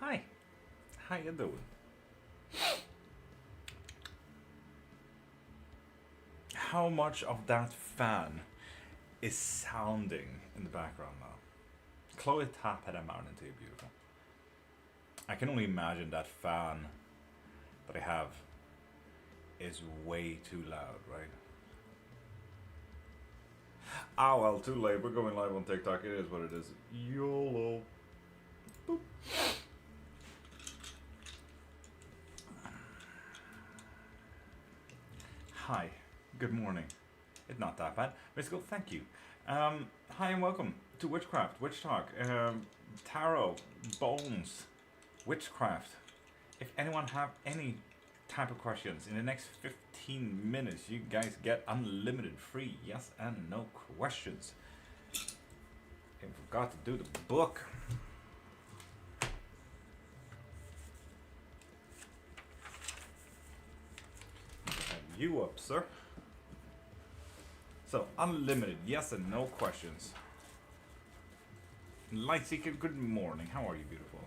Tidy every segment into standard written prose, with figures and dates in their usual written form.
Hi, how you doing? How much of that fan is sounding in the background now? Chloe tap had a mountain to you, beautiful. I can only imagine that fan that I have is way too loud, right? Ah, well, too late. We're going live on TikTok. It is what it is. YOLO. Boop. Hi, good morning. It's not that bad. Mystical, thank you. Hi and welcome to Witchcraft, Witch Talk, Tarot, Bones, Witchcraft. If anyone have any type of questions in the next 15 minutes, you guys get unlimited free yes and no questions. I forgot to do the book. Have you up, sir? So, unlimited yes and no questions. Lightseeker, good morning. How are you, beautiful?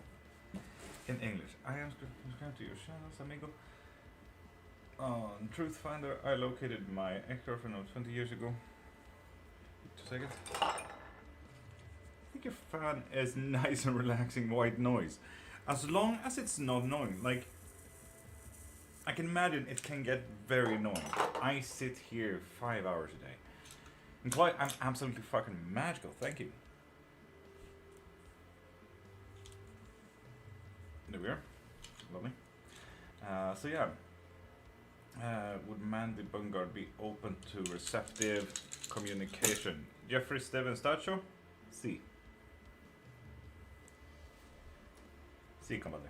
In English, I am subscribed to your channels, amigo. On Truthfinder, I located my ex-girlfriend of 20 years ago. 2 seconds. I think your fan is nice and relaxing white noise. As long as it's not annoying. Like, I can imagine it can get very annoying. I sit here 5 hours a day. And Chloe, I'm absolutely fucking magical. Thank you. There we are. Lovely. So yeah. Would Mandy Bungard be open to receptive communication? Jeffrey Steven Stacho? Si. Si, compadre.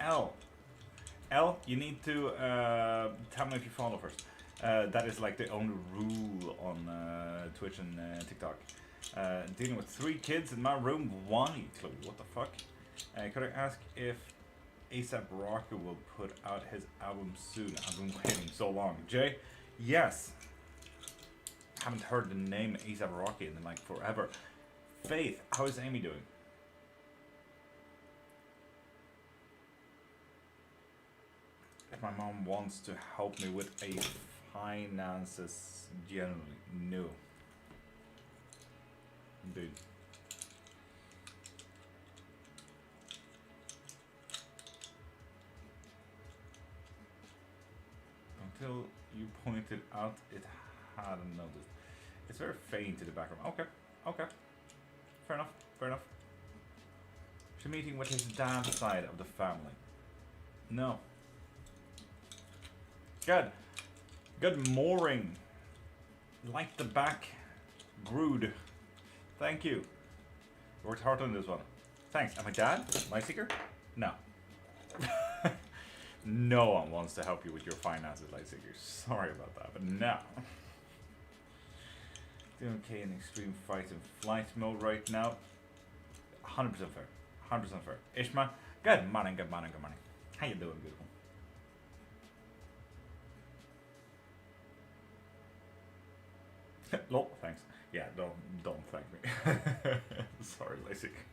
L. L, you need to tell me if you follow first. That is like the only rule on Twitch and TikTok. Dealing with 3 kids in my room. Why, Chloe? What the fuck? Could I ask if ASAP Rocky will put out his album soon? I've been waiting so long. Jay? Yes. Haven't heard the name ASAP Rocky in like forever. Faith, how is Amy doing? If my mom wants to help me with a finances generally, no. Dude. Until you pointed out, it hadn't noticed. It's very faint in the background. Okay, okay. Fair enough, fair enough. She's meeting with his dad's side of the family. No. Good. Good morning. Like the back. Grood. Thank you. Worked hard on this one. Thanks. And my dad? My seeker? No. No one wants to help you with your finances, Lightseeker. Sorry about that, but no. Doing okay in extreme fight and flight mode right now. 100% fair. 100% fair. Ishma, good morning, good morning, good morning. How you doing, beautiful? Lol, thanks. Yeah, don't thank me. Sorry, Lightseeker.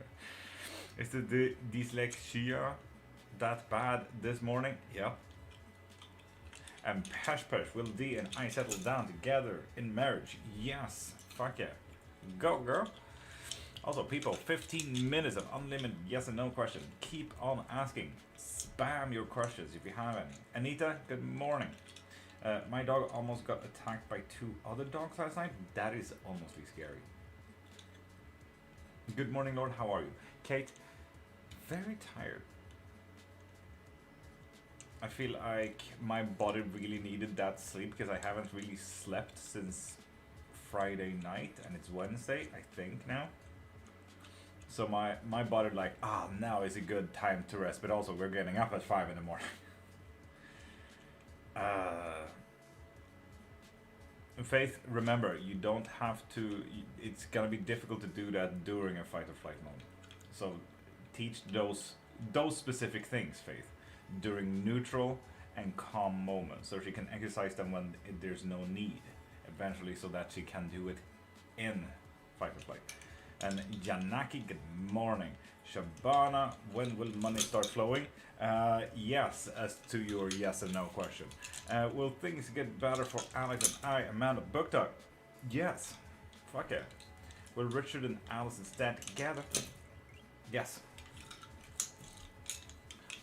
Is the dyslexia that bad this morning? Yeah. And Pesh Pesh, will D and I settle down together in marriage? Yes. Fuck yeah. Go, girl. Also, people, 15 minutes of unlimited yes and no questions. Keep on asking. Spam your questions if you have any. Anita, good morning. My dog almost got attacked by 2 other dogs last night. That is almost scary. Good morning, Lord. How are you? Kate, very tired. I feel like my body really needed that sleep because I haven't really slept since Friday night and it's Wednesday, I think now. So my body like, now is a good time to rest, but also we're getting up at 5 in the morning. Faith, remember, you don't have to, it's gonna be difficult to do that during a fight or flight mode. So teach those specific things, Faith, during neutral and calm moments, so she can exercise them when there's no need, eventually, so that she can do it in fight or flight. And Janaki, good morning. Shabana, when will money start flowing? Yes, as to your yes and no question. Will things get better for Alex and I, Amanda Bookdog? Yes. Fuck it. Will Richard and Alice stand together? Yes.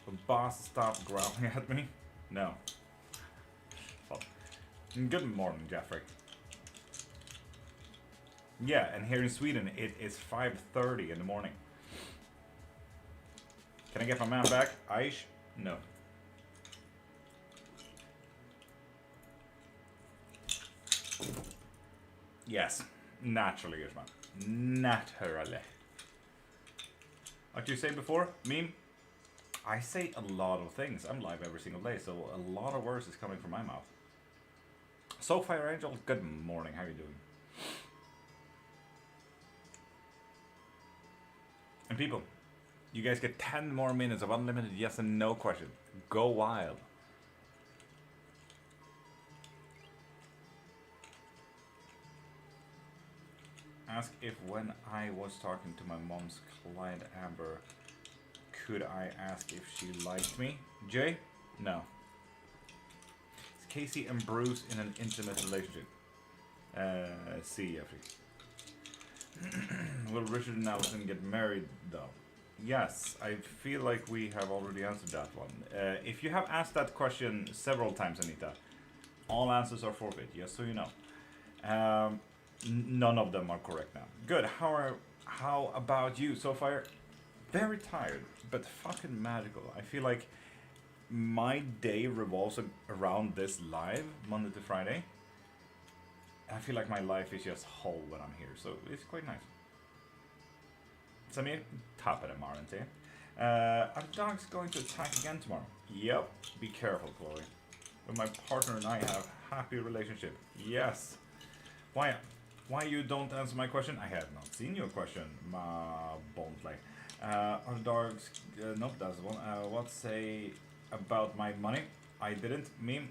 Will boss stop growling at me? No. Fuck. Good morning, Jeffrey. Yeah, and here in Sweden it is 5:30 in the morning. Can I get my man back? Aish? No. Yes. Naturally, Ishman. Naturally. What you say before? Meme? I say a lot of things. I'm live every single day, so a lot of words is coming from my mouth. So, Fire Angel, good morning. How are you doing? And people, you guys get 10 more minutes of unlimited yes and no question. Go wild. Ask if when I was talking to my mom's client Amber, could I ask if she liked me? Jay? No. Is Casey and Bruce in an intimate relationship? See, Jeffrey. Will Richard and Allison get married though? Yes, I feel like we have already answered that one. If you have asked that question several times, Anita, all answers are forfeit, just so you know. None of them are correct now. Good, how about you so far? Very tired, but fucking magical. I feel like my day revolves around this live, Monday to Friday. I feel like my life is just whole when I'm here, so it's quite nice. Samir, top of the morning to you. Are the dogs going to attack again tomorrow? Yep. Be careful, Chloe. But my partner and I have happy relationship. Yes. Why you don't answer my question? I have not seen your question, ma Bondley. Are the dogs... nope, that's the one. What say about my money? I didn't. Meme.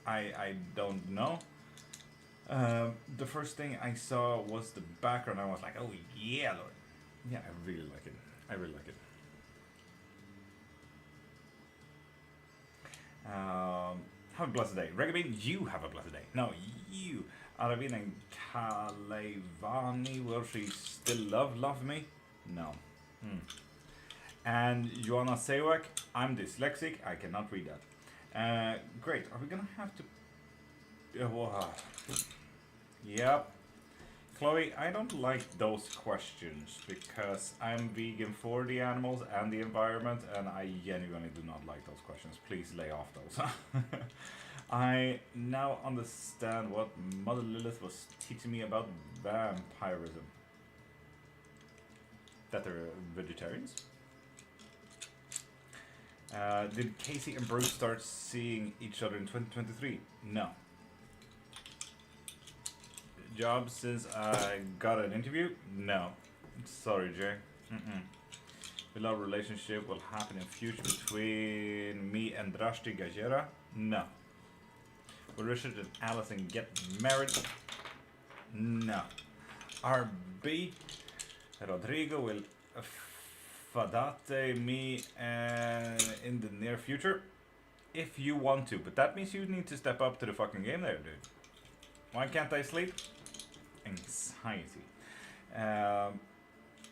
I don't know. The first thing I saw was the background. I was like, oh yeah, Lord. Yeah, I really like it. I really like it. Have a blessed day. Regabin, you have a blessed day. No, you. Aravin and Kalevani, will she still love me? No. And Joanna Sewak, I'm dyslexic. I cannot read that. Great. Are we gonna have to... Yep. Chloe, I don't like those questions because I'm vegan for the animals and the environment, and I genuinely do not like those questions. Please lay off those. I now understand what Mother Lilith was teaching me about vampirism. That they're vegetarians? Did Casey and Bruce start seeing each other in 2023? No. Job since I got an interview? No. Sorry, Jay. The love relationship will happen in future between me and Drashti Gajera? No. Will Richard and Allison get married? No. RB Rodrigo will fadate me in the near future? If you want to, but that means you need to step up to the fucking game there, dude. Why can't I sleep? Anxiety.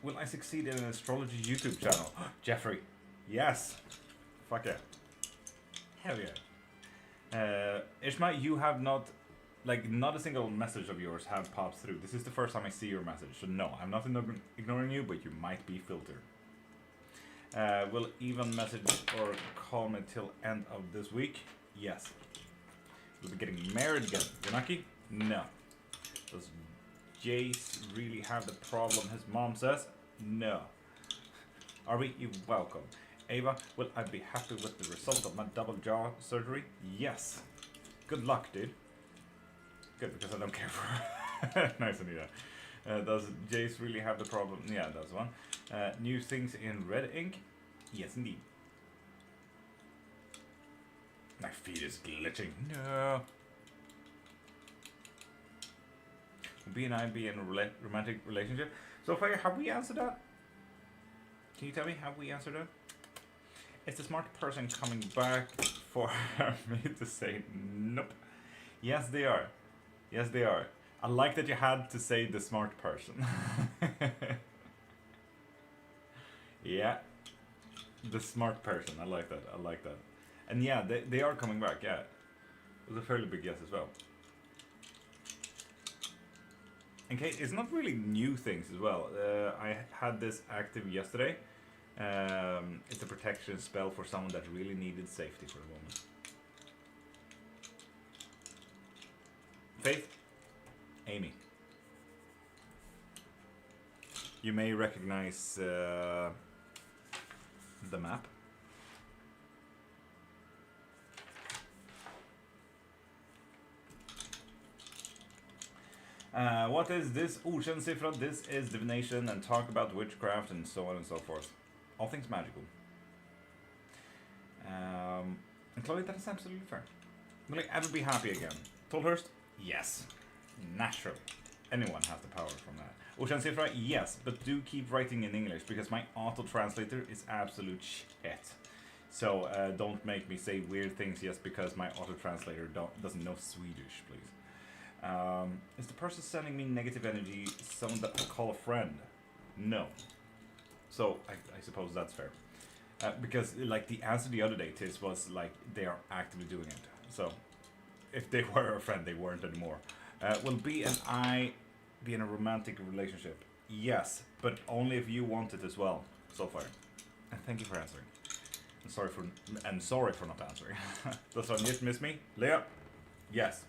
Will I succeed in an astrology YouTube channel? Jeffrey. Yes. Fuck yeah. Hell yeah. Ishma, you have not, like, not a single message of yours have popped through. This is the first time I see your message. So no, I'm not ignoring you, but you might be filtered. Will even message or call me till end of this week? Yes. We'll be getting married again. Yanaki? No. Does Jace really have the problem his mom says? No. Are we? You're welcome. Ava, will I be happy with the result of my double jaw surgery? Yes. Good luck, dude. Good, because I don't care for nice, Anita. Does Jace really have the problem? Yeah, that's one. New things in red ink? Yes, indeed. My feet is glitching. No. B and I be in a romantic relationship? So far, have we answered that? Can you tell me, have we answered that? Is the smart person coming back for me to say nope? Yes, they are. Yes, they are. I like that you had to say the smart person. Yeah, the smart person. I like that. I like that. And yeah, they are coming back. Yeah, it was a fairly big yes as well. Okay, it's not really new things as well. I had this active yesterday. It's a protection spell for someone that really needed safety for the moment. Faith, Amy. You may recognize the map. What is this? Ocean-siffra. This is divination and talk about witchcraft and so on and so forth. All things magical. And Chloe, that is absolutely fair. Will I ever be happy again? Tolhurst? Yes. Naturally. Anyone has the power from that. Ocean-siffra? Yes, but do keep writing in English because my auto-translator is absolute shit. So don't make me say weird things just because my auto-translator doesn't know Swedish, please. Is the person sending me negative energy someone that I call a friend? No. So I suppose that's fair. Because like the answer the other day, Tis, was like they are actively doing it. So if they were a friend, they weren't anymore. Will B and I be in a romantic relationship? Yes, but only if you want it as well. So far. And thank you for answering. And sorry for not answering. Does Sonjit miss me? Leah? Yes.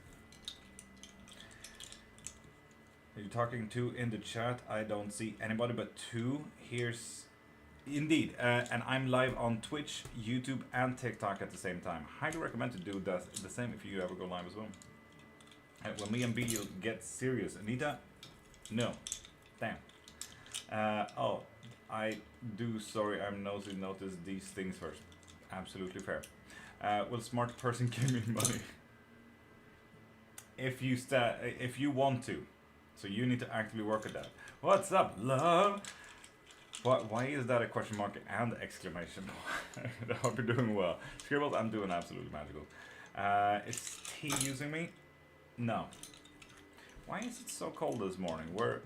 Are you talking to in the chat? I don't see anybody but two. Here's... Indeed, and I'm live on Twitch, YouTube, and TikTok at the same time. Highly recommend to do the same if you ever go live as well. When me and B get serious. Anita? No. Damn. Oh, I do, sorry, I'm nosy, notice these things first. Absolutely fair. Will smart person give me money? If you want to. So you need to actively work at that. What's up, love? Why is that a question mark and exclamation? I hope you're doing well. Scribbles, I'm doing absolutely magical. Is T using me? No. Why is it so cold this morning? Where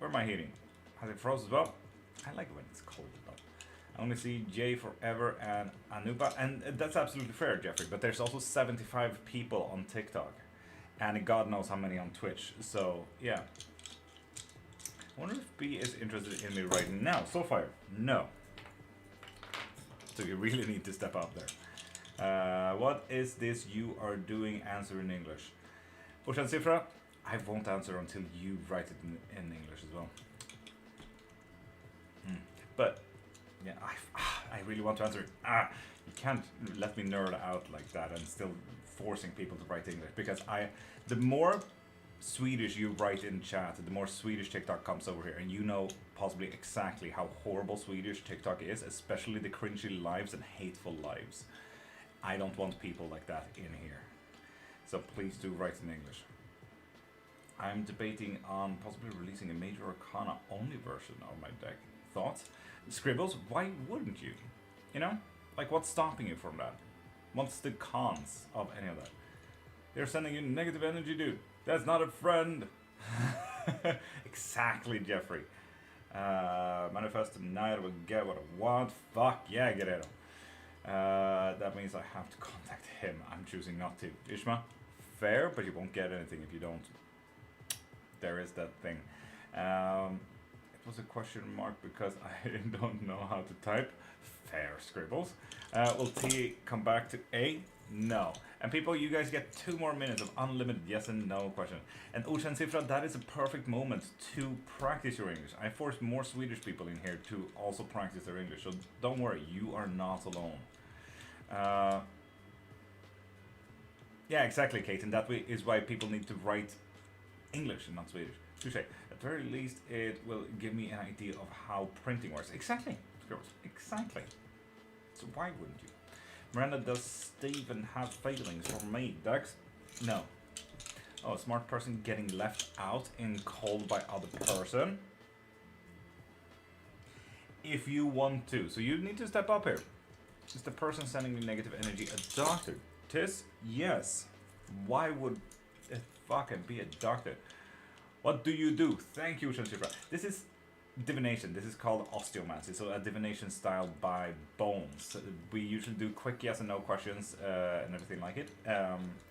am I heating? Has it frozen as well? I like it when it's cold though. I only see Jay Forever and Anupa, and that's absolutely fair, Jeffrey, but there's also 75 people on TikTok. And God knows how many on Twitch, so yeah. I wonder if B is interested in me right now. So far, no. So you really need to step up there. What is this you are doing? Answer in English. Ocean-siffra, I won't answer until you write it in English as well. But, yeah, I really want to answer it. You can't let me nerd out like that and still forcing people to write English, because the more Swedish you write in chat, the more Swedish TikTok comes over here, and you know possibly exactly how horrible Swedish TikTok is, especially the cringy lives and hateful lives. I don't want people like that in here, so please do write in English. I'm debating on possibly releasing a Major Arcana only version of my deck. Thoughts? Scribbles, why wouldn't you? You know, like what's stopping you from that? What's the cons of any of that? They're sending you negative energy, dude. That's not a friend. Exactly, Jeffrey. Manifest tonight, I will get what I want. Fuck yeah, Guerrero. That means I have to contact him. I'm choosing not to. Ishma, fair, but you won't get anything if you don't. There is that thing. It was a question mark because I don't know how to type. Fair, Scribbles. Will T come back to A? No. And people, you guys get 2 more minutes of unlimited yes and no question. And Ocean-siffra, that is a perfect moment to practice your English. I forced more Swedish people in here to also practice their English, so don't worry, you are not alone. Yeah, exactly, Kate, and that is why people need to write English and not Swedish. Touché. At the very least, it will give me an idea of how printing works. Exactly, exactly. So why wouldn't you? Miranda, does Steven have failings for me, Dax? No. Oh, a smart person getting left out in cold by other person. If you want to. So you need to step up here. Is the person sending me negative energy a doctor? Tis? Yes. Why would it fucking be a doctor? What do you do? Thank you, Shanshipra. This is divination. This is called osteomancy. So a divination style by bones. We usually do quick yes and no questions and everything like it.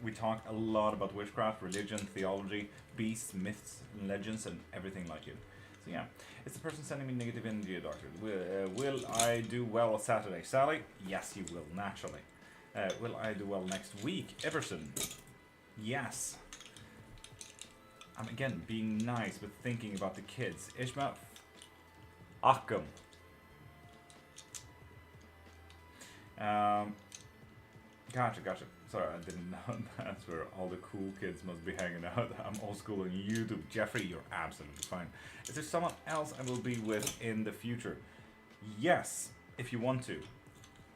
We talk a lot about witchcraft, religion, theology, beasts, myths, legends, and everything like it. So yeah, it's the person sending me negative energy, doctor. Will I do well Saturday? Sally? Yes, you will, naturally. Will I do well next week? Everson? Yes. I'm again being nice but thinking about the kids. Ishmael? Akkum. Gotcha. Sorry, I didn't know that's where all the cool kids must be hanging out. I'm old school on YouTube. Jeffrey, you're absolutely fine. Is there someone else I will be with in the future? Yes, if you want to.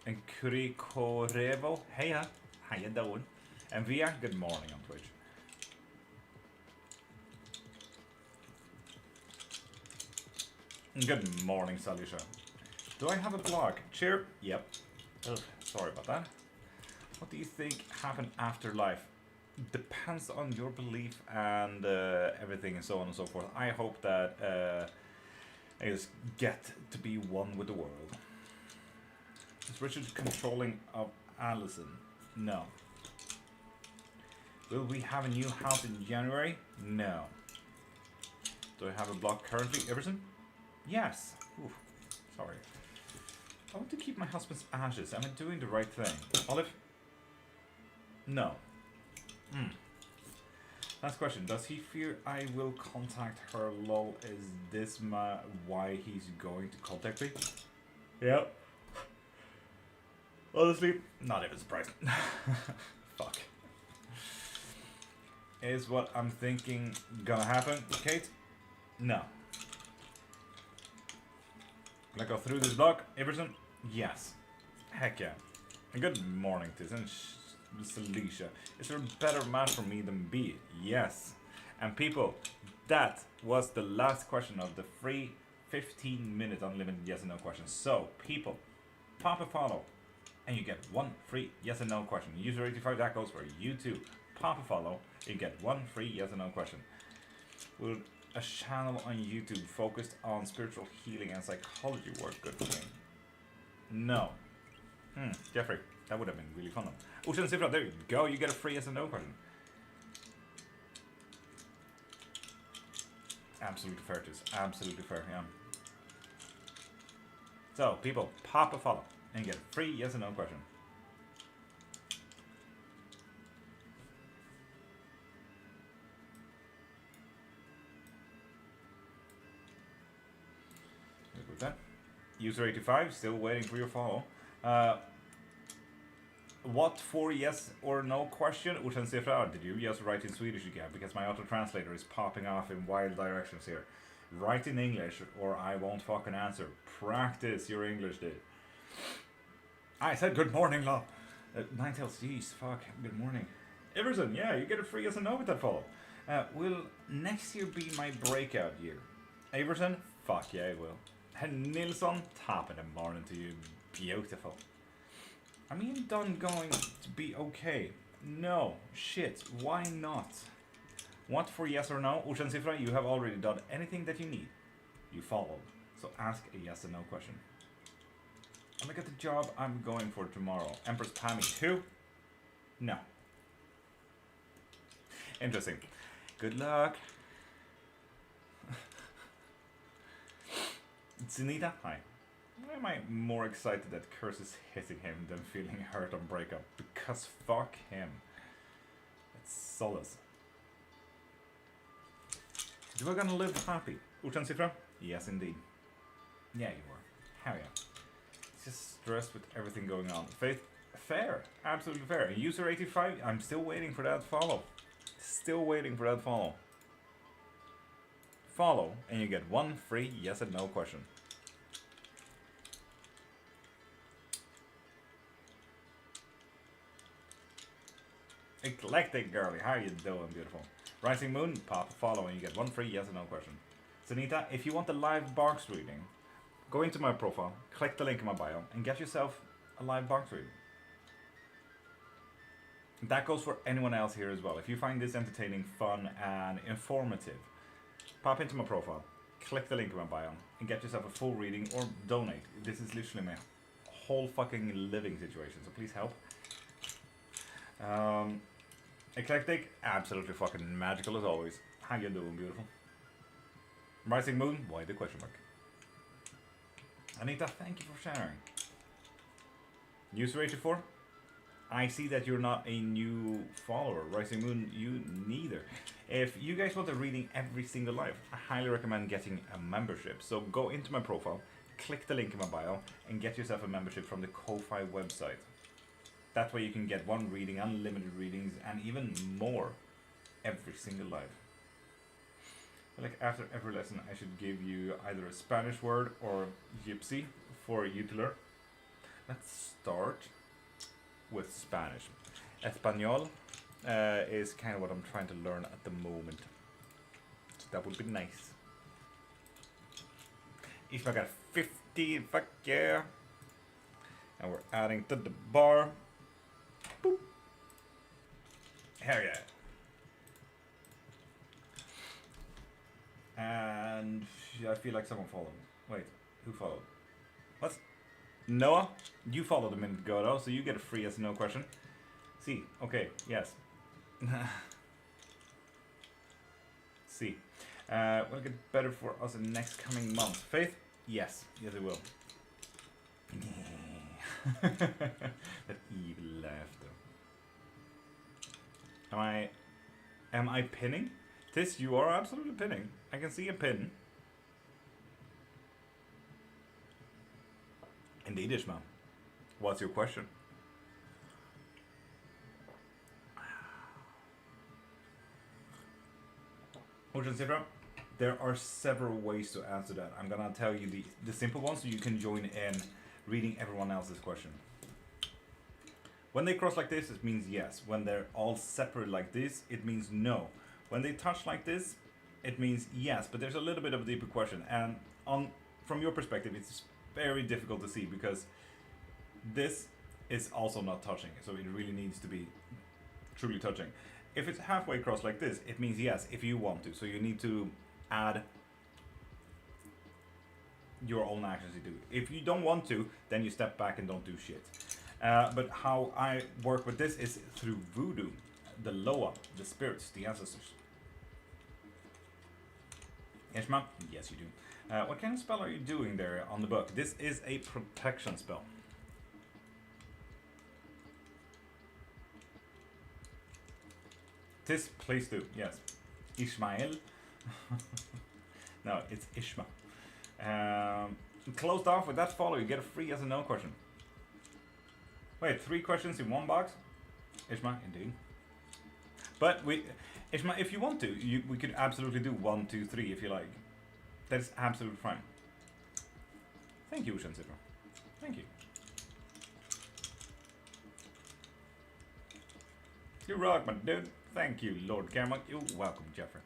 And Kuri Korevo, heya, how you doing? And Via, good morning on Twitch. Good morning, Salisha. Do I have a blog? Cheer? Yep. Ugh, sorry about that. What do you think happened after life? Depends on your belief and everything and so on and so forth. I hope that I just get to be one with the world. Is Richard controlling of Allison? No. Will we have a new house in January? No. Do I have a blog currently, Everson? Yes. Oof, sorry. I want to keep my husband's ashes. Am I doing the right thing? Olive? No. Last question. Does he fear I will contact her? Lol. Is this why he's going to contact me? Yep. Honestly, not even surprised. Fuck. Is what I'm thinking gonna happen, Kate? No. Can I go through this block, Everson? Yes. Heck yeah. And good morning, Tiz. Alicia. Is there a better man for me than B? Yes. And people, that was the last question of the free 15-minute unlimited yes and no questions. So, people, pop a follow and you get one free yes and no question. User 85, that goes for you too. Pop a follow, you get one free yes and no question. Will a channel on YouTube focused on spiritual healing and psychology work good for me? No. Jeffrey, that would have been really fun. Ocean Sifra, there you go, you get a free yes and no question. Absolutely fair, Tis. Absolutely fair, yeah. So, people, pop a follow and get a free yes and no question. With that. User 85, still waiting for your follow. What for yes or no question? Utan Sifra, did you just write in Swedish again? Because my auto-translator is popping off in wild directions here. Write in English or I won't fucking answer. Practice your English, dude. I said good morning, love. Ninetales, jeez, fuck, good morning. Everson, yeah, you get a free yes and no with that follow. Will next year be my breakout year? Everson, fuck yeah, it will. And Nilsson, top of the morning to you, beautiful. I mean, done going to be okay. No, shit, why not? What for yes or no? Ushan Sifra, you have already done anything that you need. You followed, so ask a yes or no question. And look at the job I'm going for tomorrow. Empress Pammy 2? No. Interesting. Good luck. Zenita, hi. Why am I more excited that Curse is hitting him than feeling hurt on breakup? Because fuck him. It's solace. You are gonna live happy. Uchan Sifra? Yes, indeed. Yeah, you were. Hell yeah. It's just stressed with everything going on. Faith? Fair. Absolutely fair. User 85? I'm still waiting for that follow. Still waiting for that follow. Follow, and you get one free yes and no question. Eclectic girly, how you doing, beautiful? Rising Moon, pop a follow and you get one free yes or no question. Sanita, if you want a live box reading, go into my profile, click the link in my bio, and get yourself a live box reading. That goes for anyone else here as well. If you find this entertaining, fun, and informative, pop into my profile, click the link in my bio, and get yourself a full reading or donate. This is literally my whole fucking living situation, so please help. Eclectic, absolutely fucking magical as always. How you doing, beautiful? Rising Moon, why the question mark? Anita, thank you for sharing. User 84, I see that you're not a new follower. Rising Moon, you neither. If you guys want a reading every single live, I highly recommend getting a membership. So go into my profile, click the link in my bio, and get yourself a membership from the Ko-Fi website. That way you can get one reading, unlimited readings, and even more every single live. Like after every lesson, I should give you either a Spanish word or gypsy for you to learn. Let's start with Spanish. Español is kind of what I'm trying to learn at the moment. So that would be nice. Ishma got 50, fuck yeah. And we're adding to the bar. Boop. Hell yeah. And I feel like someone followed. Wait, who followed? What? Noah? You followed a minute ago though, so you get a free yes or no question. See, okay, yes. See. Will it get better for us in the next coming months? Faith? Yes. Yes it will. That evil laughter. Am I pinning? This, you are absolutely pinning. I can see a pin. Indeed, Ishma. What's your question? Ocean Zebra, there are several ways to answer that. I'm gonna tell you the simple one so you can join in reading everyone else's question. When they cross like this, it means yes. When they're all separate like this, it means no. When they touch like this, it means yes, but there's a little bit of a deeper question. And from your perspective, it's very difficult to see because this is also not touching. So it really needs to be truly touching. If it's halfway across like this, it means yes, if you want to. So you need to add your own actions you do. If you don't want to, then you step back and don't do shit. But how I work with this is through voodoo, the Loa, the spirits, the ancestors. Ishma? Yes, you do. What kind of spell are you doing there on the book? This is a protection spell. This, please do, yes. Ishmael. No, it's Ishma. Closed off with that follow, you get a free yes or no question. Wait, 3 questions in one box? Ishma, indeed. But Ishma, if you want to, we could absolutely do 1, 2, 3 if you like. That's absolutely fine. Thank you, Ushan Zipper. Thank you. You rock, my dude. Thank you, Lord.Cairnmark. You're welcome, Jeffrey.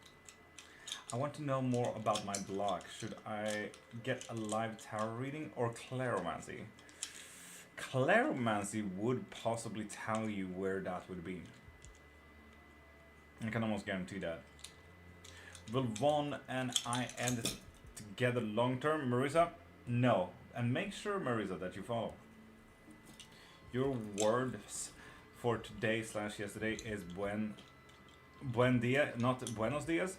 I want to know more about my blog. Should I get a live tarot reading or claromancy? Claromancy would possibly tell you where that would be. I can almost guarantee that. Will Vaughn and I end together long term, Marisa? No. And make sure, Marisa, that you follow. Your words for today / yesterday is buen dia, not buenos dias.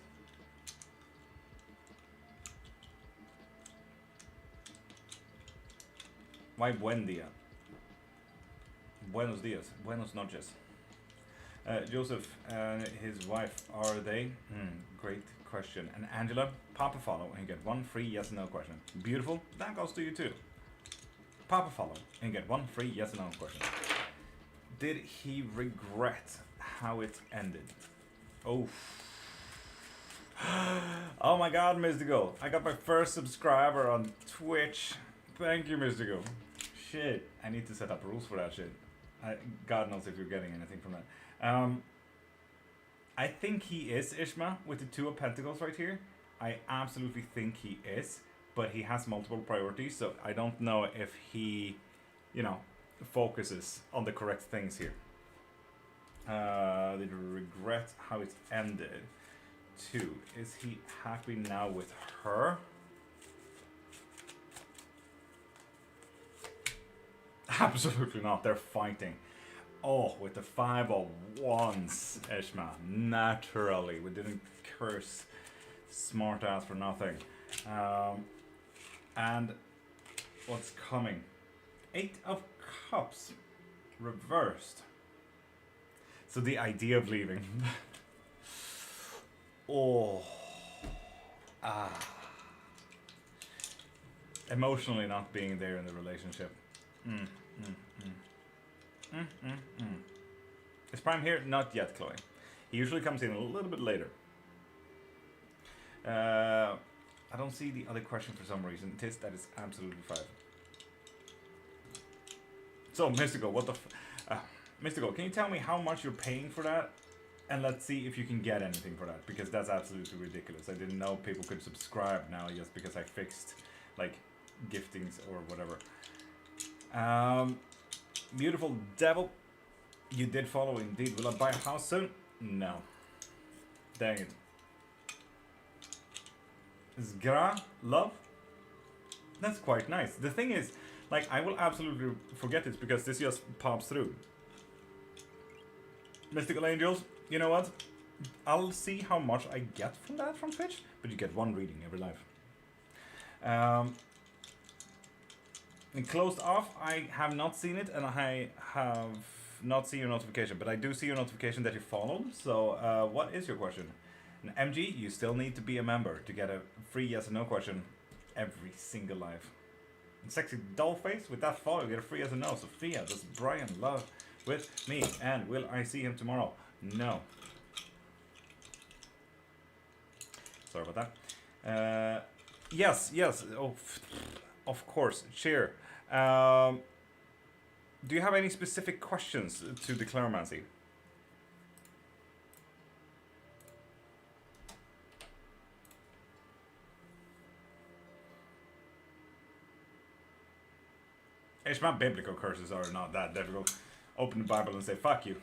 Why buen dia? Buenos dias, buenos noches. Joseph and his wife, are they? Great question. And Angela, pop a follow and get 1 free yes or no question. Beautiful. That goes to you too. Pop a follow and get 1 free yes or no question. Did he regret how it ended? Oh. Oh my god, Mystical. I got my first subscriber on Twitch. Thank you, Mystical. Shit. I need to set up rules for that shit. God knows if you're getting anything from that. I think he is Ishma with the Two of Pentacles right here. I absolutely think he is, but he has multiple priorities, so I don't know if he, you know, focuses on the correct things here. Did he regret how it ended? 2. Is he happy now with her? Absolutely not. They're fighting. Oh, with the 5 of Wands, Ishma. Naturally, we didn't curse smart ass for nothing. And what's coming? 8 of Cups, reversed. So the idea of leaving. Oh, emotionally not being there in the relationship. Is Prime here? Not yet, Chloe. He usually comes in a little bit later. I don't see the other question for some reason. That is absolutely fine. So, Mystical, what the Mystical, can you tell me how much you're paying for that? And let's see if you can get anything for that, because that's absolutely ridiculous. I didn't know people could subscribe now just because I fixed, like, giftings or whatever. Beautiful devil. You did follow indeed. Will I buy a house soon? No. Dang it. Zgra, love? That's quite nice. The thing is, like, I will absolutely forget this because this just pops through. Mystical Angels, you know what? I'll see how much I get from that from Twitch, but you get one reading every live. And closed off, I have not seen it, and I have not seen your notification, but I do see your notification that you followed. So, what is your question? And MG, you still need to be a member to get a free yes or no question every single live. And Sexy Dollface, with that follow, you get a free yes or no. Sophia, does Brian love with me? And will I see him tomorrow? No. Sorry about that. Yes. Oh, of course. Cheer. Do you have any specific questions to the Clairmancy? Ishma, biblical curses are not that difficult. Open the Bible and say, fuck you.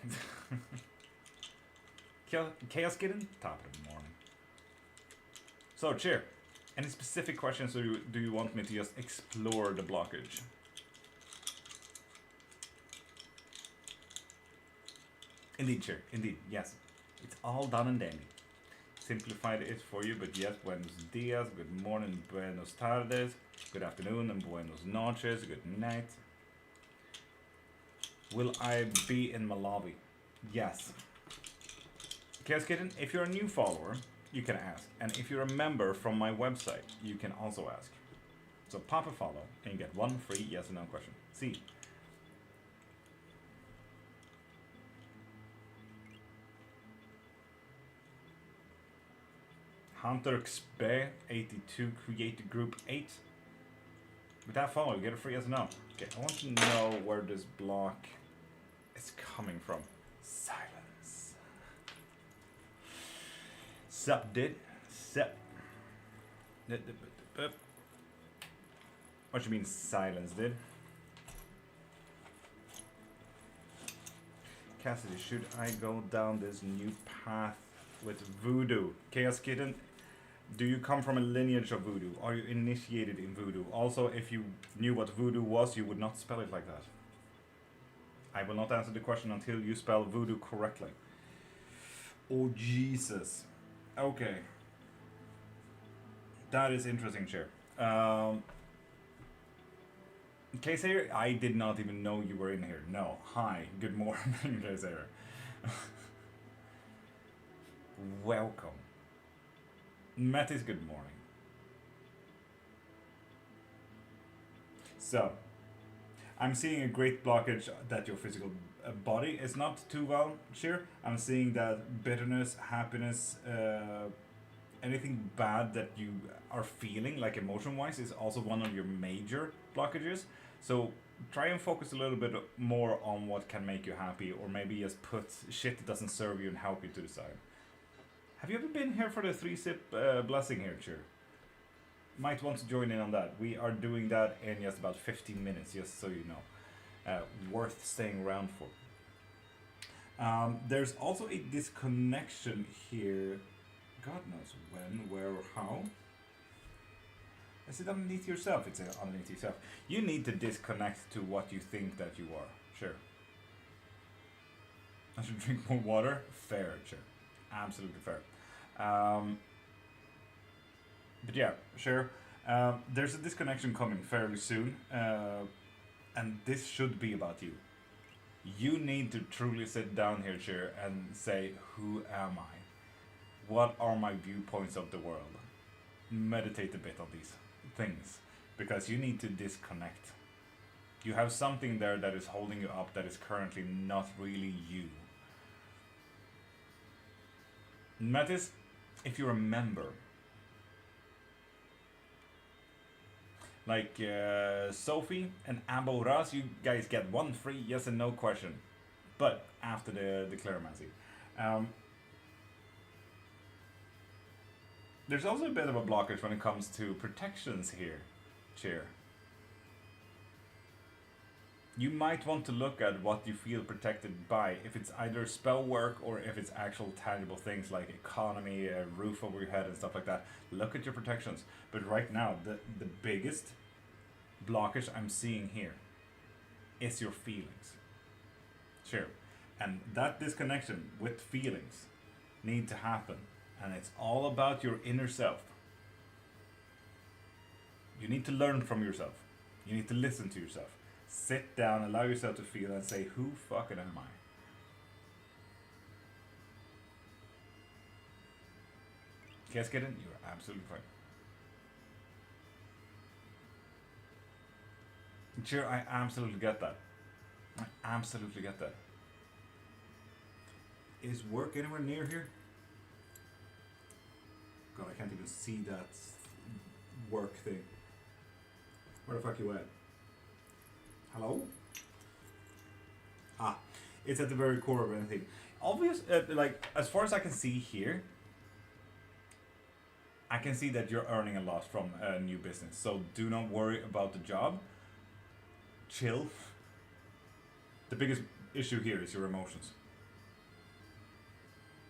Chaos Kitten? Top of the morning. So, Cheer. Any specific questions or do you want me to just explore the blockage? Indeed, Cheer. Indeed, yes. It's all done and dandy. Simplified it for you, but yes, buenos dias, good morning, buenos tardes, good afternoon, and buenos noches, good night. Will I be in Malawi? Yes. Chaos Kitten, if you're a new follower, you can ask. And if you're a member from my website, you can also ask. So pop a follow and you get one free yes or no question. See. Hunter XB 82 create group 8. With that follow, you get a free yes or no. Okay, I want to know where this block is coming from. Silence. Sup, did? Sup. What you mean silence, did? Cassidy, should I go down this new path with voodoo? Chaos Kitten, do you come from a lineage of voodoo? Are you initiated in voodoo? Also, if you knew what voodoo was, you would not spell it like that. I will not answer the question until you spell voodoo correctly. Oh, Jesus. Okay. That is interesting, Chair. Kaysayer, I did not even know you were in here. No. Hi. Good morning, Kaysayer. Welcome. Mattis, good morning. So, I'm seeing a great blockage that your physical body is not too well, sure. I'm seeing that bitterness, happiness, anything bad that you are feeling, like emotion-wise, is also one of your major blockages. So try and focus a little bit more on what can make you happy, or maybe just put shit that doesn't serve you and help you to the side. Have you ever been here for the 3-sip blessing here, Cheer? Might want to join in on that. We are doing that in just about 15 minutes, just so you know. Worth staying around for. There's also a disconnection here. God knows when, where, or how. Is it underneath yourself? It's underneath yourself. You need to disconnect to what you think that you are. Sure. I should drink more water? Fair, sure. Absolutely fair. But yeah, sure. There's a disconnection coming fairly soon. And this should be about you. You need to truly sit down here, Chair, and say, who am I? What are my viewpoints of the world? Meditate a bit on these things. Because you need to disconnect. You have something there that is holding you up that is currently not really you. Notice, if you remember, like Sophie and Abo Ras, you guys get one free yes and no question, but after the Clairmancy. There's also a bit of a blockage when it comes to protections here, Chair. You might want to look at what you feel protected by, if it's either spell work or if it's actual tangible things like economy, a roof over your head and stuff like that. Look at your protections. But right now, the biggest blockage I'm seeing here is your feelings. Sure. And that disconnection with feelings need to happen. And it's all about your inner self. You need to learn from yourself. You need to listen to yourself. Sit down, allow yourself to feel and say, who fucking am I? Cascading, you're absolutely fine. Cheer, I absolutely get that. I absolutely get that. Is work anywhere near here? God, I can't even see that work thing. Where the fuck you at? Hello? Ah, it's at the very core of anything. Obvious, like, as far as I can see here, I can see that you're earning a lot from a new business. So do not worry about the job. Chill. The biggest issue here is your emotions.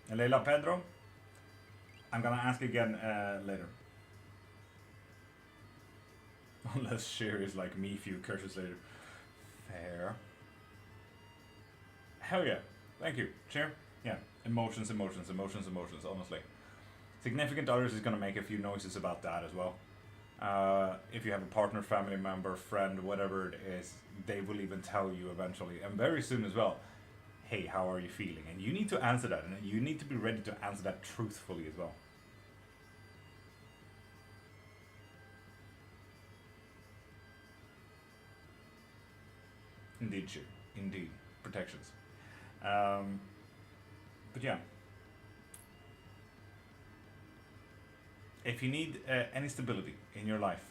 And Leila Pedro, I'm gonna ask again later. Unless Cher is like me a few curses later. Fair. Hell yeah. Thank you. Cher? Yeah. Emotions, emotions, emotions, emotions, honestly. Significant others is going to make a few noises about that as well. If you have a partner, family member, friend, whatever it is, they will even tell you eventually. And very soon as well. Hey, how are you feeling? And you need to answer that. And you need to be ready to answer that truthfully as well. Indeed, sure. Indeed. Protections. But yeah. If you need any stability in your life,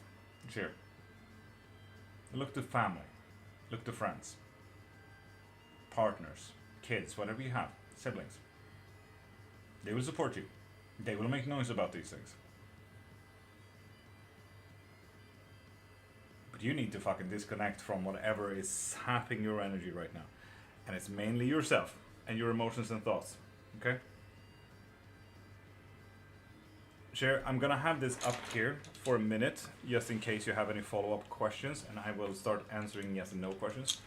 sure. Look to family. Look to friends. Partners. Kids. Whatever you have. Siblings. They will support you. They will make noise about these things. But you need to fucking disconnect from whatever is sapping your energy right now. And it's mainly yourself and your emotions and thoughts. Okay? Sure, I'm gonna have this up here for a minute, just in case you have any follow-up questions, and I will start answering yes and no questions.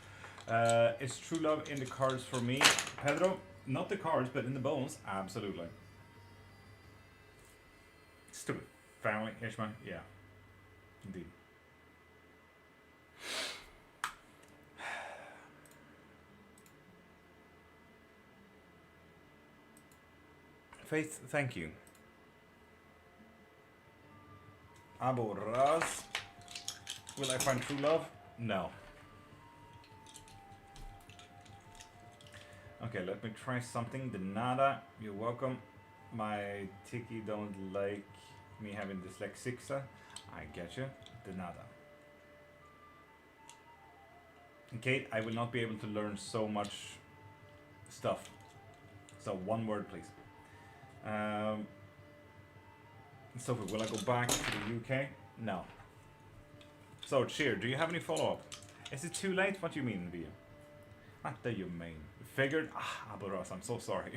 Is true love in the cards for me? Pedro, not the cards, but in the bones, absolutely. Stupid. Family, Ishma, yeah. Indeed. Faith, thank you. Abo Raz. Will I find true love? No. Okay, let me try something. The nada, you're welcome. My tiki don't like me having dyslexica. I get you. The nada. Kate, I will not be able to learn so much stuff. So one word, please. Sophie, will I go back to the UK? No. So, Cheer, do you have any follow-up? Is it too late? What do you mean, Via? What do you mean? Figured? Aboros, I'm so sorry.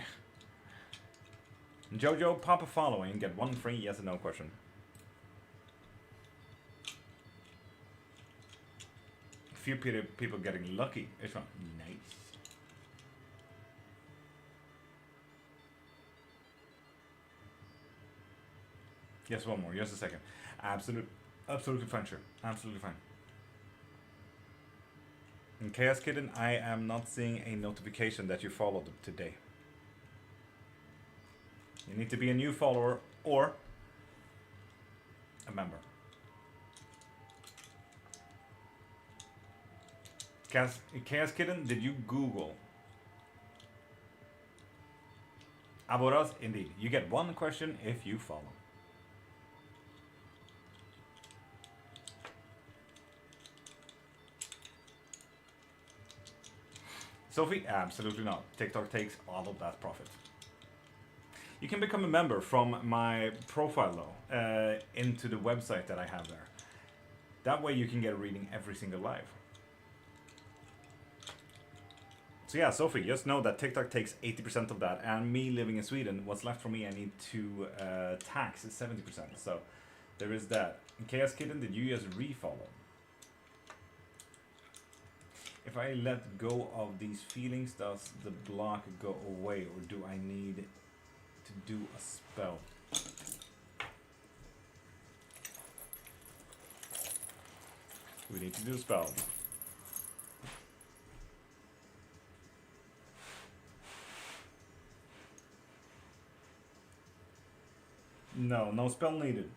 Jojo, pop a following, get one free yes or no question. Few people getting lucky. It's one. Nice. Yes, one more. Just a second. Absolutely fine, sure. Absolutely fine. In Chaos Kitten, I am not seeing a notification that you followed today. You need to be a new follower or a member. Chaos Kitten, did you Google? Aboras, indeed. You get one question if you follow. Sophie, absolutely not. TikTok takes all of that profit. You can become a member from my profile though, into the website that I have there. That way you can get a reading every single live. So yeah, Sophie, just know that TikTok takes 80% of that, and me living in Sweden, what's left for me I need to tax is 70%. So there is that. In Chaos Kitten, did you just refollow? If I let go of these feelings, does the block go away, or do I need to do a spell? We need to do a spell. No, no spell needed.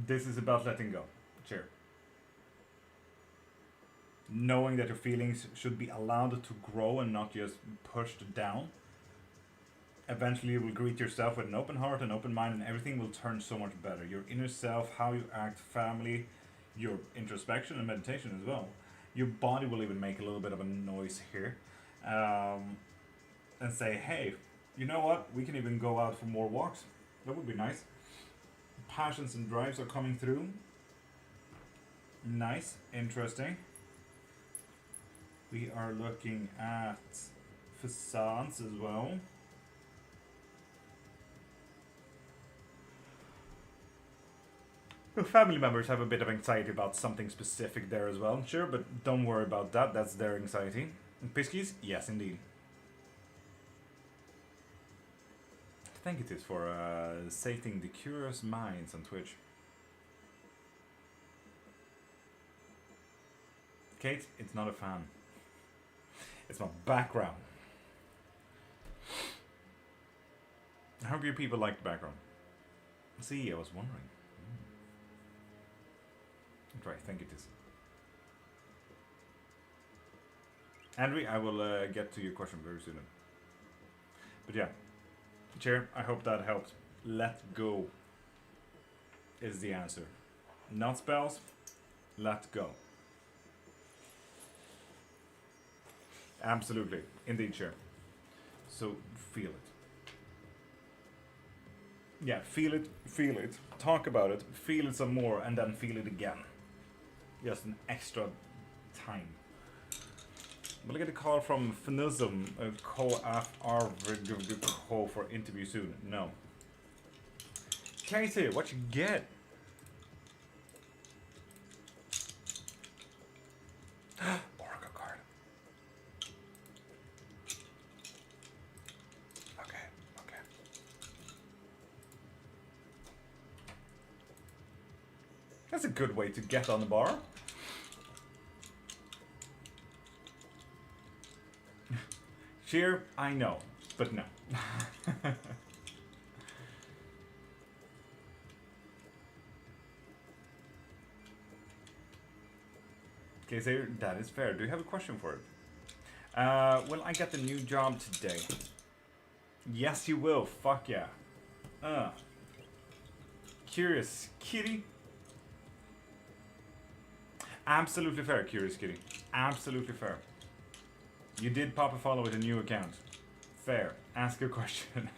This is about letting go. Cheer. Knowing that your feelings should be allowed to grow and not just pushed down. Eventually you will greet yourself with an open heart and open mind, and everything will turn so much better. Your inner self, how you act, family, your introspection and meditation as well. Your body will even make a little bit of a noise here. And say, hey, you know what? We can even go out for more walks. That would be nice. Passions and drives are coming through. Nice, interesting. We are looking at facades as well. The family members have a bit of anxiety about something specific there as well. Sure, but don't worry about that. That's their anxiety. And Piskies? Yes, indeed. Thank you, Tis, for sating the curious minds on Twitch. Kate, it's not a fan. It's my background. I hope you people like the background. See, I was wondering. Right, thank you, Tis. Andrew, I will get to your question very soon. But yeah. Chair, I hope that helped. Let go is the answer. Not spells, let go. Absolutely, indeed, Chair. So feel it. Yeah, feel it, talk about it, feel it some more, and then feel it again. Just an extra time. We'll get a call from Fnusm, call for interview soon. No. Casey, what you get? Oracle card. Okay. That's a good way to get on the bar. Cheer, I know, but no. Okay, so that is fair. Do you have a question for it? Will I get the new job today? Yes, you will. Fuck yeah. Curious Kitty. Absolutely fair, Curious Kitty. Absolutely fair. You did pop a follow with a new account. Fair. Ask a question.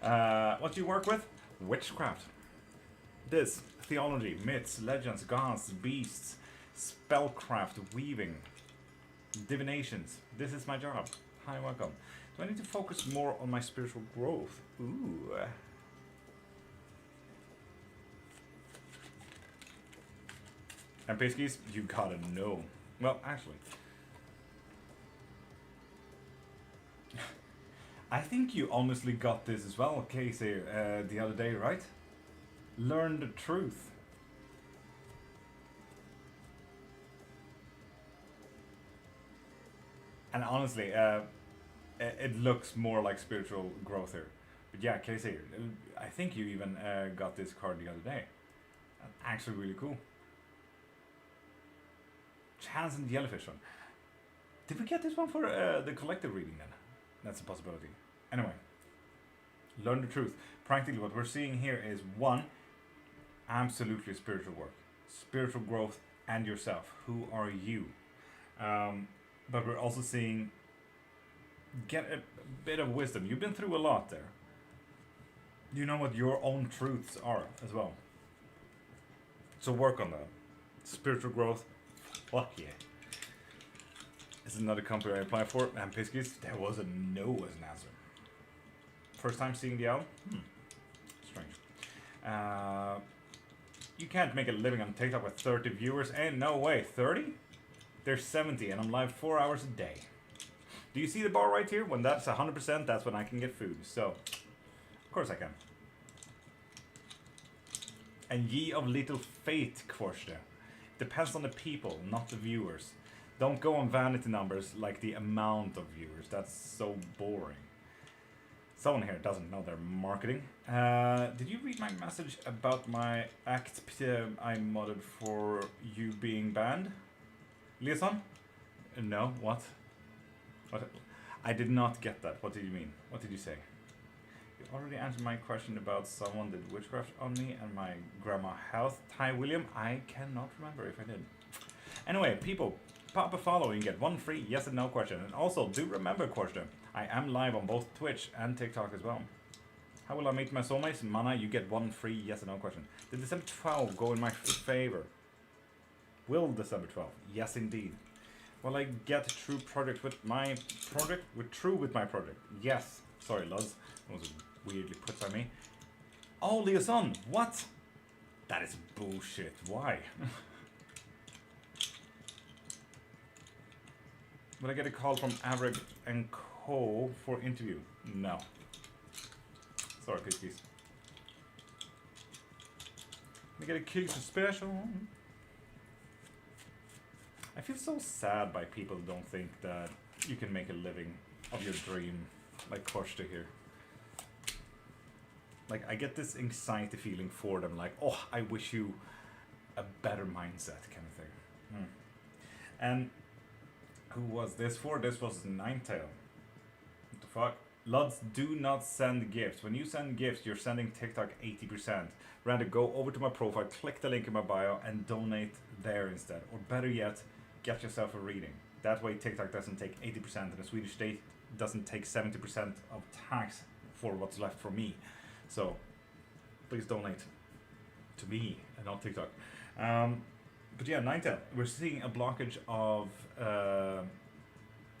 What do you work with? Witchcraft. This, theology, myths, legends, gods, beasts, spellcraft, weaving, divinations. This is my job. Hi, welcome. Do I need to focus more on my spiritual growth? Ooh. And Piskies, you gotta know. Well, actually. I think you honestly got this as well, Casey, the other day, right? Learn the truth. And honestly, it looks more like spiritual growth here. But yeah, Casey, I think you even got this card the other day. Actually really cool. Chance and the Jellyfish one. Did we get this one for the collective reading then? That's a possibility. Anyway, learn the truth. Practically what we're seeing here is one, absolutely spiritual work. Spiritual growth and yourself. Who are you? But we're also seeing get a bit of wisdom. You've been through a lot there. You know what your own truths are as well. So work on that. Spiritual growth. Fuck yeah. This is another company I apply for. And Piskies, there was a no as an answer. First time seeing the owl? Strange. You can't make a living on TikTok with 30 viewers. Ain't no way. 30? There's 70 and I'm live 4 hours a day. Do you see the bar right here? When that's 100%, that's when I can get food. So, of course I can. And ye of little faith, Kvorste. Depends on the people, not the viewers. Don't go on vanity numbers like the amount of viewers. That's so boring. Someone here doesn't know their marketing. Did you read my message about my act I modded for you being banned? Liaison? No, what? What? I did not get that. What did you mean? What did you say? You already answered my question about someone did witchcraft on me and my grandma health. Ty William? I cannot remember if I did. Anyway, people, pop a follow and get one free yes and no question. And also, do remember, question, I am live on both Twitch and TikTok as well. How will I meet my soulmates? Mana, you get one free yes and no question. Did December 12 go in my favor? Will December 12? Yes, indeed. Will I get a true project with my project? With my project? Yes. Sorry, Luz. That was weirdly put by me. Oh, Liaison, what? That is bullshit. Why? Will I get a call from Averick and Co for interview? No. Sorry, Piskies. Will I get a kick special? I feel so sad by people who don't think that you can make a living of your dream, like Korsta here. Like, I get this anxiety feeling for them, like, oh, I wish you a better mindset, kind of thing. And who was this for? This was Ninetail. What the fuck? Luds, do not send gifts. When you send gifts, you're sending TikTok 80%. Rather, go over to my profile, click the link in my bio, and donate there instead. Or better yet, get yourself a reading. That way TikTok doesn't take 80% and the Swedish state doesn't take 70% of tax for what's left for me. So please donate to me and not TikTok. But yeah, Ninetail, we're seeing a blockage of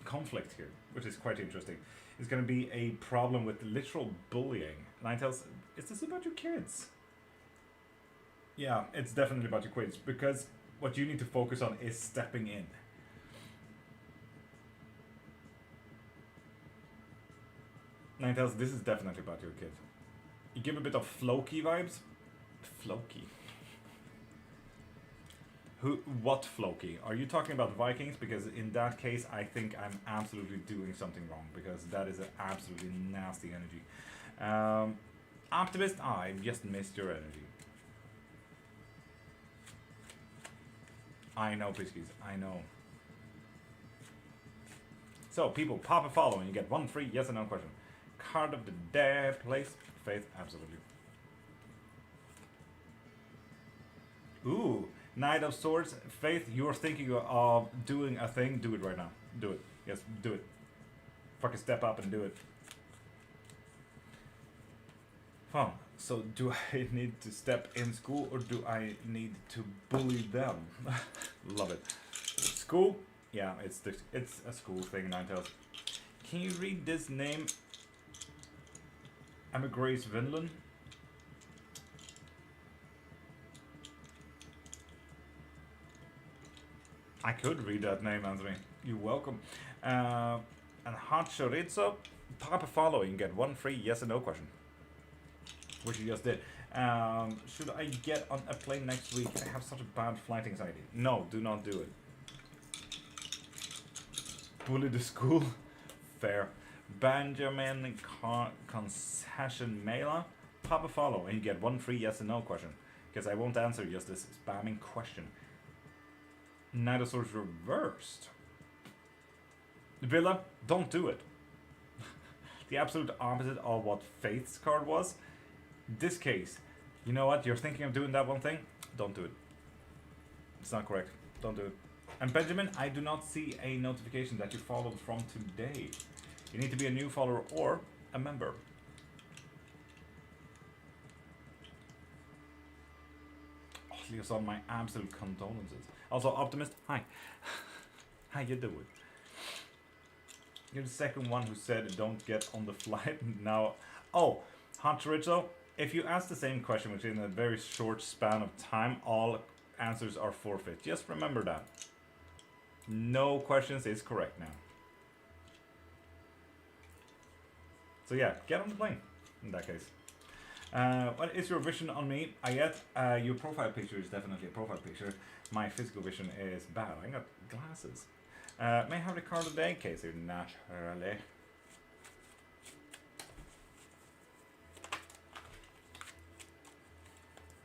conflict here, which is quite interesting. It's going to be a problem with literal bullying. Ninetails, is this about your kids? Yeah, it's definitely about your kids, because what you need to focus on is stepping in. Ninetails, this is definitely about your kid. You give a bit of Floki vibes. Floki. What Floki? Are you talking about Vikings? Because in that case, I think I'm absolutely doing something wrong, because that is an absolutely nasty energy. Optimist, I just missed your energy. I know, Piskies, I know. So, people, pop a follow and you get one free yes or no question. Card of the day, place, faith, absolutely. Ooh, Knight of Swords, Faith, you're thinking of doing a thing, do it right now. Do it. Yes, do it. Fucking step up and do it. Fun. So do I need to step in school or do I need to bully them? Love it. School? Yeah, it's a school thing, Ninetales. Can you read this name? Emigrace Vinland? I could read that name, Anthony. You're welcome. And Hot Chorizo, Papa follow, you can get one free yes or no question. Which you just did. Should I get on a plane next week? I have such a bad flight anxiety. No, do not do it. Bully the school? Fair. Benjamin Concession Mailer, Papa follow, and you get one free yes or no question. Because I won't answer just this spamming question. Nidosaur's reversed. Villa, don't do it. The absolute opposite of what Faith's card was. This case, you know what? You're thinking of doing that one thing? Don't do it. It's not correct. Don't do it. And Benjamin, I do not see a notification that you followed from today. You need to be a new follower or a member. Oh, Leoson, my absolute condolences. Also, Optimist, hi. How you doing? You're the second one who said don't get on the flight now. Oh, Hot Chorizo, if you ask the same question within a very short span of time, all answers are forfeit. Just remember that. No questions is correct now. So yeah, get on the plane in that case. What is your vision on me? I get your profile picture is definitely a profile picture. My physical vision is bad. I got glasses. May I have the card of the day? Casey, naturally.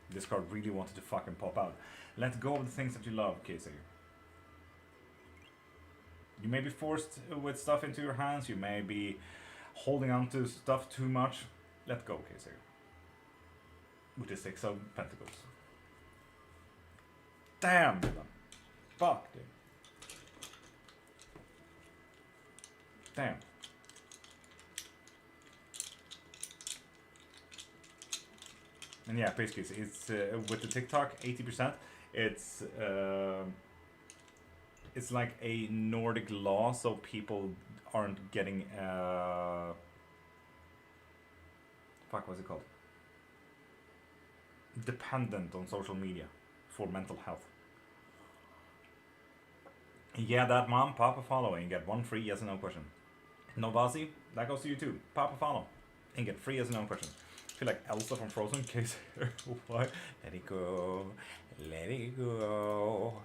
This card really wanted to fucking pop out. Let go of the things that you love, Casey. You may be forced with stuff into your hands. You may be holding on to stuff too much. Let go, Casey. With the 6 of Pentacles. Damn, Dylan. Fuck, dude. Damn. And yeah, basically, it's with the TikTok 80%. It's like a Nordic law, so people aren't getting fuck, what's it called? Dependent on social media for mental health. Yeah, that mom, Papa follow and get one free yes or no question. Novasi, that goes to you too. Papa follow and get free yes or no question. I feel like Elsa from Frozen. Case what? Let it go. Let it go.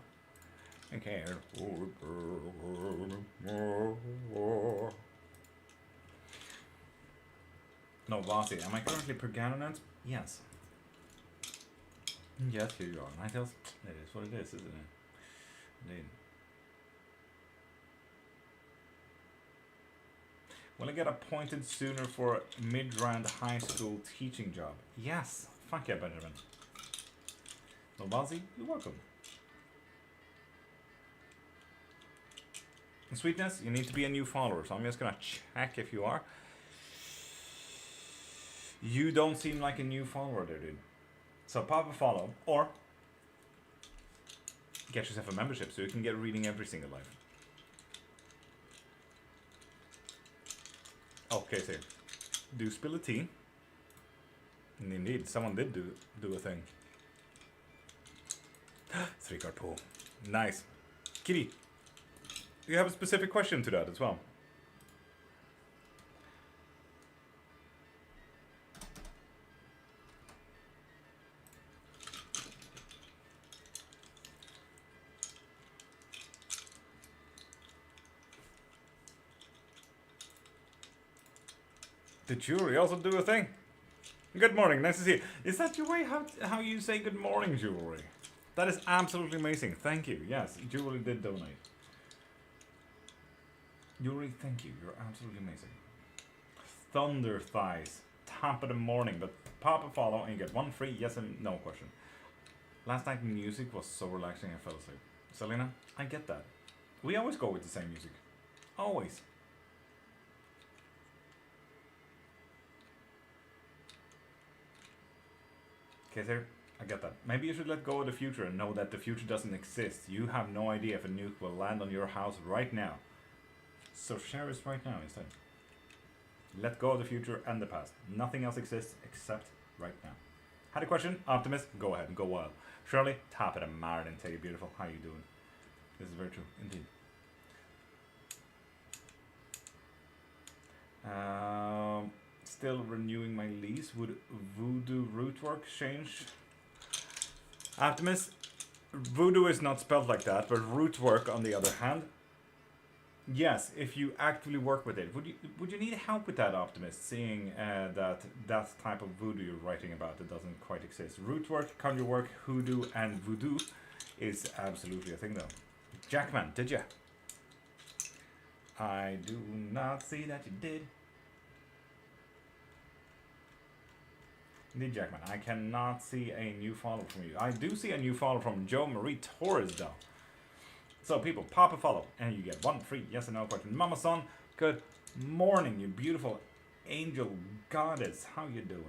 Okay. Novasi, am I currently pregnant? Yes. Yes, here you are. Ninetales. It is what it is, isn't it? Indeed. Will I get appointed sooner for mid-round high school teaching job? Yes. Fuck yeah, Benjamin. Nobazi, you're welcome. And Sweetness, you need to be a new follower, so I'm just gonna check if you are. You don't seem like a new follower there, dude. So pop a follow, or get yourself a membership so you can get reading every single life. Okay, so do spill a tea. And indeed, someone did do a thing. 3-card pool. Nice. Kitty, you have a specific question to that as well. Did jewelry also do a thing? Good morning, nice to see you. Is that your way how you say good morning, jewelry? That is absolutely amazing. Thank you. Yes, jewelry did donate. Jewelry, thank you. You're absolutely amazing. Thunder thighs. Top of the morning, but pop a follow and you get one free yes and no question. Last night music was so relaxing I fell asleep. Selena, I get that. We always go with the same music. Always. Kaiser, I get that. Maybe you should let go of the future and know that the future doesn't exist. You have no idea if a nuke will land on your house right now. So share this right now instead. Let go of the future and the past. Nothing else exists except right now. Had a question? Optimist? Go ahead and go wild. Shirley? Top it a Martin. Tell you beautiful. How you doing? This is very true. Indeed. Still renewing my lease. Would voodoo root work change? Optimist? Voodoo is not spelled like that, but root work on the other hand. Yes, if you actively work with it. Would you need help with that, Optimist? Seeing that type of voodoo you're writing about that doesn't quite exist. Root work, conjure work, hoodoo, and voodoo is absolutely a thing, though. Jackman, did ya? I do not see that you did. Indeed, Jackman. I cannot see a new follow from you. I do see a new follow from Joe Marie Torres, though. So, people, pop a follow, and you get one free yes or no question. Mama Son, good morning, you beautiful angel goddess. How you doing?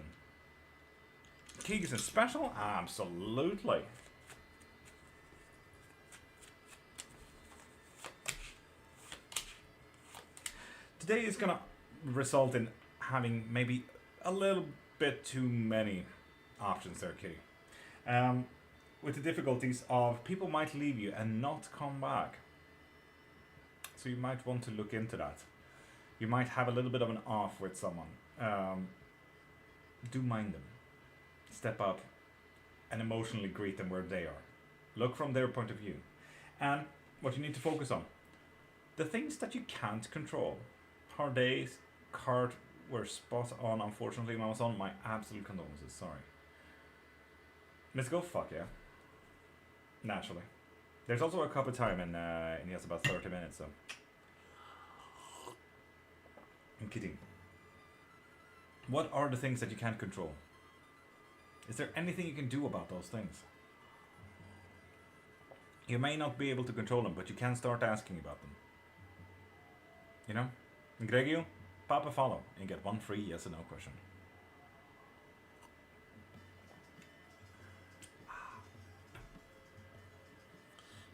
Keegan special? Absolutely. Today is gonna result in having maybe a little bit too many options there, Kitty. With the difficulties of people might leave you and not come back. So you might want to look into that. You might have a little bit of an off with someone. Do mind them. Step up and emotionally greet them where they are. Look from their point of view. And what you need to focus on. The things that you can't control. Hard days, card were spot on, unfortunately. Mama Son, my absolute condolences, sorry. Let's go fuck yeah. Naturally. There's also a cup of time and he has about 30 minutes, so. I'm kidding. What are the things that you can't control? Is there anything you can do about those things? You may not be able to control them, but you can start asking about them. You know? And Gregio, pop a follow and get one free yes or no question.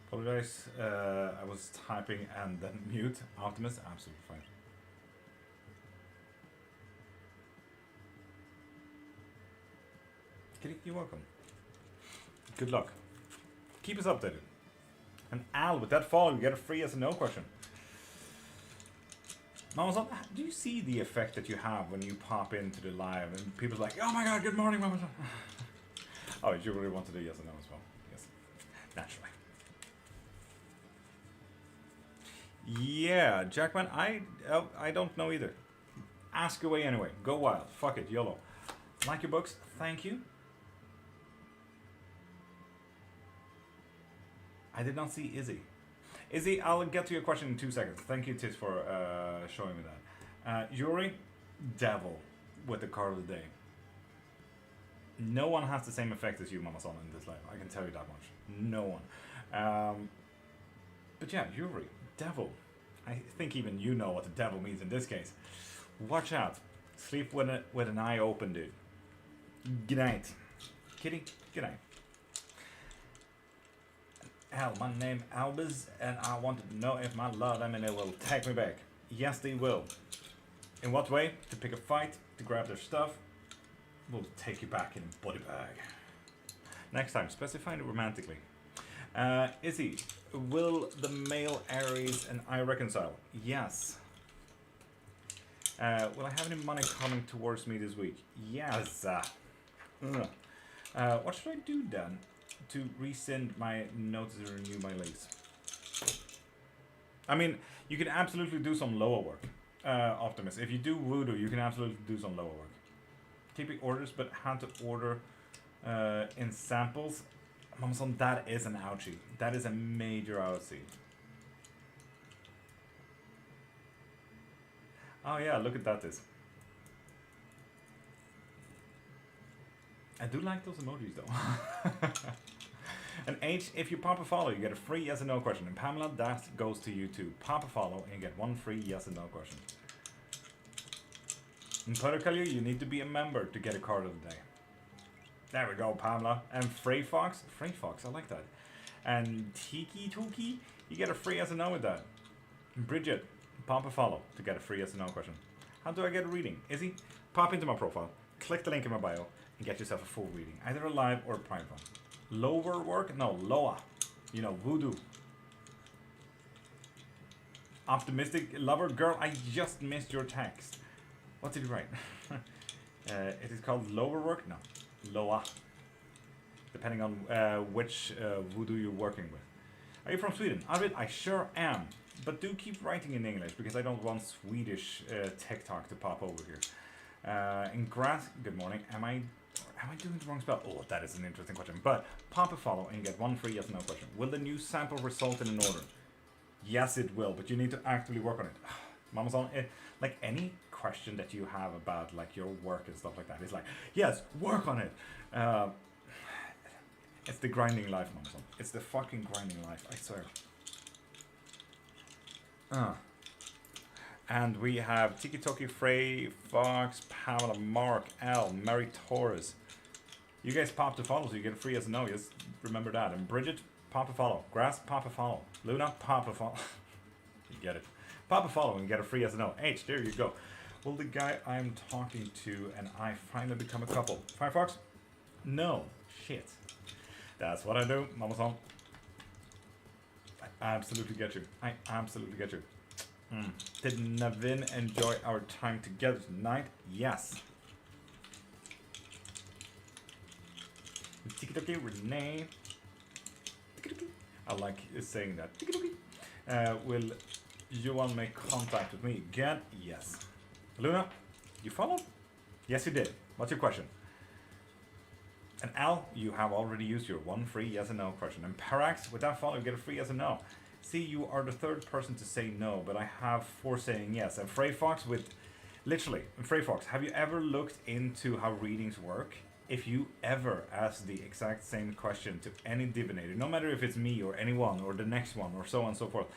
Apologize, I was typing and then mute. Optimus, absolutely fine. Kitty, you're welcome. Good luck. Keep us updated. And Al, with that follow, you get a free yes or no question. Mama Son, do you see the effect that you have when you pop into the live and people's like, oh my god, good morning, Mama Son. Oh, you really want to do yes or no as well? Yes, naturally. Yeah, Jackman, I don't know either. Ask away anyway. Go wild. Fuck it, YOLO. Like your books? Thank you. I did not see Izzy. Izzy, I'll get to your question in 2 seconds. Thank you, Tis, for showing me that. Yuri, devil with the card of the day. No one has the same effect as you, Mama Son, in this life. I can tell you that much. No one. But yeah, Yuri, devil. I think even you know what the devil means in this case. Watch out. Sleep with an eye open, dude. Good night. Kitty, good night. Hell, my name Albus, and I wanted to know if my love it will take me back. Yes, they will. In what way? To pick a fight, to grab their stuff. We'll take you back in a body bag. Next time, specify it romantically. Izzy, will the male Aries and I reconcile? Yes. Will I have any money coming towards me this week? Yes. What should I do then to rescind my notice to renew my lease? I mean, you can absolutely do some lower work, Optimus. If you do voodoo, you can absolutely do some lower work. Keeping orders, but had to order in samples. Mama Son, that is an ouchie. That is a major ouchie. Oh yeah, look at that is. I do like those emojis though. And H, if you pop a follow, you get a free yes or no question. And Pamela, that goes to you too. Pop a follow and get one free yes or no question. In Puerto Rico, you need to be a member to get a card of the day. There we go, Pamela. And Frey Fox, I like that. And Tiki Toki, you get a free yes or no with that. Bridget, pop a follow to get a free yes or no question. How do I get a reading? Izzy, pop into my profile, click the link in my bio, and get yourself a full reading, either a live or a private one. Lower work? No, Loa. You know, voodoo. Optimistic lover girl, I just missed your text. What did you write? It is called lower work? No, Loa. Depending on which voodoo you're working with. Are you from Sweden? Arvid, I sure am. But do keep writing in English because I don't want Swedish TikTok to pop over here. In grass, good morning. Am I doing the wrong spell? Oh, that is an interesting question. But pop a follow and get one free yes or no question. Will the new sample result in an order? Yes, it will, but you need to actively work on it. Mama's on it. Like any question that you have about like your work and stuff like that, it's like, yes, work on it. It's the grinding life, Mama's on. It's the fucking grinding life, I swear. And we have Tiki Toki, Frey, Fox, Pamela, Mark, L, Mary Torres. You guys pop the follow so you get a free yes and no. Just remember that. And Bridget, pop a follow. Grass, pop a follow. Luna, pop a follow. You get it. Pop a follow and get a free yes and no. H, there you go. Will the guy I'm talking to and I finally become a couple? Firefox? No. Shit. That's what I do, Mama's home. I absolutely get you. I absolutely get you. Did Navin enjoy our time together tonight? Yes. Tiki-toki, Renee. Tiki-toki. I like saying that. Tiki-toki. Will Johan make contact with me again? Yes. Luna, you followed? Yes, you did. What's your question? And Al, you have already used your one free yes and no question. And Parax, with that follow, you get a free yes and no. See, you are the third person to say no, but I have 4 saying yes. And Frey Fox with, literally, Frey Fox, have you ever looked into how readings work? If you ever ask the exact same question to any divinator, no matter if it's me or anyone or the next one or so on and so forth,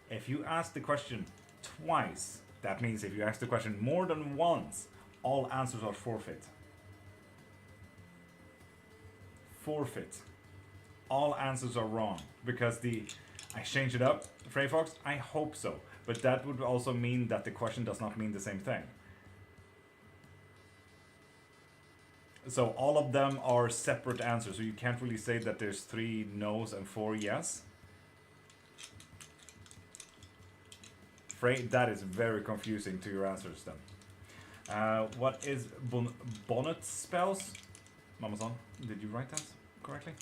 if you ask the question twice, that means if you ask the question more than once, all answers are forfeit. Forfeit. All answers are wrong because I changed it up, Frey Fox. I hope so, but that would also mean that the question does not mean the same thing. So all of them are separate answers, so you can't really say that there's 3 no's and 4 yes. Frey, that is very confusing to your answers then. What is bonnet spells? Mama's-on, did you write that correctly?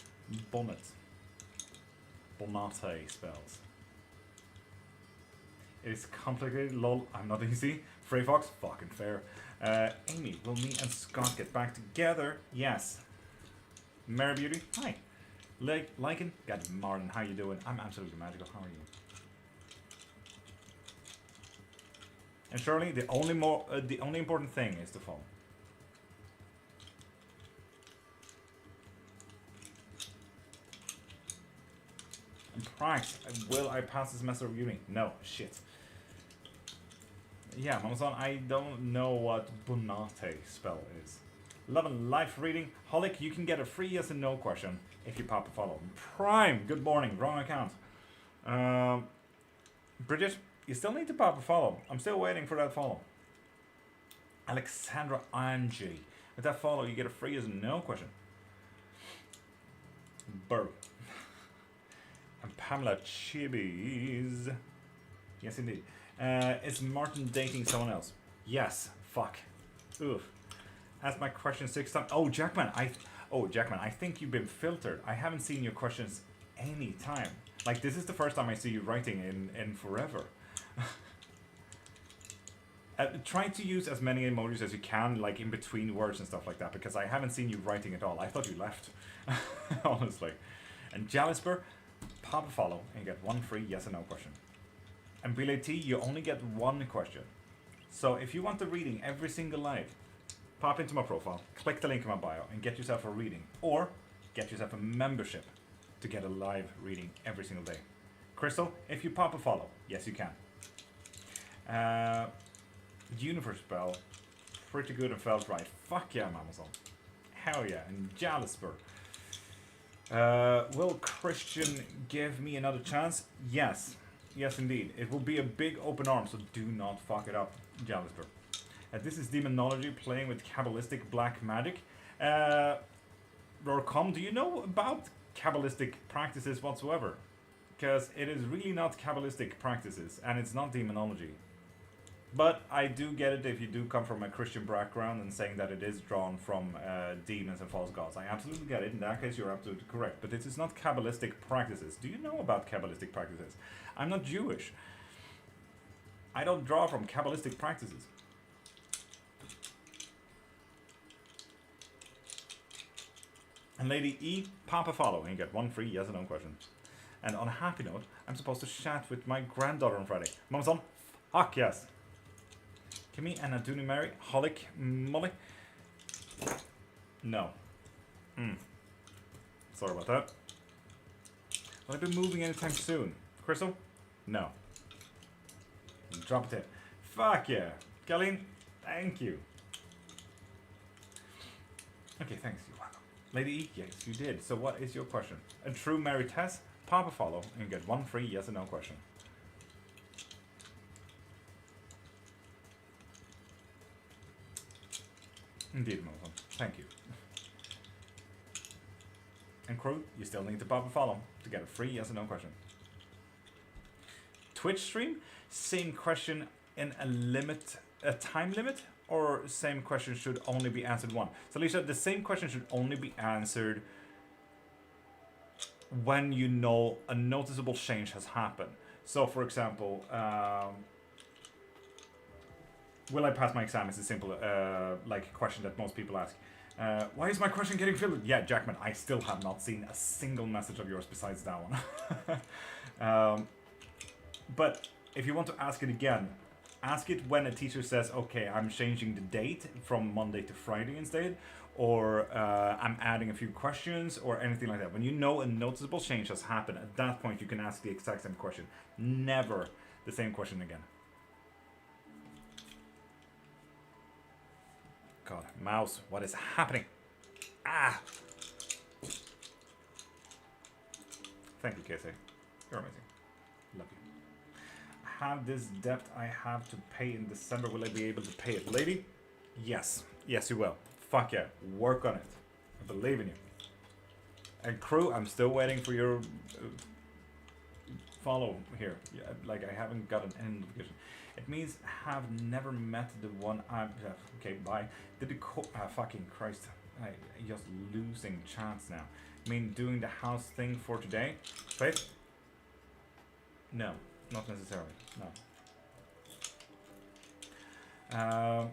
Bonnet. Bonate spells. It is complicated, lol, I'm not easy. Frey Fox, fucking fair. Amy, will me and Scott get back together? Yes. Mary Beauty, hi. Lycan, God, Martin, how you doing? I'm absolutely magical, how are you? And Shirley, the only important thing is to follow. And Price, will I pass this semester of uni? No, shit. Yeah, Mamasan, I don't know what Bonate spell is. Love and Life reading. Holic, you can get a free yes and no question if you pop a follow. Prime, good morning, wrong account. Bridget, you still need to pop a follow. I'm still waiting for that follow. Alexandra Angie, with that follow, you get a free yes and no question. Burr. And Pamela Chibis. Yes, indeed. Is Martin dating someone else? Yes. Fuck. Oof. Ask my question 6 times. Oh, Jackman, I think you've been filtered. I haven't seen your questions any time. Like, this is the first time I see you writing in forever. Try to use as many emojis as you can, like in between words and stuff like that, because I haven't seen you writing at all. I thought you left, honestly. And Jalisper, pop a follow and get one free yes or no question. And Billy T, you only get one question. So if you want the reading every single live, pop into my profile, click the link in my bio, and get yourself a reading, or get yourself a membership to get a live reading every single day. Crystal, if you pop a follow, yes you can. Universe spell, pretty good and felt right. Fuck yeah, Amazon. Hell yeah. And Jalisper. Will Christian give me another chance? Yes. Yes, indeed. It will be a big open arm, so do not fuck it up, Jalisper. This is Demonology playing with Kabbalistic black magic. Lord.Cairnmark, do you know about Kabbalistic practices whatsoever? Because it is really not Kabbalistic practices, and it's not demonology. But I do get it if you do come from a Christian background and saying that it is drawn from demons and false gods. I absolutely get it. In that case, you're absolutely correct. But it is not Kabbalistic practices. Do you know about Kabbalistic practices? I'm not Jewish. I don't draw from Kabbalistic practices. And Lady E, Papa follow, and you get 1 free yes or no question. And on a happy note, I'm supposed to chat with my granddaughter on Friday. Mama's on? Fuck yes. Kimmy and Aduni Mary, Holic, Molly. No. Sorry about that. Will I be moving anytime soon? Crystal? No. Drop it in. Fuck yeah. Colleen, thank you. Okay, thanks. You're welcome. Lady E, yes, you did. So what is your question? A true Mary Tess, Papa follow, and you get 1 free yes or no question. Indeed, Muslim. Thank you. And crew, you still need to Papa follow to get a free yes or no question. Twitch stream, same question in a time limit, or same question should only be answered one? So Lisa, the same question should only be answered when you know a noticeable change has happened. So for example, will I pass my exam is a simple like question that most people ask. Why is my question getting filled? Yeah, Jackman, I still have not seen a single message of yours besides that one. But if you want to ask it again, ask it when a teacher says, okay, I'm changing the date from Monday to Friday instead, or I'm adding a few questions, or anything like that. When you know a noticeable change has happened, at that point you can ask the exact same question. Never the same question again. God, mouse, what is happening? Ah! Thank you, Casey. You're amazing. Love you. Have this debt I have to pay in December. Will I be able to pay it? Lady? Yes. Yes, you will. Fuck yeah. Work on it. I believe in you. And crew, I'm still waiting for your follow here. Yeah, like, I haven't gotten any notification. It means have never met the one I'm... okay, bye. Did the fucking Christ. I just losing chance now. I mean, doing the house thing for today. Faith? No. Not necessarily, no.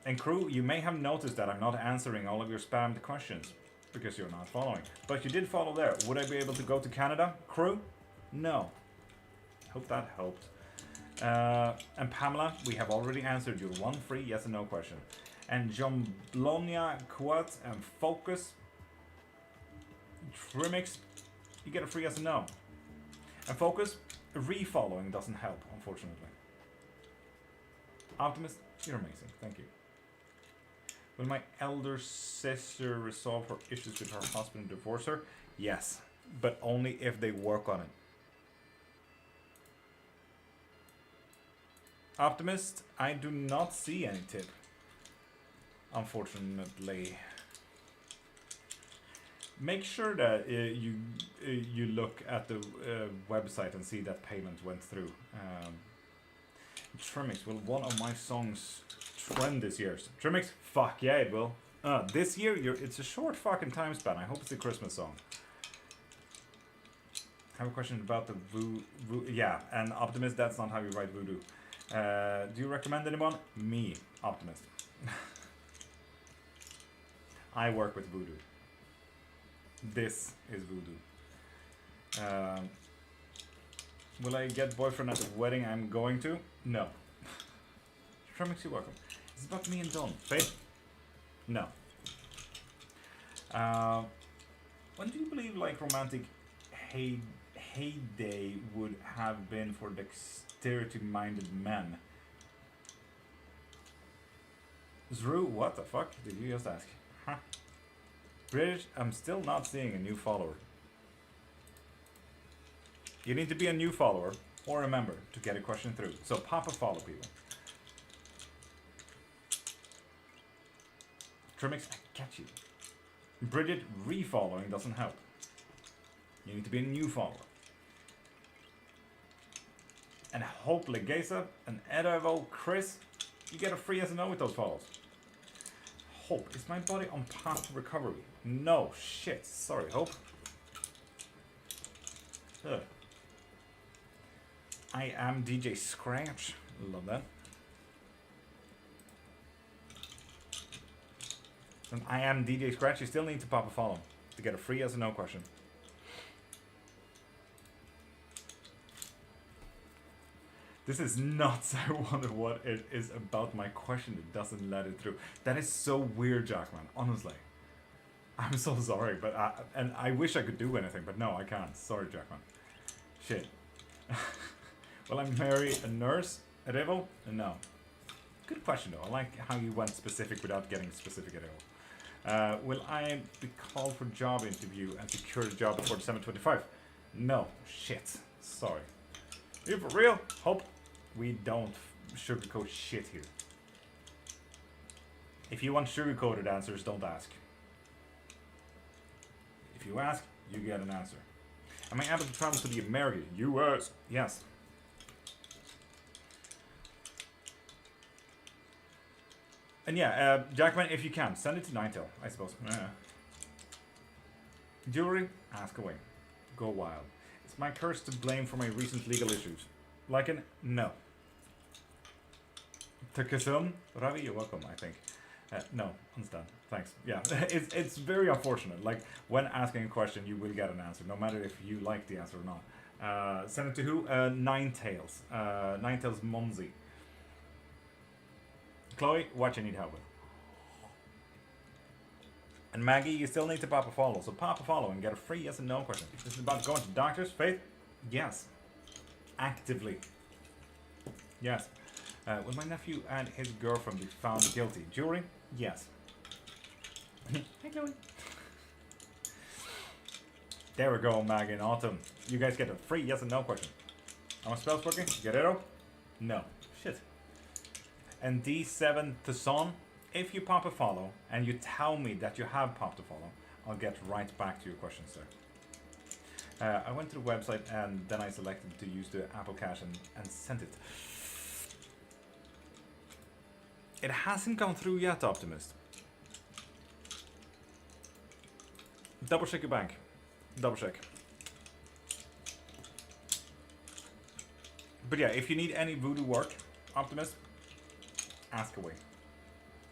And crew, you may have noticed that I'm not answering all of your spammed questions because you're not following. But you did follow there. Would I be able to go to Canada? Crew? No. Hope that helped. And Pamela, we have already answered your 1 free yes or no question. And John Blonia, Quat, and Focus, Trimix, you get a free yes or no. And Focus, re-following doesn't help, unfortunately. Optimist, you're amazing. Thank you. Will my elder sister resolve her issues with her husband and divorce her? Yes, but only if they work on it. Optimist, I do not see any tip. Unfortunately. Make sure that you look at the website and see that payment went through. Trimix, will one of my songs trend this year? Trimix, fuck yeah, it will. This year, it's a short fucking time span. I hope it's a Christmas song. I have a question about the voodoo. Yeah, and Optimist, that's not how you write voodoo. Do you recommend anyone? Me, Optimist. I work with voodoo. This is voodoo. Will I get boyfriend at the wedding I'm going to? No. Trimix, you're welcome. It's about me and Don. Faith? No. When do you believe like romantic heyday would have been for dexterity-minded men? Zru, what the fuck did you just ask? Huh? British, I'm still not seeing a new follower. You need to be a new follower or a member to get a question through. So pop a follow, people. Trimix, I get you. Bridget, refollowing doesn't help. You need to be a new follower. And Hope Legesa and Edovo Chris, you get a free SNO with those follows. Hope, is my body on path to recovery? No, shit, sorry, Hope. Ugh. I am DJ Scratch, love that. And I am DJ Scratch, you still need to pop a follow to get a free SNO question. This is nuts. I wonder what it is about my question that doesn't let it through. That is so weird, Jackman, honestly. I'm so sorry, but I wish I could do anything, but no, I can't. Sorry, Jackman. Shit. Will I marry a nurse at Evo? No. Good question, though. I like how you went specific without getting specific at Evo. Will I be called for job interview and secure the job before December 25? No. Shit. Sorry. Are you for real? Hope. We don't sugarcoat shit here. If you want sugar-coated answers, don't ask. If you ask, you get an answer. Am I able to travel to the American US? Yes. And yeah, Jackman, if you can, send it to Ninetale, I suppose. Jewelry? Ask away. Go wild. Is my curse to blame for my recent legal issues? Lycan? No. Takasum? Ravi, you're welcome, I think. No, understand. Thanks. Yeah, it's very unfortunate. Like, when asking a question, you will get an answer, no matter if you like the answer or not. Send it to who? Ninetales. Ninetales Monzi. Chloe, what you need help with. And Maggie, you still need to pop a follow. So pop a follow and get a free yes and no question. This is about going to doctors. Faith? Yes. Actively. Yes. Will my nephew and his girlfriend be found guilty? Jury? Yes. Hey, Chloe. There we go, Maggie and Autumn. You guys get a free yes and no question. Are my spells working? Guerrero? No. Shit. And D7 to Son, if you pop a follow and you tell me that you have popped a follow, I'll get right back to your questions there. I went to the website and then I selected to use the Apple Cash and sent it. It hasn't gone through yet, Optimist. Double check your bank. Double check. But yeah, if you need any voodoo work, Optimist, ask away.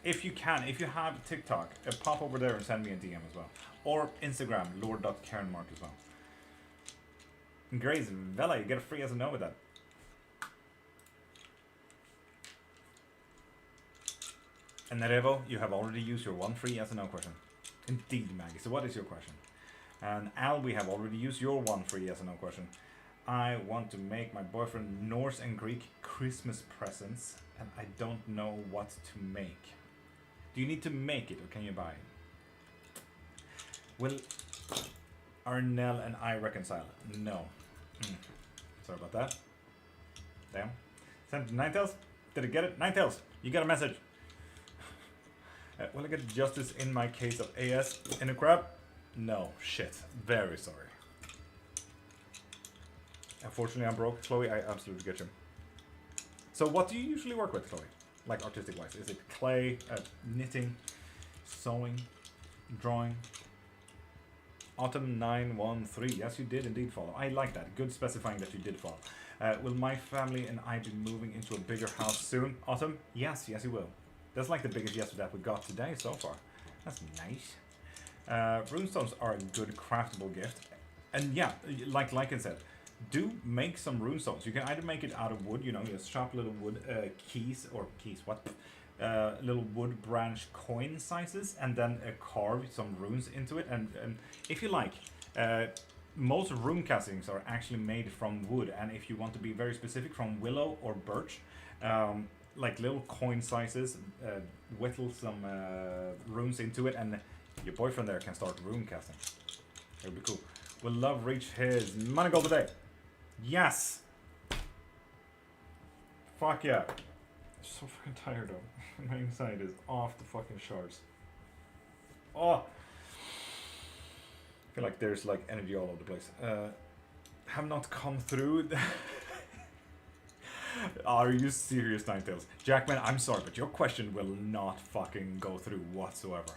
If you can, if you have TikTok, pop over there and send me a DM as well. Or Instagram, Lord.Cairnmark as well. And Grace, Vela, you get a free as a no with that. And Nerevo, you have already used your one free yes or no question. Indeed, Maggie. So what is your question? And Al, we have already used your one free yes or no question. I want to make my boyfriend Norse and Greek Christmas presents, and I don't know what to make. Do you need to make it, or can you buy it? Will Arnell and I reconcile? No. Sorry about that. Damn. Sent to Ninetales? Did I get it? Ninetales, you got a message. Will I get justice in my case of AS in a crab? No. Shit. Very sorry. Unfortunately, I'm broke. Chloe, I absolutely get you. So what do you usually work with, Chloe? Like artistic-wise? Is it clay, knitting, sewing, drawing? Autumn 913. Yes, you did indeed follow. I like that. Good specifying that you did follow. Will my family and I be moving into a bigger house soon? Autumn? Yes, yes, you will. That's like the biggest yes that we got today so far. That's nice. Runestones are a good craftable gift. And yeah, like I said, do make some runestones. You can either make it out of wood, you know, just sharp little wood little wood branch coin sizes, and then carve some runes into it. And if you like, most rune castings are actually made from wood, and if you want to be very specific, from willow or birch. like little coin sizes, whittle some runes into it, and your boyfriend there can start rune casting. It would be cool. Will Love reach his money goal today? Yes! Fuck yeah. I'm so fucking tired though. My anxiety is off the fucking charts. Oh! I feel like there's like energy all over the place. Have not come through. Are you serious, Ninetales? Jackman, I'm sorry, but your question will not fucking go through whatsoever.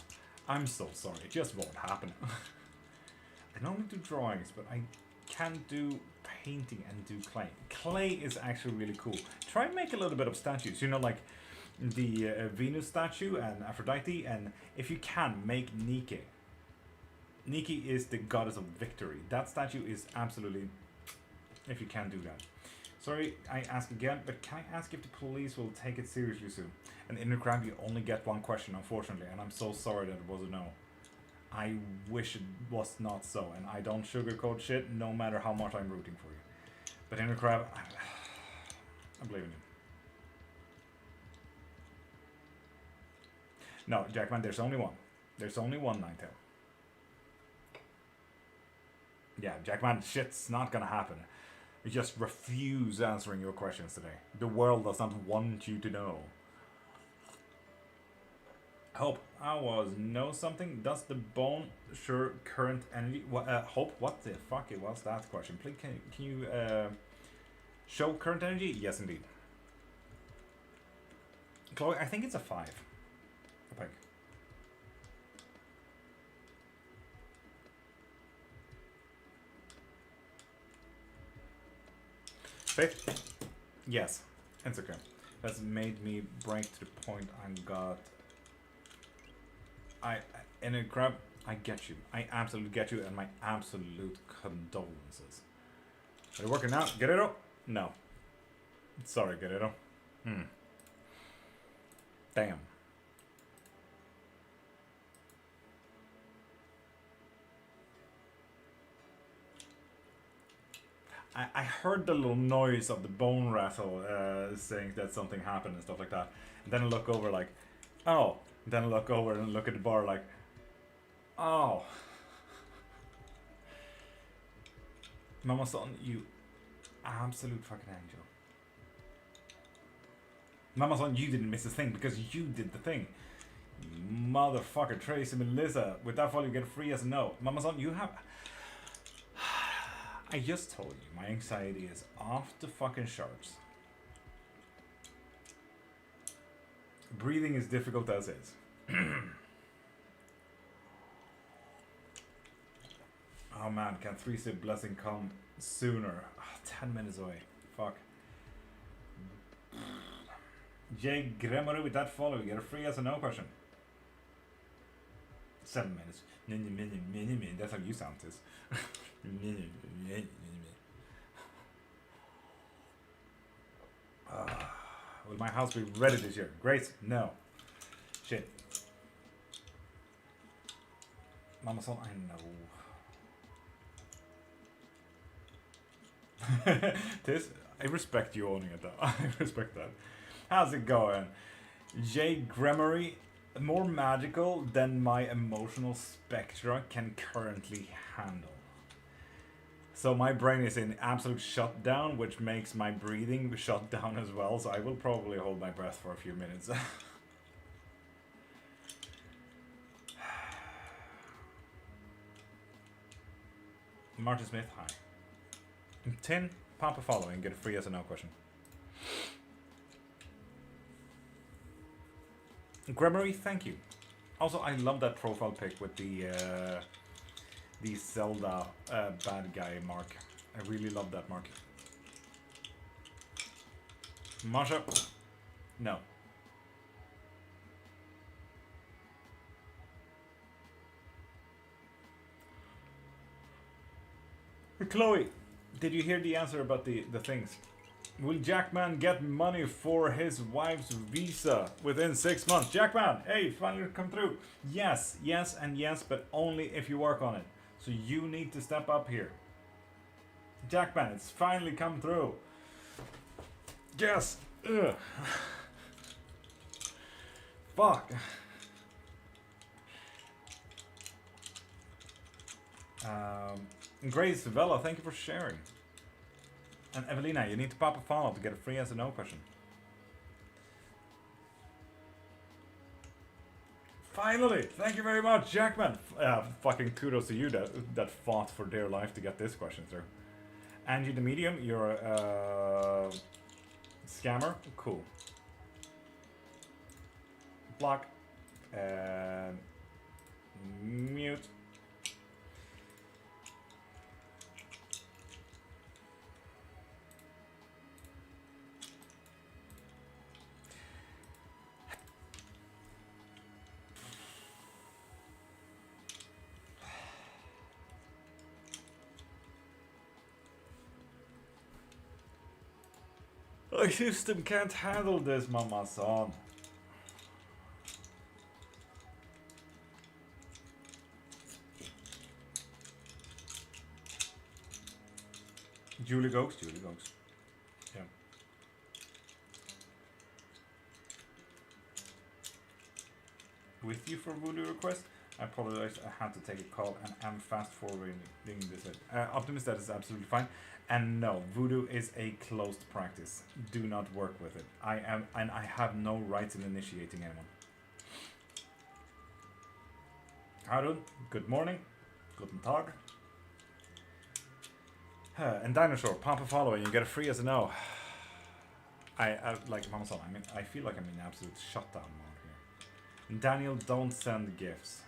I'm so sorry, it just won't happen. I normally do drawings, but I can't do painting and do clay. Clay is actually really cool. Try and make a little bit of statues, you know, like the Venus statue and Aphrodite, and if you can, make Nike. Nike is the goddess of victory. That statue is absolutely, if you can do that. Sorry, I ask again, but can I ask if the police will take it seriously soon? And in the crowd, you only get one question, unfortunately, and I'm so sorry that it was a no. I wish it was not so, and I don't sugarcoat shit, no matter how much I'm rooting for you. But in the crowd, I believe in you. No, Jackman, there's only one. There's only one Ninetale. Yeah, Jackman, shit's not gonna happen. I just refuse answering your questions today. The world does not want you to know. Hope, I was know something. Does the bone sure current energy? Hope, what the fuck it was that question? Please, can you show current energy? Yes, indeed. Chloe, I think it's a 5. I think. Fifth? Yes. Instagram. That's made me break to the point I got. In a grab, I get you. I absolutely get you, and my absolute condolences. Are you working out? Guerrero? No. Sorry, Guerrero. Damn. I heard the little noise of the bone rattle saying that something happened and stuff like that. And then I look over like, oh. And then I look over and look at the bar like, oh. Mama son, you absolute fucking angel. Mama son, you didn't miss a thing because you did the thing. You motherfucker, Tracy Melissa. With that follow you get free as a no. Mama son, you have... I just told you, my anxiety is off the fucking charts. Breathing is difficult as is. Oh man, can 3-step blessing come sooner? 10 minutes away. Fuck. Jay Gremory with that follow, you get a free as a no question. 7 minutes. That's how you sound, Tis. Will my house be ready this year? Great. No. Shit. Mama son, I know. Tis, I respect you owning it though. I respect that. How's it going? Jay Gremory, more magical than my emotional spectra can currently handle. So my brain is in absolute shutdown, which makes my breathing shut down as well, so I will probably hold my breath for a few minutes. Martin Smith, hi. 10, pop a follow and get a free yes or no question. Gremory, thank you. Also, I love that profile pic with the Zelda bad guy mark. I really love that mark. Masha? No. Chloe, did you hear the answer about the things? Will Jackman get money for his wife's visa within 6 months? Jackman, hey, finally come through. Yes, yes, and yes, but only if you work on it. So you need to step up here. Jackman, it's finally come through. Yes. Ugh. Fuck. Grace Vella, thank you for sharing. And Evelina, you need to pop a follow to get a free yes or no question. Finally! Thank you very much, Jackman! Fucking kudos to you that fought for dear life to get this question through. Angie the Medium, you're a scammer. Cool. Block. And mute. My system can't handle this, mama-san. Julie Goes. Yeah. With you for voodoo request? I apologize, I had to take a call and I'm fast forwarding this. Optimist, that is absolutely fine. And no, voodoo is a closed practice. Do not work with it. I have no rights in initiating anyone. Harun, good morning. Guten Tag. And Dinosaur, pump a follow and you get a free as a no. I like Mama Son, I feel like I'm in absolute shutdown mode here. And Daniel, don't send gifts.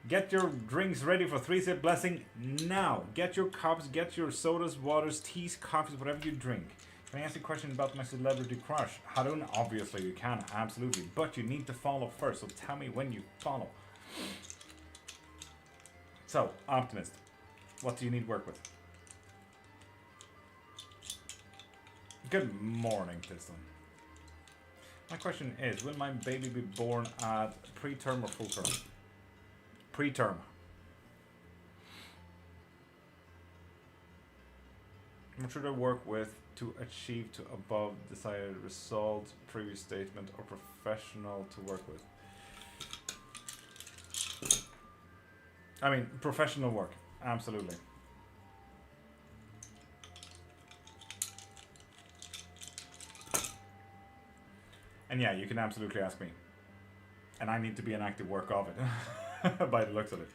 Get your drinks ready for 3-sip blessing now. Get your cups, get your sodas, waters, teas, coffees, whatever you drink. Can I ask you a question about my celebrity crush? Harun, obviously you can, absolutely. But you need to follow first, so tell me when you follow. So, Optimist, what do you need work with? Good morning, Piston. My question is, will my baby be born at preterm or full term? Preterm. What should I work with to achieve to above desired result, previous statement, or professional to work with? I mean, professional work, absolutely. And yeah, you can absolutely ask me. And I need to be an active work of it. By the looks of it.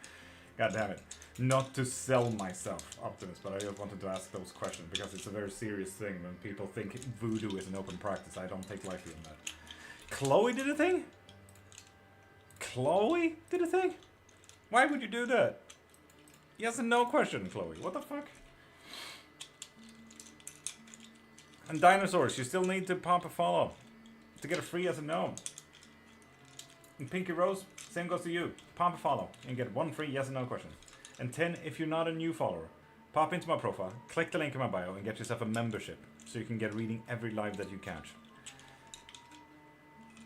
God damn it. Not to sell myself, Optimist, but I just wanted to ask those questions because it's a very serious thing when people think voodoo is an open practice. I don't take lightly on that. Chloe did a thing? Chloe did a thing? Why would you do that? Yes and no question, Chloe. What the fuck? And Dinosaurs, you still need to pump a follow to get a free yes and no. And Pinky Rose, same goes to you. Pump a follow and get one free yes and no question. And 10, if you're not a new follower, pop into my profile, click the link in my bio and get yourself a membership so you can get reading every live that you catch.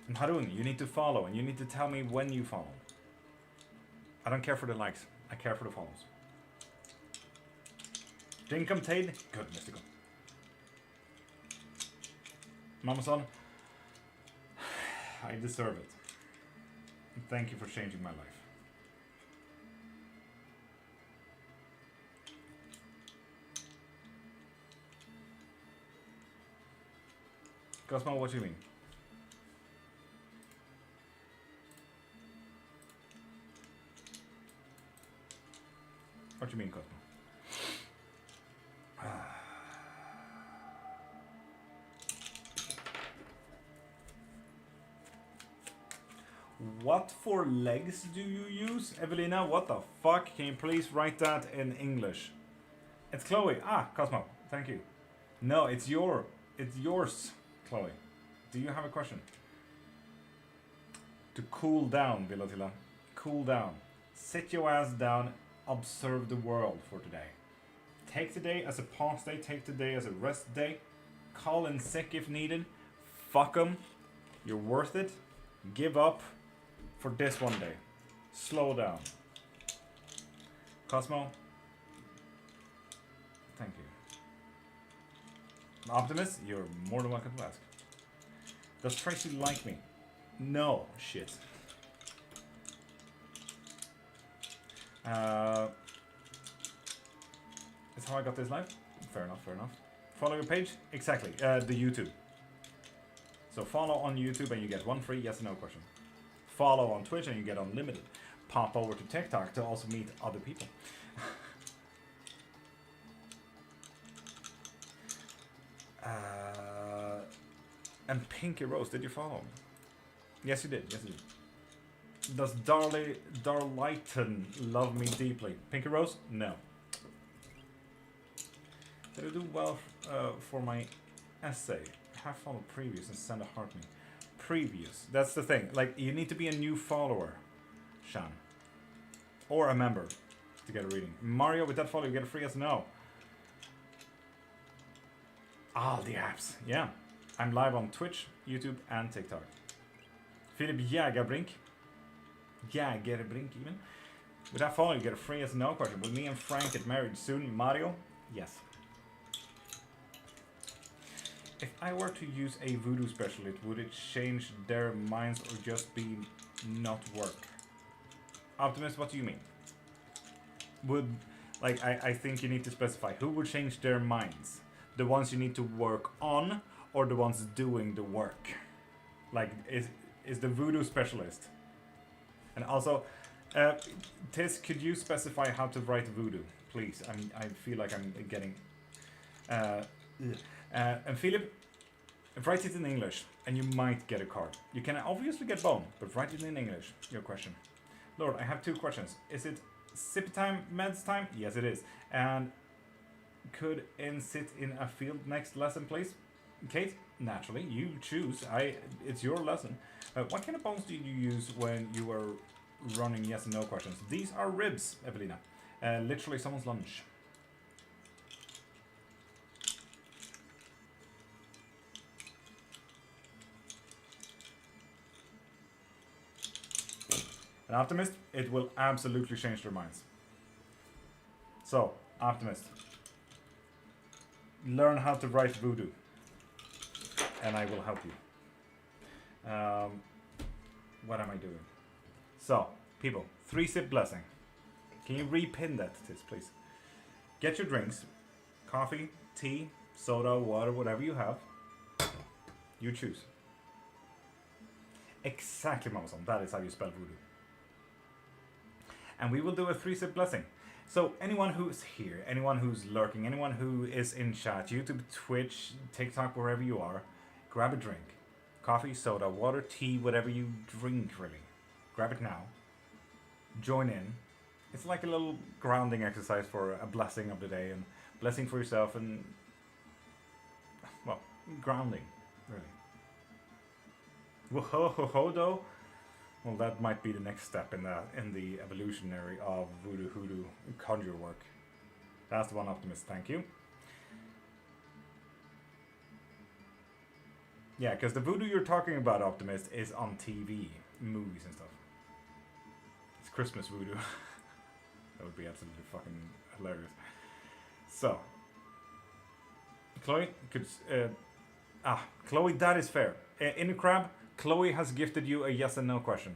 And Harun, you need to follow and you need to tell me when you follow. I don't care for the likes, I care for the follows. Dinkum Tade, good mystical. Mama Son, I deserve it. Thank you for changing my life. Cosmo, what do you mean? What do you mean, Cosmo? What for legs do you use? Evelina, what the fuck? Can you please write that in English? It's Chloe. Ah, Cosmo. Thank you. No, it's yours, Chloe. Do you have a question? To cool down, Villatila. Cool down. Sit your ass down. Observe the world for today. Take today as a pause day. Take today as a rest day. Call in sick if needed. Fuck 'em. You're worth it. Give up. For this one day. Slow down. Cosmo. Thank you. Optimist, you're more than welcome to ask. Does Tracy like me? No. Shit. That's how I got this live. Fair enough, fair enough. Follow your page? Exactly. The YouTube. So follow on YouTube and you get one free yes or no question. Follow on Twitch and you get unlimited. Pop over to TikTok to also meet other people. And Pinky Rose, did you follow? Yes, you did. Yes, you did. Does Darlighton love me deeply? Pinky Rose? No. Did I do well for my essay? Have followed previous and send a heart me. Previous. That's the thing. Like, you need to be a new follower, Shan. Or a member to get a reading. Mario, with that follow, you get a free yes or no. Ah, the apps. Yeah. I'm live on Twitch, YouTube, and TikTok. Philip Jägerbrink. Jägerbrink, even. With that follow, you get a free yes or no question. Will me and Frank get married soon? Mario? Yes. If I were to use a voodoo specialist, would it change their minds or just be not work? Optimist, what do you mean? Would, like, I think you need to specify who would change their minds. The ones you need to work on or the ones doing the work? Like, is the voodoo specialist? And also, Tiz, could you specify how to write voodoo, please? I feel like I'm getting... and Philip, write it in English, and you might get a card. You can obviously get bone, but write it in English, your question. Lord, I have two questions. Is it sip time, meds time? Yes, it is. And could in sit in a field next lesson, please? Kate, naturally, you choose. It's your lesson. What kind of bones do you use when you are running yes and no questions? These are ribs, Evelina. Literally someone's lunch. An optimist, it will absolutely change their minds. So, optimist, learn how to write voodoo, and I will help you. What am I doing? So, people, 3-sip blessing. Can you repin that, Tiz, please? Get your drinks, coffee, tea, soda, water, whatever you have. You choose. Exactly, Mamason. That is how you spell voodoo. And we will do a 3-sip blessing. So anyone who's here, anyone who's lurking, anyone who is in chat, YouTube, Twitch, TikTok, wherever you are, grab a drink. Coffee, soda, water, tea, whatever you drink, really. Grab it now. Join in. It's like a little grounding exercise for a blessing of the day, and blessing for yourself, and, well, grounding, really. Whoa, though. Well, that might be the next step in the evolutionary of voodoo hoodoo conjure work. That's the one, optimist. Thank you. Yeah, because the voodoo you're talking about, optimist, is on TV, movies and stuff. It's Christmas voodoo. That would be absolutely fucking hilarious. So, Chloe could. Chloe, that is fair. In a crab. Chloe has gifted you a yes and no question.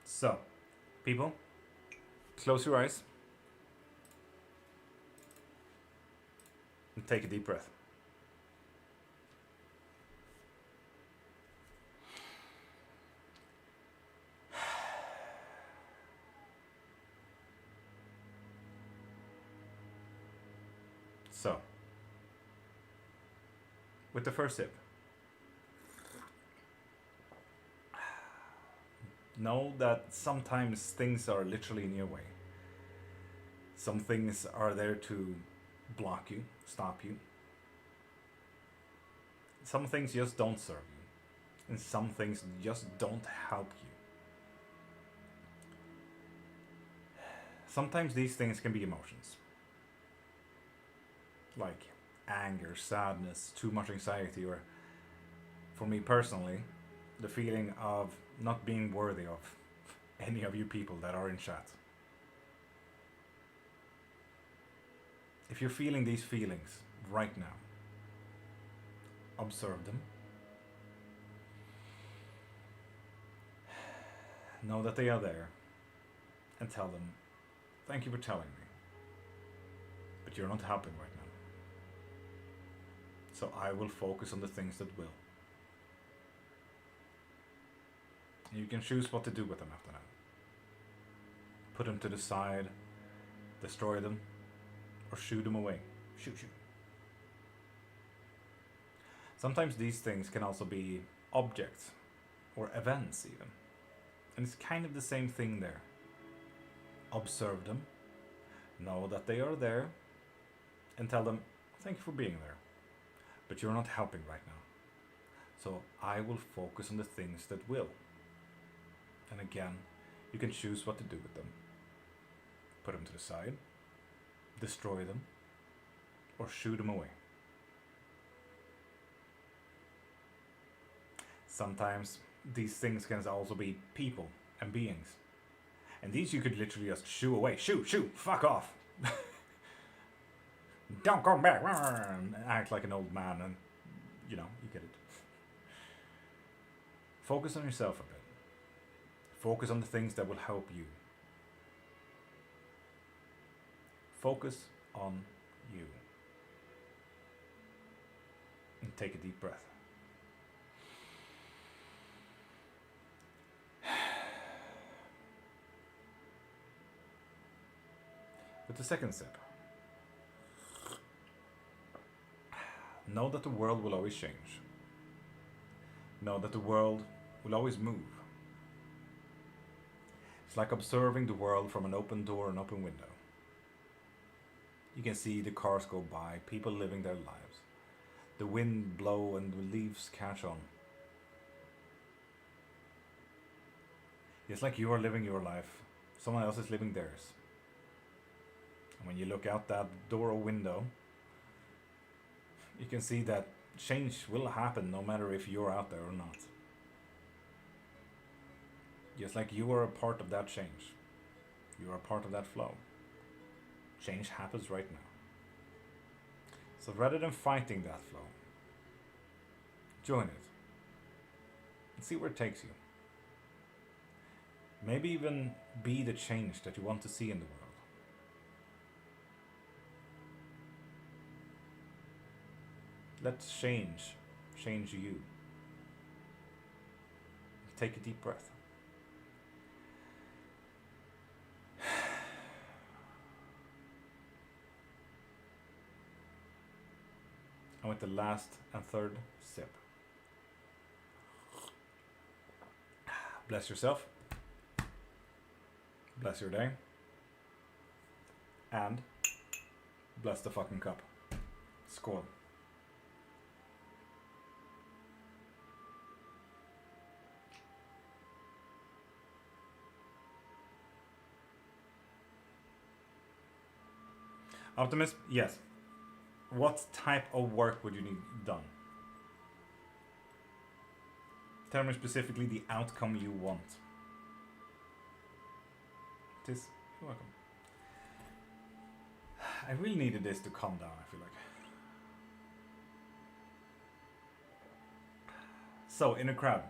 So, people, close your eyes and take a deep breath. So, with the first sip, know that sometimes things are literally in your way. Some things are there to block you, stop you. Some things just don't serve you. And some things just don't help you. Sometimes these things can be emotions. Like anger, sadness, too much anxiety, or for me personally, the feeling of not being worthy of any of you people that are in chat. If you're feeling these feelings right now, Observe them. Know that they are there. And tell them, thank you for telling me. But you're not helping right now. So I will focus on the things that will. You can choose what to do with them after that. Put them to the side, destroy them, or shoo them away. Shoo. Sometimes these things can also be objects, or events even. And it's kind of the same thing there. Observe them, know that they are there, and tell them, thank you for being there. But you're not helping right now. So I will focus on the things that will. And again, you can choose what to do with them. Put them to the side, destroy them, or shoo them away. Sometimes these things can also be people and beings. And these you could literally just shoo away. Shoo, fuck off. Don't come back. And act like an old man and, you get it. Focus on yourself a bit. Focus on the things that will help you. Focus on you. And take a deep breath. With the second step, know that the world will always change. Know that the world will always move. It's like observing the world from an open door and open window. You can see the cars go by, people living their lives. The wind blow and the leaves catch on. It's like you are living your life, someone else is living theirs. And when you look out that door or window, you can see that change will happen no matter if you're out there or not. Just like you are a part of that change. You are a part of that flow. Change happens right now. So rather than fighting that flow, join it. And see where it takes you. Maybe even be the change that you want to see in the world. Let's change you. Take a deep breath. And with the last and third sip, bless yourself, bless your day, and bless the fucking cup. Skål. Optimist, yes. What type of work would you need done? Tell me specifically the outcome you want. You're welcome. I really needed this to calm down, I feel like. So, in a crowd,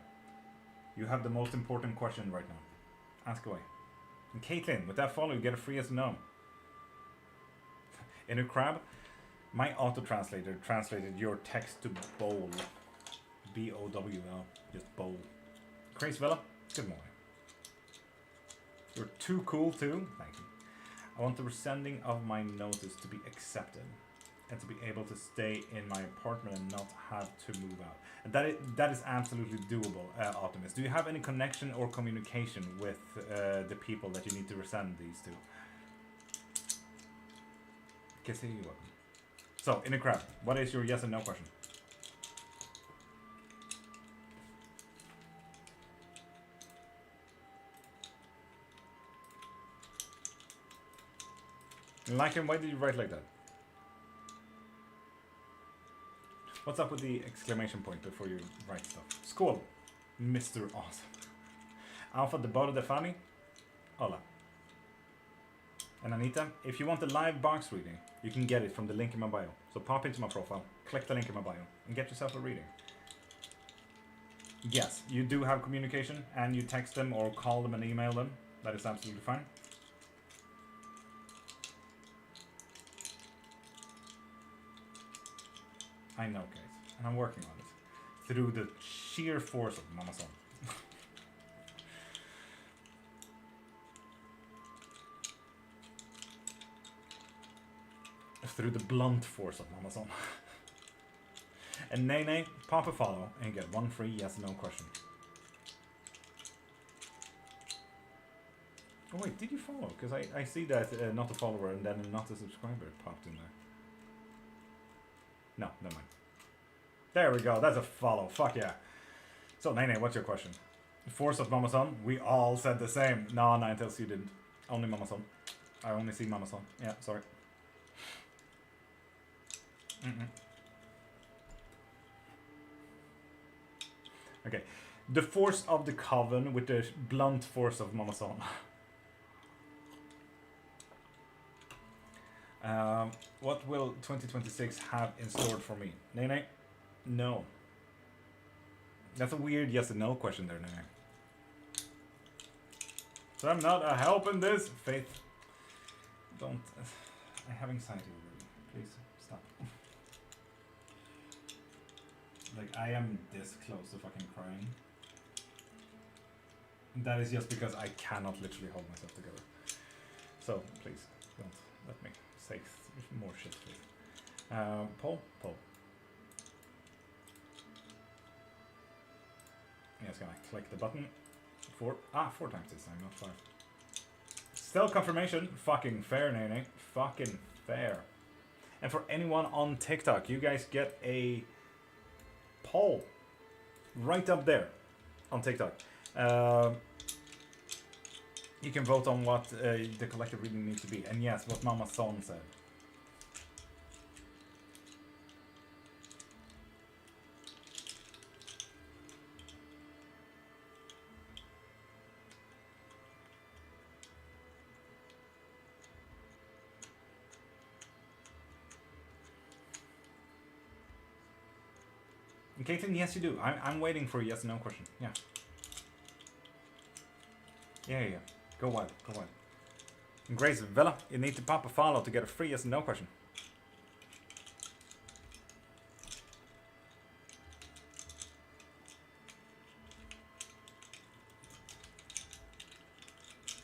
you have the most important question right now. Ask away. And Caitlin, with that follow, you get a free yes or no. In a crab, my auto-translator translated your text to bowl. B-O-W-L. Just bowl. Crazy fella, good morning. You're too cool too. Thank you. I want the resending of my notice to be accepted. And to be able to stay in my apartment and not have to move out. And that is absolutely doable, Optimus. Do you have any connection or communication with the people that you need to resend these to? Okay, you're welcome. So, in a crowd, what is your yes and no question? Like him, why did you write like that? What's up with the exclamation point before you write stuff? Skål, Mr. Awesome. Alpha de Bodo de Fami? Hola. And Anita, if you want the live box reading, you can get it from the link in my bio. So pop into my profile, click the link in my bio and get yourself a reading. Yes, you do have communication, and you text them or call them and email them. That is absolutely fine. I know, guys, and I'm working on it through the sheer force of Mama Son. Through the blunt force of Mama Son. And Nene, pop a follow and get one free yes no question. Oh wait, did you follow? Because I see that not a follower and then not a subscriber popped in there. No, never mind. There we go, that's a follow, fuck yeah. So Nene, what's your question? Force of Mama Son? We all said the same. No, Ninetales, you didn't. Only Mama Son. I only see Mama Son. Yeah, sorry. Okay, the force of the coven with the blunt force of Mama Son. What will 2026 have in store for me? Nene? No. That's a weird yes and no question there, Nene. So I'm not a help in this. Faith. Don't. I have anxiety already. Please stop. Like, I am this close to fucking crying. That is just because I cannot literally hold myself together. So, please, don't let me say more shit, please. Paul? Paul. Yes, gonna click the button. 4 times this time, not 5. Still confirmation. Fucking fair, Nene. Fucking fair. And for anyone on TikTok, you guys get a poll right up there on TikTok. You can vote on what the collective reading needs to be. And yes, what Mama Son said. And Caitlin, yes you do. I'm waiting for a yes no question. Yeah. Yeah. Go wild, go wild. And Grace Villa, you need to pop a follow to get a free yes no question.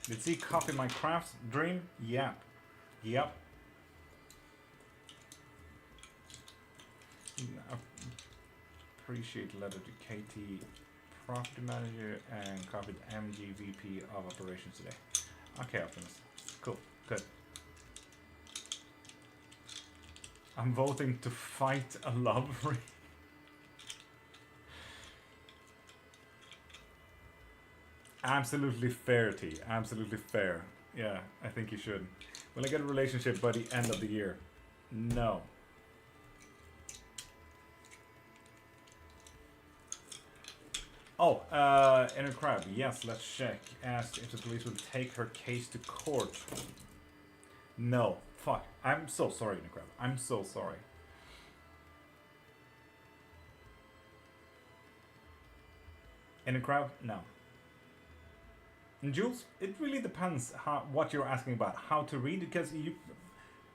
Did she copy my crafts dream? Yeah. Yep. Appreciate letter to KT property manager and copied MGVP of operations today. Okay, Optimus. Cool. Good. I'm voting to fight a love ring. Absolutely fair, T. Absolutely fair. Yeah, I think you should. Will I get a relationship by the end of the year? No. Oh, Inner Crab. Yes, let's check. Asked if the police will take her case to court. No. Fuck. I'm so sorry, Inner Crab. I'm so sorry. Inner Crab? No. And Jules, it really depends what you're asking about. How to read, because you...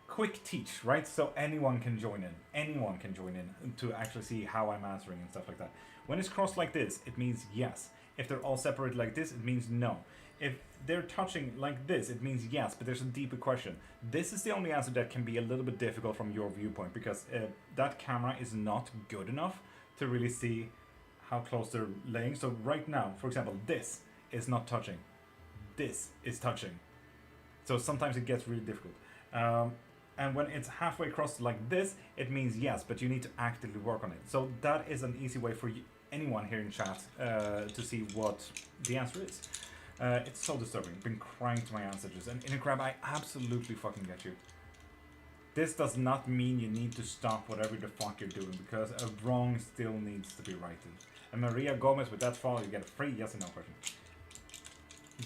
Quick teach, right? So anyone can join in. Anyone can join in to actually see how I'm answering and stuff like that. When it's crossed like this, it means yes. If they're all separated like this, it means no. If they're touching like this, it means yes, but there's a deeper question. This is the only answer that can be a little bit difficult from your viewpoint, because that camera is not good enough to really see how close they're laying. So right now, for example, this is not touching. This is touching. So sometimes it gets really difficult. And when it's halfway across like this, it means yes, but you need to actively work on it. So that is an easy way for you, anyone here in chat to see what the answer is. It's so disturbing. I've been crying to my ancestors. And Inner Crab, I absolutely fucking get you. This does not mean you need to stop whatever the fuck you're doing, because a wrong still needs to be righted. And Maria Gomez, with that follow, you get a free yes or no question.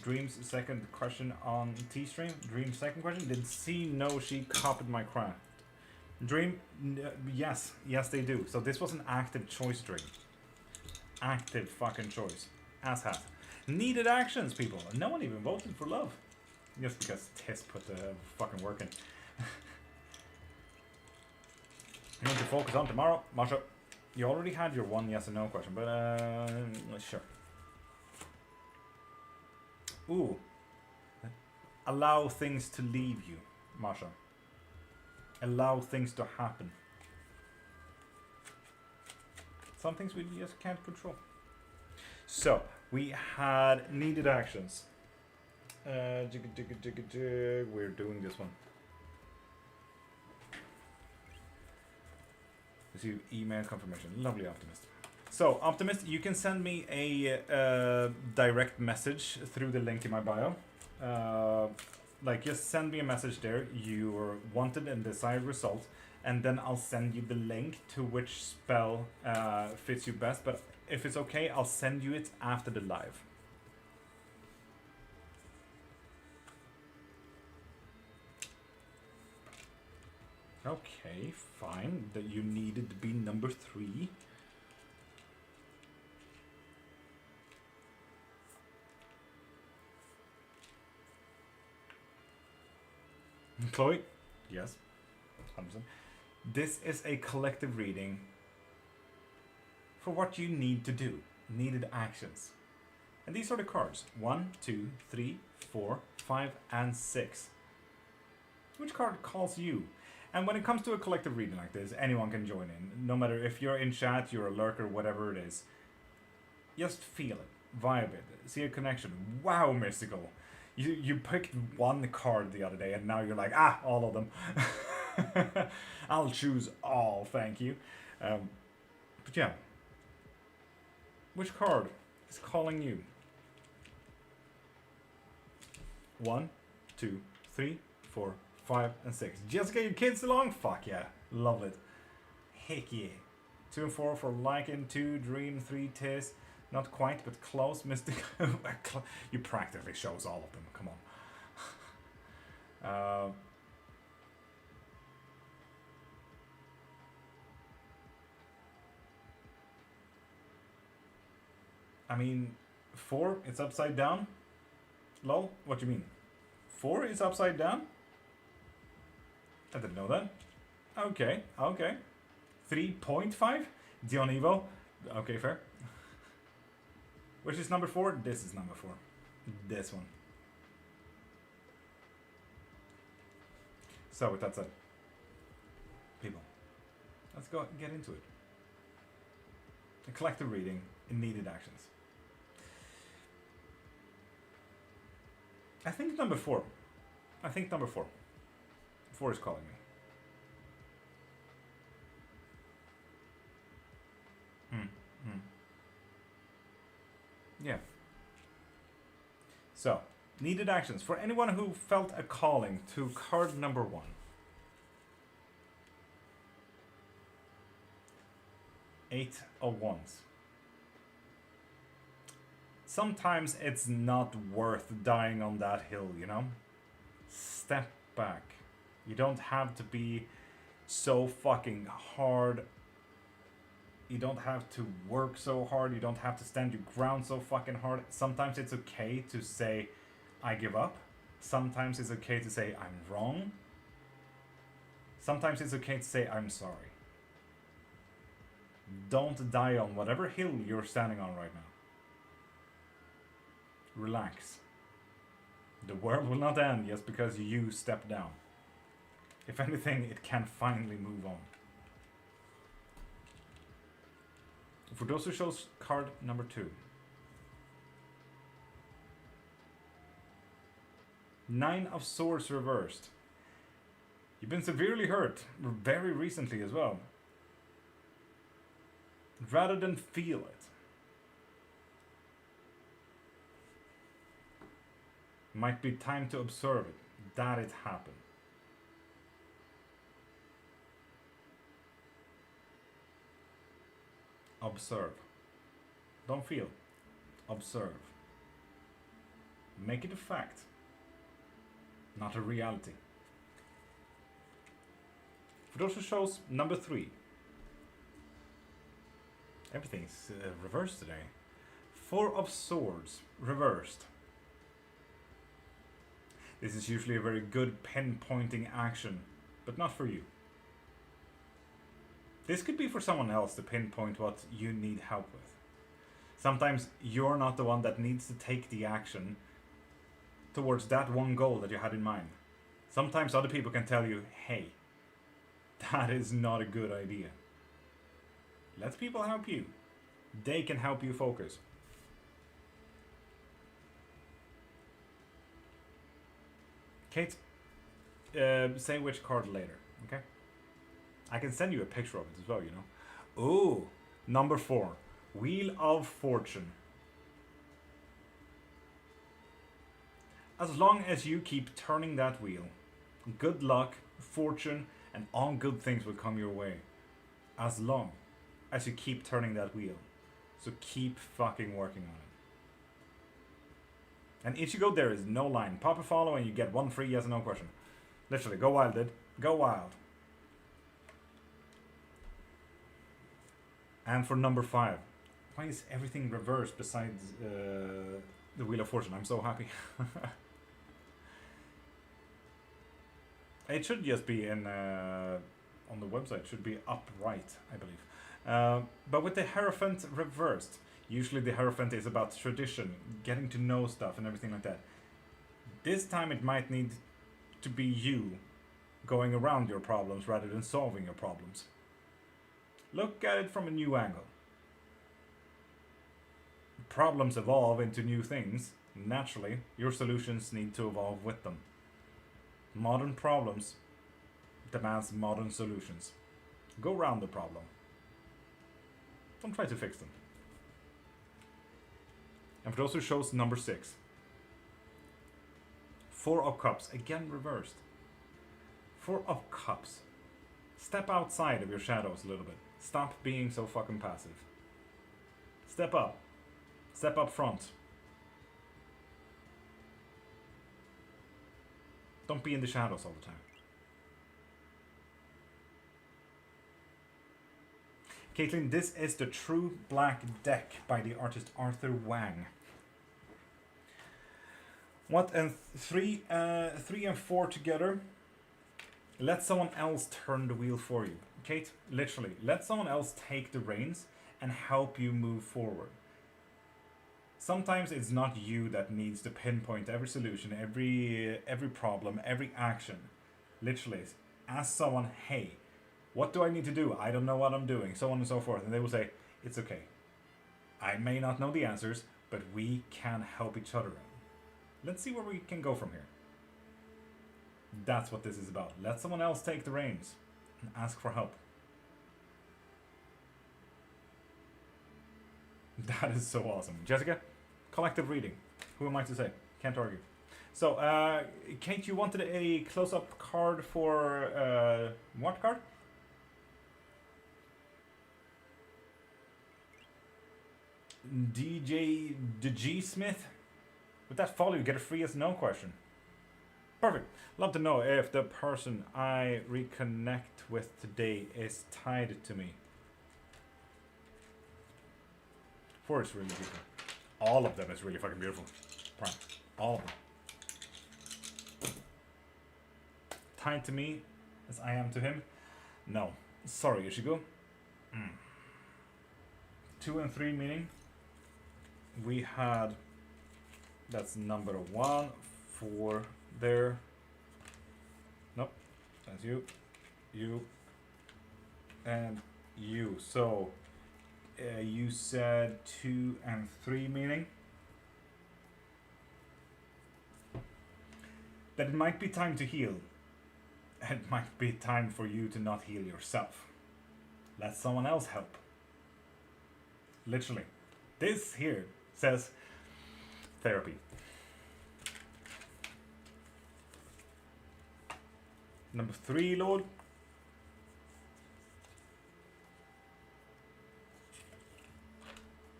Dream's second question on T-Stream. Dream's second question. Did C know she copied my craft? Dream, yes, yes they do. So this was an active choice dream. Active fucking choice. Ass hat. Needed actions, people. No one even voted for love. Just because Tess put the fucking work in. I need to focus on tomorrow. Marsha, you already had your one yes or no question, but sure. Ooh. Allow things to leave you, Marsha. Allow things to happen. Some things we just can't control. So, we had needed actions. We're doing this one. Receive email confirmation. Lovely, Optimist. So, Optimist, you can send me a direct message through the link in my bio. Like, just send me a message there. You're wanted and desired result. And then I'll send you the link to which spell fits you best. But if it's okay, I'll send you it after the live. Okay, fine. That you needed to be number 3. Chloe? Yes. 100%. This is a collective reading for what you need to do. Needed actions. And these are the cards. 1, 2, 3, 4, 5, and 6. Which card calls you? And when it comes to a collective reading like this, anyone can join in. No matter if you're in chat, you're a lurker, whatever it is. Just feel it. Vibe it. See a connection. Wow, mystical. You picked one card the other day and now you're like, all of them. I'll choose all, thank you. But yeah. Which card is calling you? 1, 2, 3, 4, 5, and 6. Just get your kids along? Fuck yeah. Love it. Heck yeah. 2 and 4 for Lycan, 2 Dream, 3 Tis. Not quite, but close. Mystic. You practically shows all of them. Come on. I mean, 4, it's upside down. Lol, what do you mean? 4 is upside down? I didn't know that. Okay, okay. 3.5? Dion Evo? Okay, fair. Which is number 4? This is number 4. This one. So, with that said, people, let's go get into it. A collective reading in needed actions. I think number 4. I think number 4. 4 is calling me. Yeah. So, needed actions. For anyone who felt a calling to card number 1. Eight of Wands. Sometimes it's not worth dying on that hill, you know? Step back. You don't have to be so fucking hard. You don't have to work so hard. You don't have to stand your ground so fucking hard. Sometimes it's okay to say, I give up. Sometimes it's okay to say, I'm wrong. Sometimes it's okay to say, I'm sorry. Don't die on whatever hill you're standing on right now. Relax. The world will not end just because you step down. If anything, it can finally move on. For those who chose card number 2. 9 of Swords reversed. You've been severely hurt, very recently as well. Rather than feel it. Might be time to observe it, that it happened. Observe. Don't feel. Observe. Make it a fact, not a reality. For those who chose number 3. Everything's reversed today. 4 of Swords, reversed. This is usually a very good pinpointing action, but not for you. This could be for someone else to pinpoint what you need help with. Sometimes you're not the one that needs to take the action towards that one goal that you had in mind. Sometimes other people can tell you, hey, that is not a good idea. Let people help you. They can help you focus. Kate, say which card later, okay? I can send you a picture of it as well, you know. Ooh, number 4. Wheel of Fortune. As long as you keep turning that wheel, good luck, fortune, and all good things will come your way. As long as you keep turning that wheel. So keep fucking working on it. And Ichigo, there is no line. Pop a follow and you get 1 free yes or no question. Literally, go wild, dude. Go wild. And for number 5. Why is everything reversed besides the Wheel of Fortune? I'm so happy. It should just be in on the website. It should be upright, I believe. But with the Hierophant reversed, usually the Hierophant is about tradition, getting to know stuff and everything like that. This time it might need to be you going around your problems rather than solving your problems. Look at it from a new angle. Problems evolve into new things. Naturally, your solutions need to evolve with them. Modern problems demands modern solutions. Go around the problem. Don't try to fix them. And for those who chose number 6. 4 of Cups, again reversed. 4 of Cups. Step outside of your shadows a little bit. Stop being so fucking passive. Step up. Step up front. Don't be in the shadows all the time. Caitlin, this is the True Black deck by the artist Arthur Wang. What, and 3 and 4 together? Let someone else turn the wheel for you. Kate, literally, let someone else take the reins and help you move forward. Sometimes it's not you that needs to pinpoint every solution, every problem, every action. Literally, ask someone, hey, what do I need to do? I don't know what I'm doing, so on and so forth. And they will say, it's okay. I may not know the answers, but we can help each other out. Let's see where we can go from here. That's what this is about. Let someone else take the reins and ask for help. That is so awesome. Jessica, collective reading. Who am I to say? Can't argue. So, Kate, you wanted a close-up card for what card? DJ G Smith. With that follow, you get a free yes no question. Perfect. Love to know if the person I reconnect with today is tied to me. 4 is really beautiful. All of them is really fucking beautiful. Prime. All of them. Tied to me as I am to him? No. Sorry, Yoshigo. 2 and 3 meaning we had, that's number 1, 4 there. Nope. That's you, and you. So you said 2 and 3 meaning that it might be time to heal. It might be time for you to not heal yourself. Let someone else help. Literally. This here says therapy. Number 3, Lord.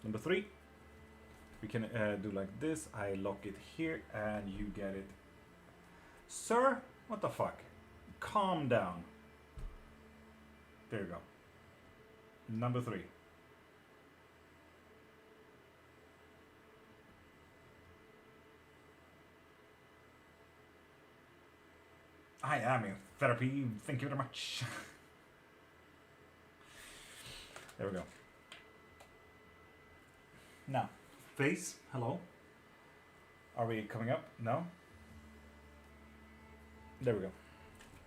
Number 3. We can do like this. I lock it here and you get it. Sir, what the fuck? Calm down. There you go. Number 3. I am in therapy. Thank you very much. There we go. Now, face. Hello. Are we coming up? No? There we go.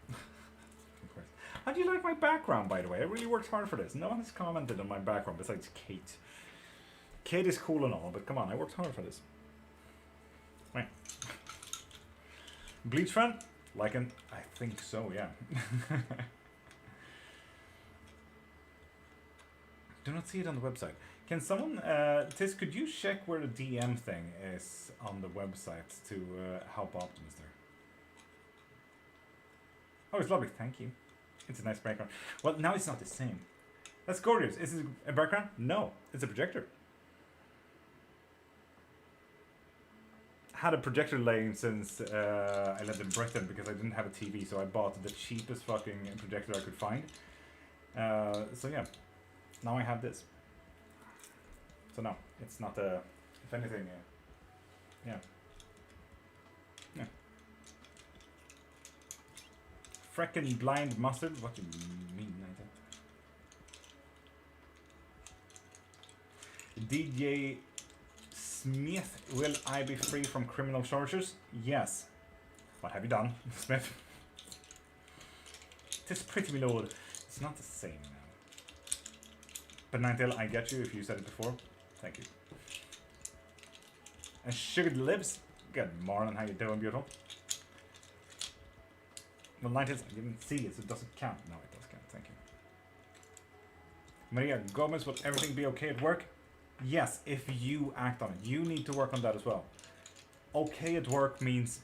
Of course. How do you like my background, by the way? I really worked hard for this. No one has commented on my background besides Kate. Kate is cool and all, but come on, I worked hard for this. Right. Bleach fan? Like an... I think so, yeah. Do not see it on the website. Can someone... Tis, could you check where the DM thing is on the website to help Optimus there? Oh, it's lovely. Thank you. It's a nice background. Well, now it's not the same. That's gorgeous. Is it a background? No. It's a projector. Had a projector laying since I lived in Britain because I didn't have a TV, so I bought the cheapest fucking projector I could find. So yeah, now I have this. So no, it's not a... If anything, yeah. Yeah. Frickin' blind mustard? What do you mean, Nathan? DJ Smith, will I be free from criminal charges? Yes. What have you done, Smith? Tis pretty, my lord. It's not the same now. But Ninetale, I get you if you said it before. Thank you. And Sugar Lives. Good morning, how you doing, beautiful? Well, Ninetale, I didn't see it, so it doesn't count. No, it does count. Thank you. Maria Gomez, will everything be okay at work? Yes, if you act on it. You need to work on that as well. Okay at work means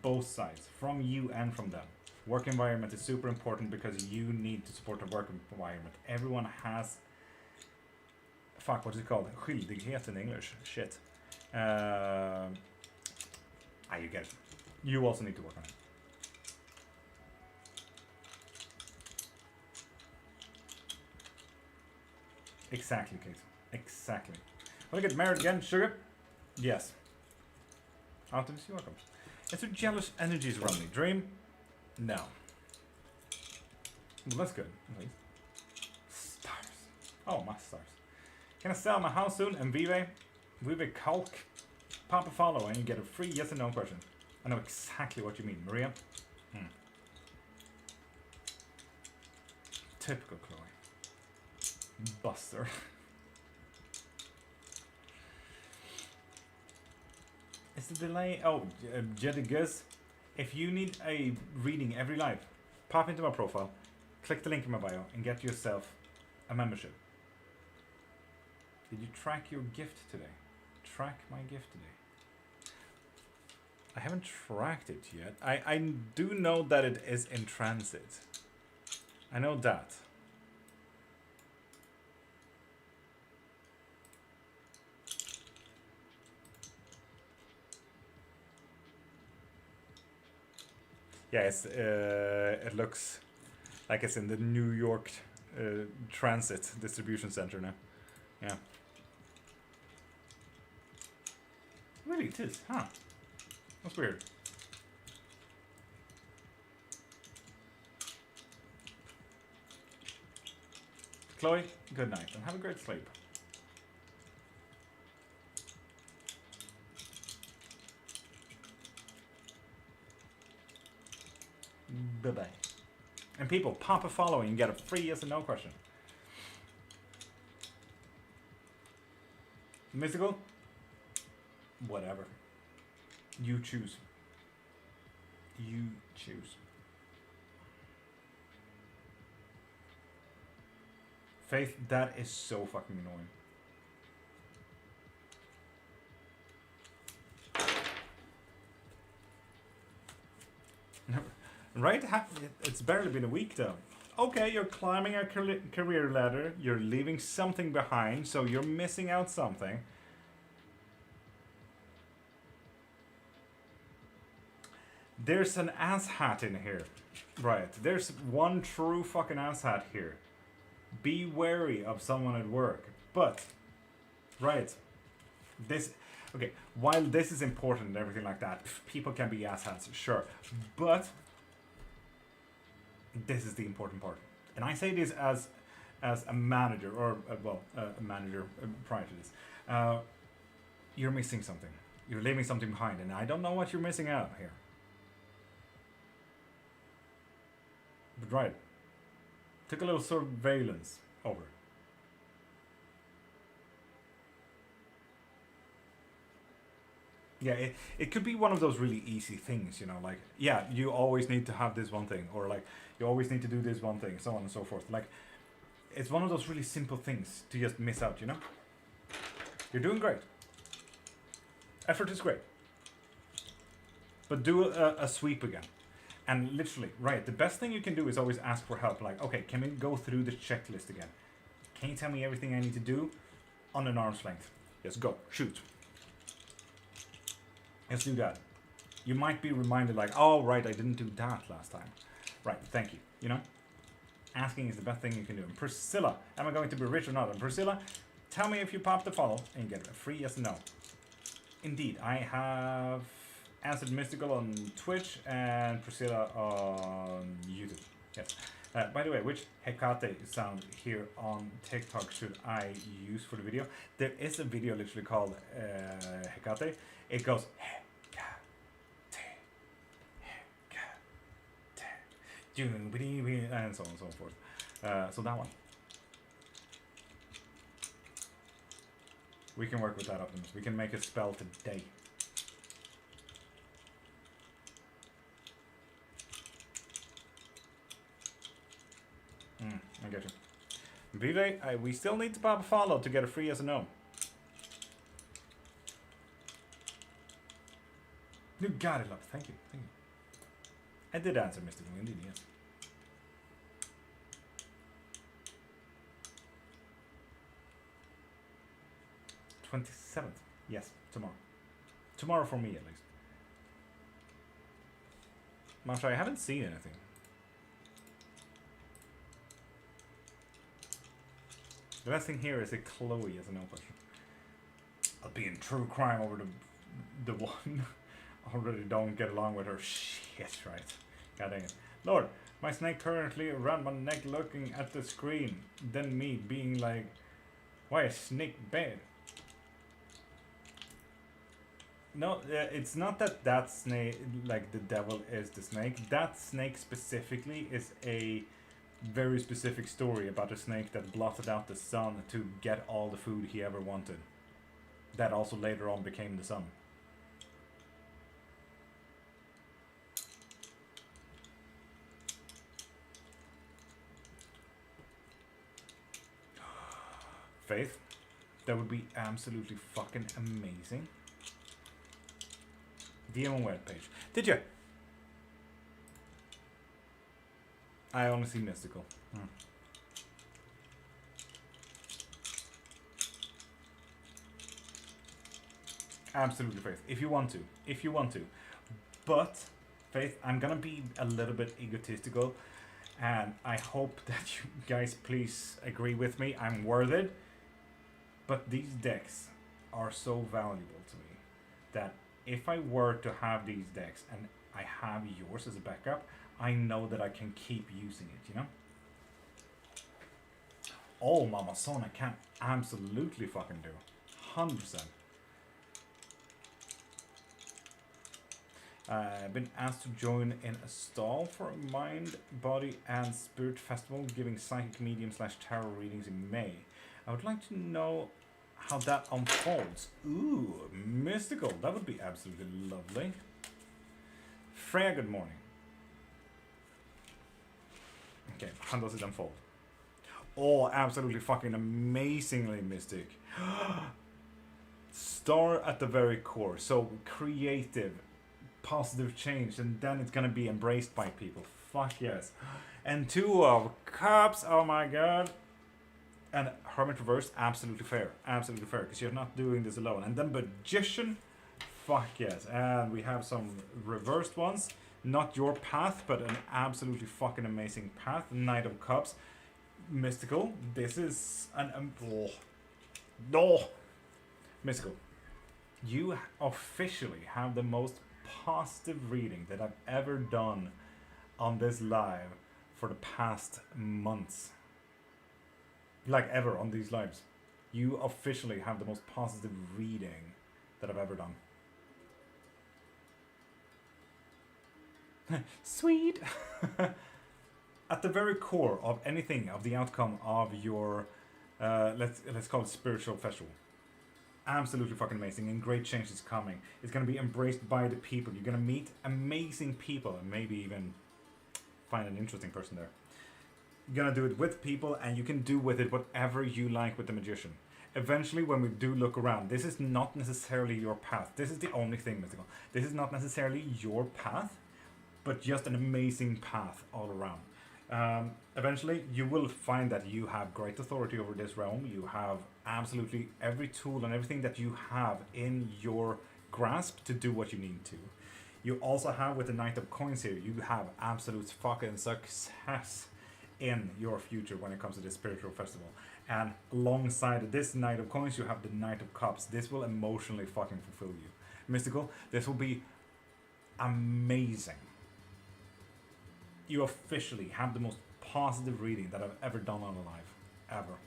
both sides, from you and from them. Work environment is super important because you need to support the work environment. Everyone has... Fuck, what is it called? Skyldighet in English. Shit. You get it. You also need to work on it. Exactly, Kate. Exactly. Will I get married again, Sugar? Yes. Optimus, you're welcome. Is there jealous energies around me? Dream? No. Well, that's good. At least. Stars. Oh, my stars. Can I sell my house soon? And Vive Kalk. Pop a follow and you get a free yes and no question. I know exactly what you mean. Maria? Typical Chloe. Buster. Is the delay... Oh, Jedigus. If you need a reading every live, pop into my profile, click the link in my bio, and get yourself a membership. Did you track your gift today? Track my gift today. I haven't tracked it yet. I do know that it is in transit. I know that. Yeah, it looks like it's in the New York Transit Distribution Center now. Yeah. Really, it is, huh? That's weird. Chloe, good night and have a great sleep. Bye-bye. And people, pop a follow and you get a free yes and no question. Mystical? Whatever. You choose. You choose. Faith, that is so fucking annoying. Right? It's barely been a week though. Okay, you're climbing a career ladder. You're leaving something behind, so you're missing out something. There's an asshat in here. Right, there's one true fucking asshat here. Be wary of someone at work. But, right, this, okay, while this is important and everything like that, people can be asshats, sure. But, this is the important part. And I say this as a manager, or, a manager prior to this. You're missing something. You're leaving something behind, and I don't know what you're missing out here. But right. Took a little surveillance over. Yeah, it could be one of those really easy things, you know, like, yeah, you always need to have this one thing, or like, you always need to do this one thing, so on and so forth. Like, it's one of those really simple things to just miss out, you know? You're doing great. Effort is great. But do a sweep again. And literally, right, the best thing you can do is always ask for help. Like, okay, can we go through the checklist again? Can you tell me everything I need to do on an arm's length? Yes, go, shoot. Let's do that. You might be reminded like, oh, right, I didn't do that last time. Right, thank you, you know? Asking is the best thing you can do. And Priscilla, am I going to be rich or not? And Priscilla, tell me if you pop the follow and get a free yes and no. Indeed, I have answered Mystical on Twitch and Priscilla on YouTube. Yes. By the way, which Hecate sound here on TikTok should I use for the video? There is a video literally called Hecate. It goes Hecate, Hecate, and so on and so forth. So that one. We can work with that, Optimus. We can make a spell today. I get you. Vive, we still need to pop a follow to get a free yes and no. You got it, love. Thank you. Thank you. I did answer, Mr. Indeed, yes. th. Yes, tomorrow. Tomorrow for me, at least. Masha, I haven't seen anything. The best thing here is a Chloe as a no question. I'll be in true crime over the one. Already don't get along with her. Shit, right. God dang it. Lord, my snake currently around my neck looking at the screen. Then me being like, why is snake bad? No, it's not that snake, like the devil is the snake. That snake specifically is a very specific story about a snake that blotted out the sun to get all the food he ever wanted. That also later on became the sun. Faith, that would be absolutely fucking amazing. DM on webpage. Did you? I only see mystical. Absolutely, Faith. If you want to. If you want to. But, Faith, I'm gonna be a little bit egotistical. And I hope that you guys please agree with me. I'm worth it. But these decks are so valuable to me that if I were to have these decks and I have yours as a backup, I know that I can keep using it, you know? Oh, Mama Son, I can absolutely fucking do. 100%. I've been asked to join in a stall for a mind, body, and spirit festival giving psychic medium / tarot readings in May. I would like to know how that unfolds. Ooh, mystical. That would be absolutely lovely. Freya, good morning. Okay, how does it unfold? Oh, absolutely fucking amazingly mystic. Star at the very core. So creative, positive change, and then it's gonna be embraced by people. Fuck yes. And 2 of Cups. Oh my god. And Hermit Reverse, absolutely fair. Absolutely fair, because you're not doing this alone. And then Magician, fuck yes. And we have some reversed ones. Not your path, but an absolutely fucking amazing path. Knight of Cups. Mystical, this is an... no! Mystical, you officially have the most positive reading that I've ever done on this live for the past months. Like ever on these lives. You officially have the most positive reading that I've ever done. Sweet! At the very core of anything, of the outcome of your, let's call it spiritual festival. Absolutely fucking amazing, and great change is coming. It's going to be embraced by the people. You're going to meet amazing people, and maybe even find an interesting person there. You're going to do it with people, and you can do with it whatever you like with the magician. Eventually, when we do look around, this is not necessarily your path. This is the only thing, Mystical. This is not necessarily your path, but just an amazing path all around. Eventually, you will find that you have great authority over this realm. You have absolutely every tool and everything that you have in your grasp to do what you need to. You also have, with the Knight of Coins here, you have absolute fucking success in your future when it comes to this spiritual festival. And alongside this Knight of Coins, you have the Knight of Cups. This will emotionally fucking fulfill you. Mystical, this will be amazing. You officially have the most positive reading that I've ever done on a live. Ever.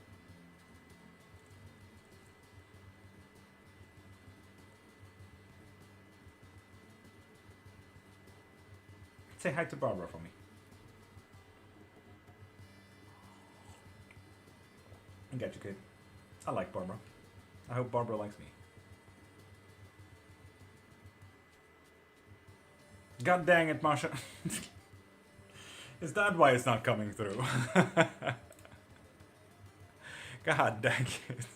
Say hi to Barbara for me. I get you, kid. I like Barbara. I hope Barbara likes me. God dang it, Masha. Is that why it's not coming through? God dang it.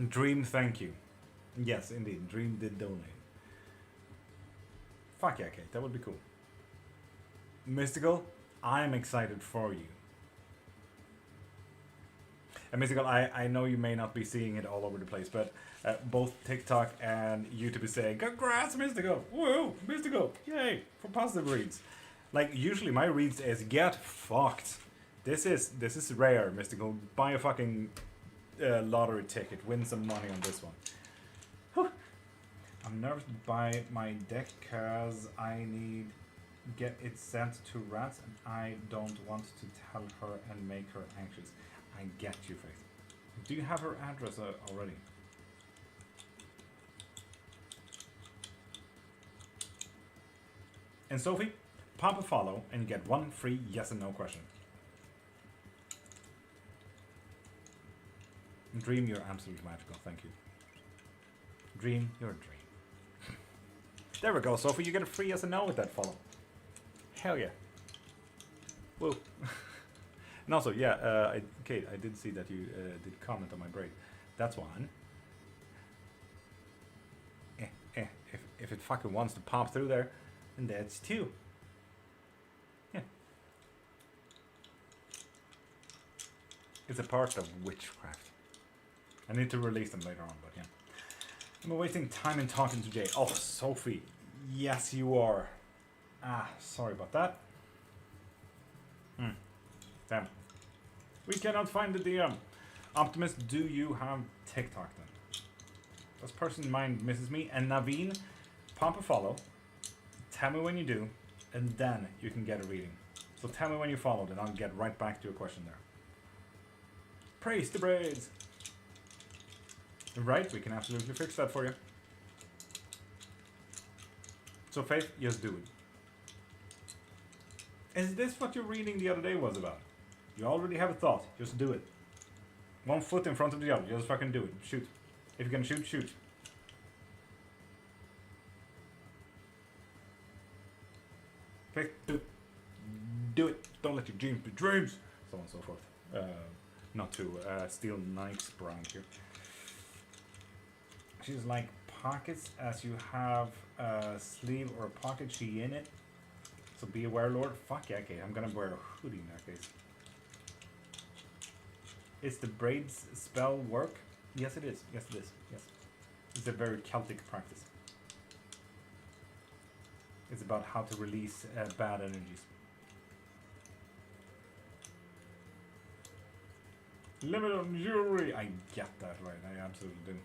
Dream, thank you. Yes, indeed. Dream did donate. Fuck yeah, Kate. That would be cool. Mystical, I'm excited for you. And Mystical, I know you may not be seeing it all over the place, but both TikTok and YouTube is saying, congrats, Mystical! Woo! Mystical! Yay! For positive reads. Like, usually my reads is get fucked. This is rare, Mystical. Buy a fucking lottery ticket. Win some money on this one. Whew. I'm nervous to buy my deck because I need get it sent to Rats and I don't want to tell her and make her anxious. I get you, Faith. Do you have her address already? And Sophie, pop a follow and you get one free yes and no question. Dream, you're absolutely magical. Thank you. Dream, you're a dream. There we go, Sophie. You get a free yes and no with that follow. Hell yeah. Whoa. And also, yeah, Kate, I did see that you did comment on my braid. That's one. If it fucking wants to pop through there, then that's two. Yeah. It's a part of witchcraft. I need to release them later on, but yeah. I'm wasting time in talking to Jay. Oh, Sophie. Yes, you are. Ah, sorry about that. Damn. We cannot find the DM. Optimus, do you have TikTok then? This person in mind misses me. And Naveen, pump a follow. Tell me when you do. And then you can get a reading. So tell me when you followed and I'll get right back to your question there. Praise the braids. Right, we can absolutely fix that for you. So Faith, just do it. Is this what your reading the other day was about? You already have a thought, just do it. One foot in front of the other, just fucking do it. Shoot. If you can shoot, shoot. Faith, do it. Do it. Don't let your dreams be dreams. So on and so forth. Not to steal Nike's brand here. She's like pockets as you have a sleeve or a pocket she in it. So be aware, Lord. Fuck yeah, okay. I'm gonna wear a hoodie in that case. Is the braids spell work? Yes, it is. Yes, it is. Yes. It's a very Celtic practice. It's about how to release bad energies. Limit on jewelry. I get that right. I absolutely do.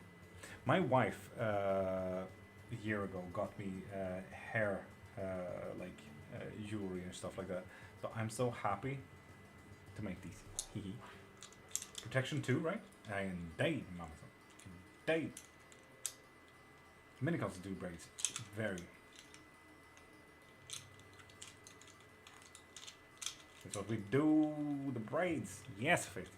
My wife a year ago got me hair jewelry and stuff like that. So I'm so happy to make these. Protection 2, right? Indeed, mama. Indeed. Minicals do braids. Very. That's what we do. The braids. Yes, Faith.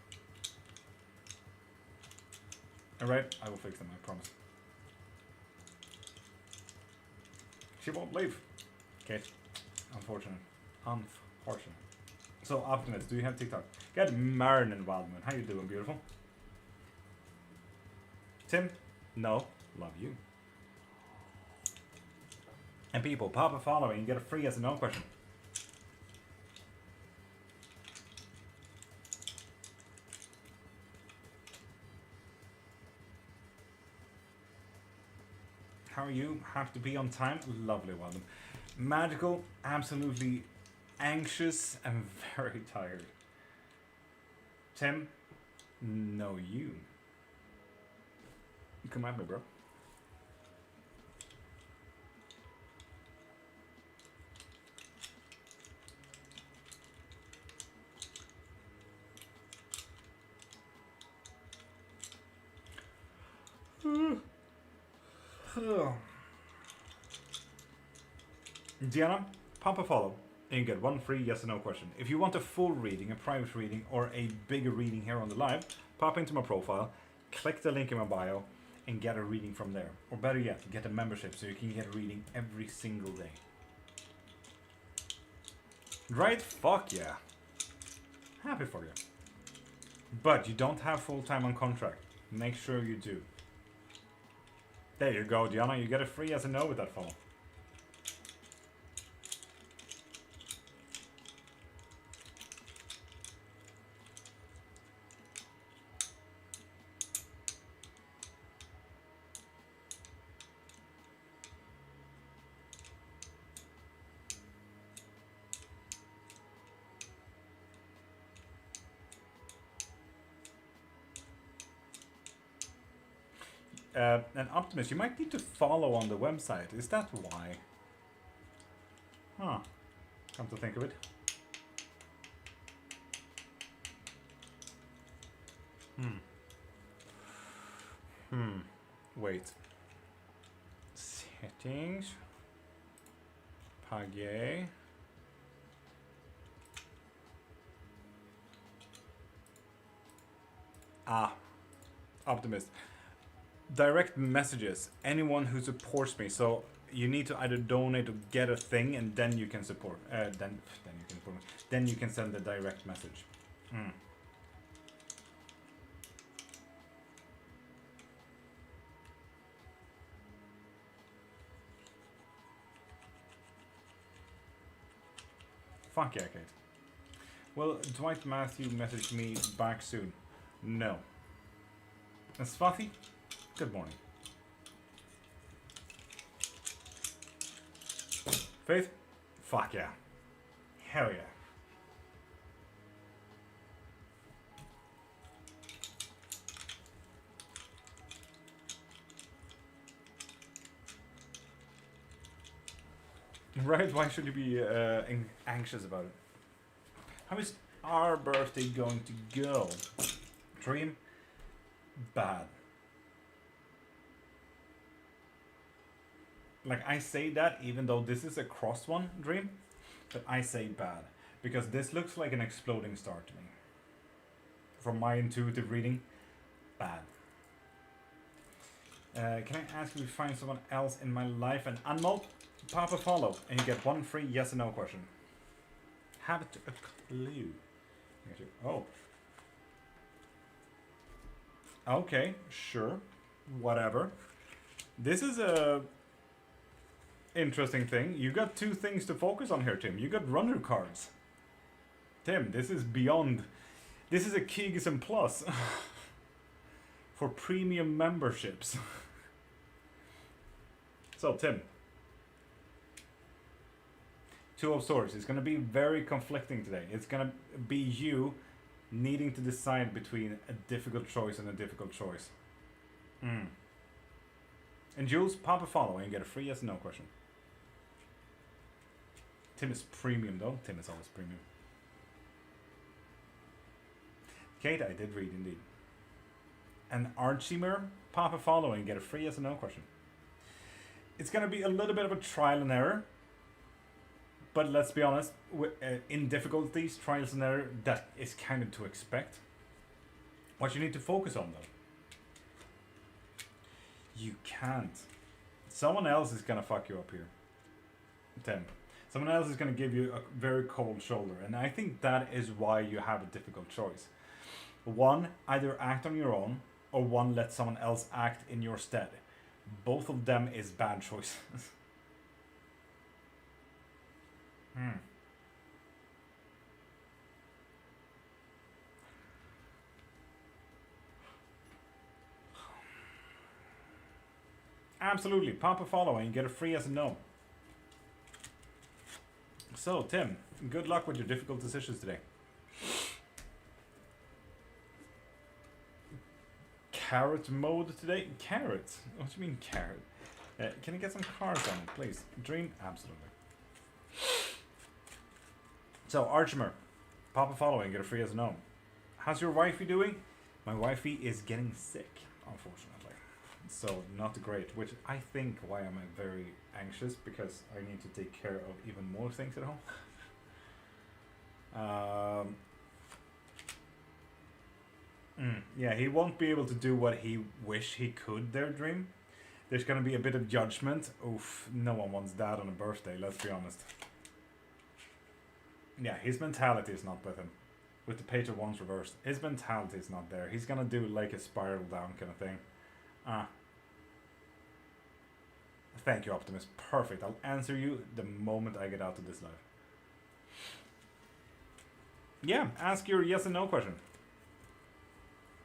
Alright, I will fix them, I promise. She won't leave. Okay. Unfortunate. Unfortunate. So, Optimus, do you have TikTok? Get Marin and Wildman. How you doing, beautiful? Tim? No. Love you. And people, pop a follow and you get a free yes and no question. How are you? Have to be on time? Lovely, Wildman. Magical, absolutely anxious and very tired. Tim? No, you. Come at me, bro. Diana, pop a follow and you get one free yes or no question. If you want a full reading, a private reading, or a bigger reading here on the live, pop into my profile, click the link in my bio, and get a reading from there. Or better yet, get a membership so you can get a reading every single day. Right? Fuck yeah. Happy for you. But you don't have full time on contract. Make sure you do. There you go, Diana. You get a free yes and no with that follow. And Optimus, you might need to follow on the website. Is that why? Huh. Come to think of it. Wait. Settings. Page. Optimist. Direct messages. Anyone who supports me. So you need to either donate or get a thing, and then you can support. Then you can support me. Then you can send a direct message. Fuck yeah, Kate. Will Dwight Matthew message me back soon? No. And Swathi? Good morning. Faith? Fuck yeah. Hell yeah. Right? Why should you be anxious about it? How is our birthday going to go? Dream? Bad. Like, I say that even though this is a cross one, Dream, but I say bad. Because this looks like an exploding star to me. From my intuitive reading, bad. Can I ask if you find someone else in my life and unmold? Pop a follow and you get one free yes or no question. Have a clue. Oh. Okay, sure. Whatever. This is a interesting thing. You got two things to focus on here, Tim. You got runner cards. Tim, this is beyond. This is a Kigism Plus for premium memberships. So, Tim, Two of Swords. It's going to be very conflicting today. It's going to be you needing to decide between a difficult choice and a difficult choice. And Jules, pop a follow and get a free yes or no question. Tim is premium though. Tim is always premium. Kate, I did read indeed. And Archimer, pop a follow and get a free yes or no question. It's going to be a little bit of a trial and error. But let's be honest, in difficulties, trials and error, that is kind of to expect. What you need to focus on though. You can't. Someone else is going to fuck you up here. Tim. Someone else is going to give you a very cold shoulder. And I think that is why you have a difficult choice. One, either act on your own, or one, let someone else act in your stead. Both of them is bad choices. Absolutely. Pop a follow and get a free yes and no. So, Tim, good luck with your difficult decisions today. Carrot mode today? Carrot? What do you mean carrot? Can you get some cards on it, please? Dream? Absolutely. So, Archimer, pop a follow and get a free yes or no. How's your wifey doing? My wifey is getting sick, unfortunately. So, not great, which I think why I'm very anxious, because I need to take care of even more things at home. Yeah, he won't be able to do what he wish he could there, Dream. There's going to be a bit of judgment. Oof, no one wants that on a birthday, let's be honest. Yeah, his mentality is not with him. With the Page of Wands reversed, his mentality is not there. He's going to do like a spiral down kind of thing. Thank you, Optimus. Perfect. I'll answer you the moment I get out of this live. Yeah, ask your yes and no question.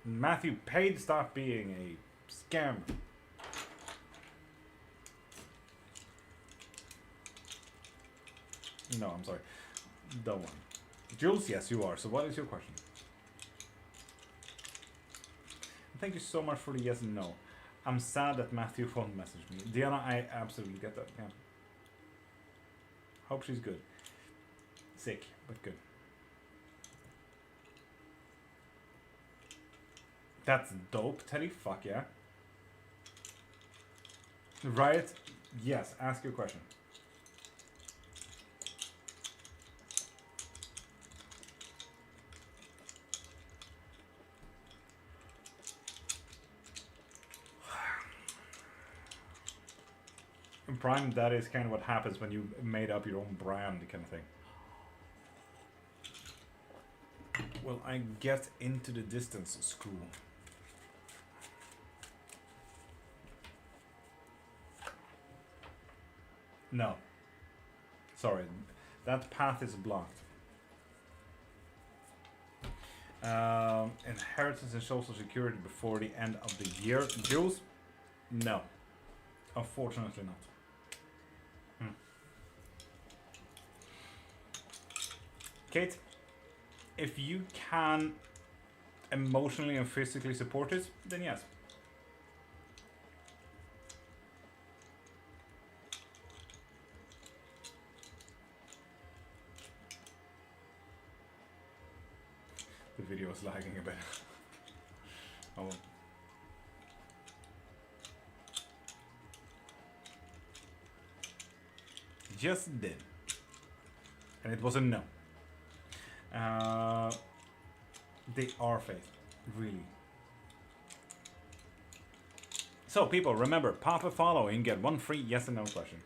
Matthew, paid stop being a scammer. No, I'm sorry. Don't worry. Jules, yes, you are. So what is your question? Thank you so much for the yes and no. I'm sad that Matthew won't message me. Diana, I absolutely get that. Yeah. Hope she's good. Sick, but good. That's dope, Teddy. Fuck yeah. Riot, yes. Ask your question. In Prime, that is kind of what happens when you made up your own brand kind of thing. Will I get into the distance school? No. Sorry, that path is blocked. Inheritance and social security before the end of the year. Jules? No. Unfortunately not. Kate, if you can emotionally and physically support it, then yes. The video is lagging a bit. Oh well. Just did. And it was a no. They are fake, really. So people, remember, pop a follow and get one free yes and no question.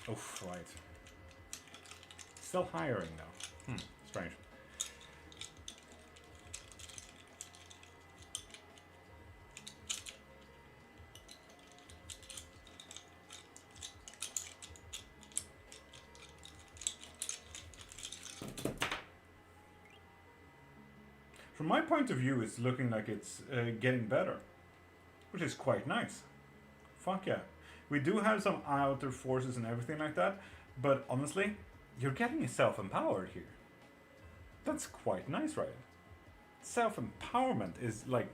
Oof, right. Still hiring though. Strange. From my point of view, it's looking like it's getting better, which is quite nice. Fuck yeah. We do have some outer forces and everything like that, but honestly, you're getting self-empowered here. That's quite nice, right? Self-empowerment is like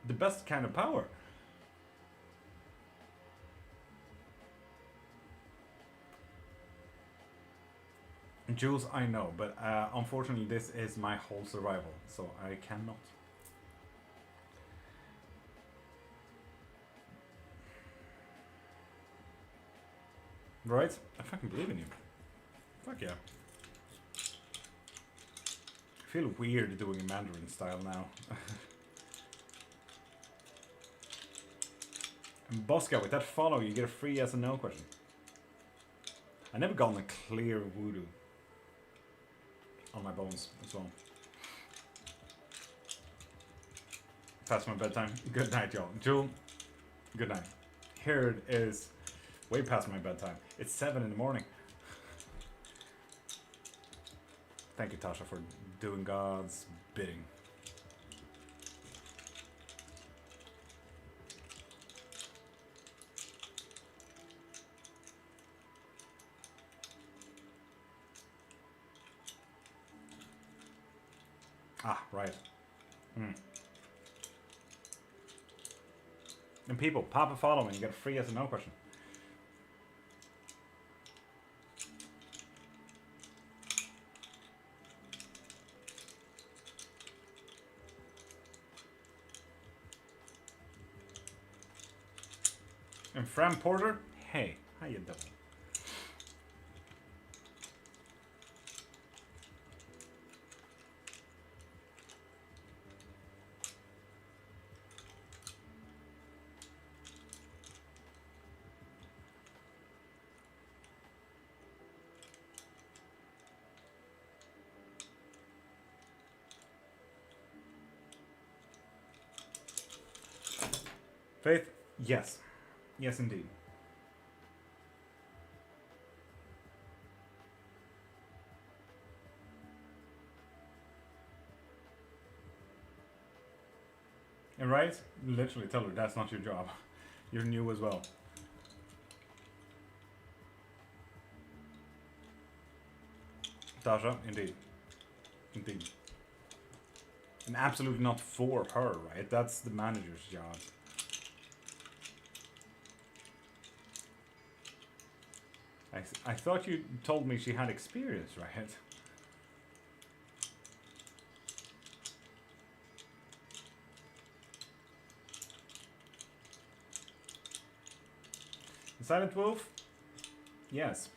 the best kind of power. Jules, I know, but unfortunately this is my whole survival, so I cannot. Right? I fucking believe in you. Fuck yeah. I feel weird doing a Mandarin style now. And Bosca, with that follow, you get a free yes and no question. I never gotten a clear voodoo on my bones as well. Past my bedtime. Good night, y'all. Jewel, good night. Here it is. Way past my bedtime. It's 7 in the morning. Thank you, Tasha, for doing God's bidding. Ah, right. And people, pop a follow and you get a free yes and no question. And Fran Porter, hey, how you doing? Faith, yes. Yes, indeed. And right? Literally tell her that's not your job. You're new as well. Tasha, indeed. Indeed. And absolutely not for her, right? That's the manager's job. I thought you told me she had experience, right? Silent Wolf? Yes.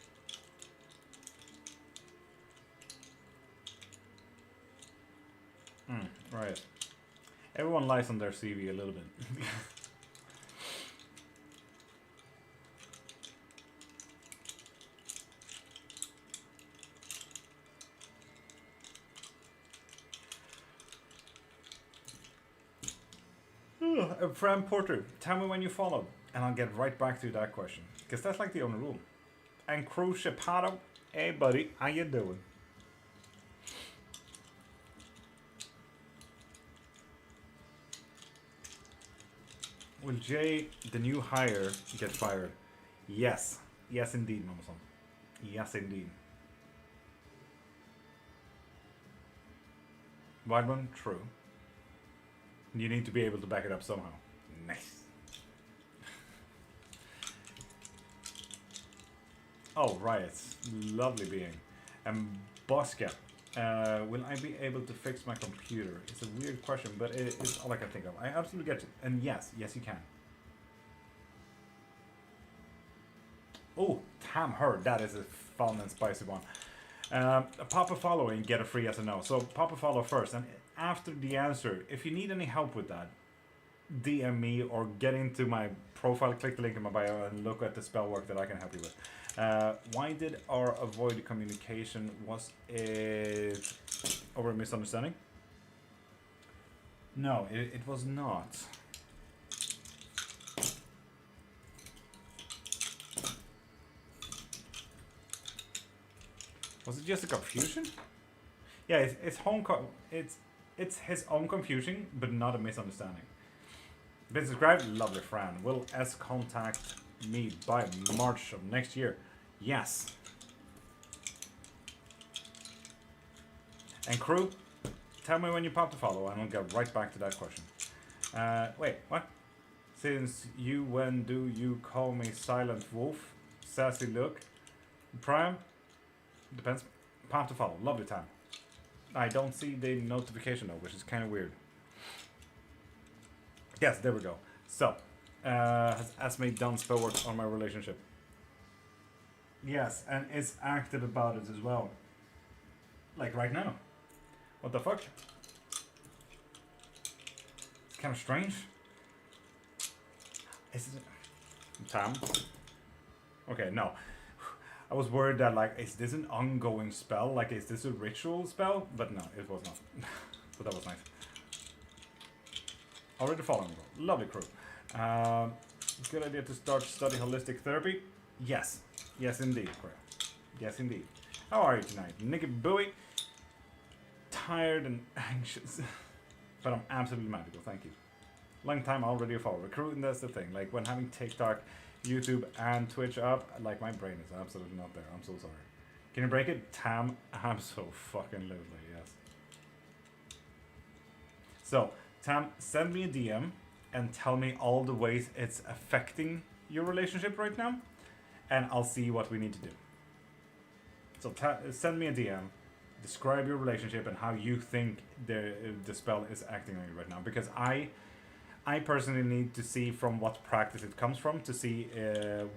Right. Everyone lies on their CV a little bit. Fran Porter, tell me when you followed, and I'll get right back to that question, because that's like the only rule. And Cruciapato, hey buddy, how you doing? Will Jay, the new hire, get fired? Yes. Yes indeed, Mamason. Yes indeed. Wide one? True. You need to be able to back it up somehow. Nice. Oh, right. It's lovely being. And Bosca, will I be able to fix my computer? It's a weird question, but it's all I can think of. I absolutely get it. And yes, you can. Oh, damn her. That is a fun and spicy one. Pop a follow and get a free yes or no. So pop a follow first, and after the answer, if you need any help with that, DM me or get into my profile, click the link in my bio and look at the spell work that I can help you with. Why did R avoid communication? Was it over a misunderstanding? No, it was not. Was it just a confusion? Yeah, it's his own confusion, but not a misunderstanding. Been subscribed? Lovely friend. Will S contact me by March of next year? Yes. And crew, tell me when you pop the follow and I'll get right back to that question. Wait, what? Since you, when do you call me Silent Wolf? Sassy look. Prime? Depends. Pop the follow. Lovely time. I don't see the notification though, which is kind of weird. Yes, there we go. So, has Esme done spell work on my relationship? Yes, and is active about it as well. Like right now. What the fuck? It's kind of strange. Is it... Tam? Okay, no. I was worried that, like, is this an ongoing spell? Like, is this a ritual spell? But no, it was not. So that was nice. Already following me. Lovely crew. Good idea to start study holistic therapy? Yes. Yes, indeed, crew. Yes, indeed. How are you tonight? Nicky Bowie. Tired and anxious. But I'm absolutely magical, thank you. Long time already a follower. Crew, and that's the thing. Like, when having TikTok, YouTube, and Twitch up, like, my brain is absolutely not there. I'm so sorry. Can you break it? Tam, I'm so fucking lovely, yes. So, Tam, send me a DM and tell me all the ways it's affecting your relationship right now, and I'll see what we need to do. So, send me a DM, describe your relationship and how you think the spell is acting on you right now, because I personally need to see from what practice it comes from to see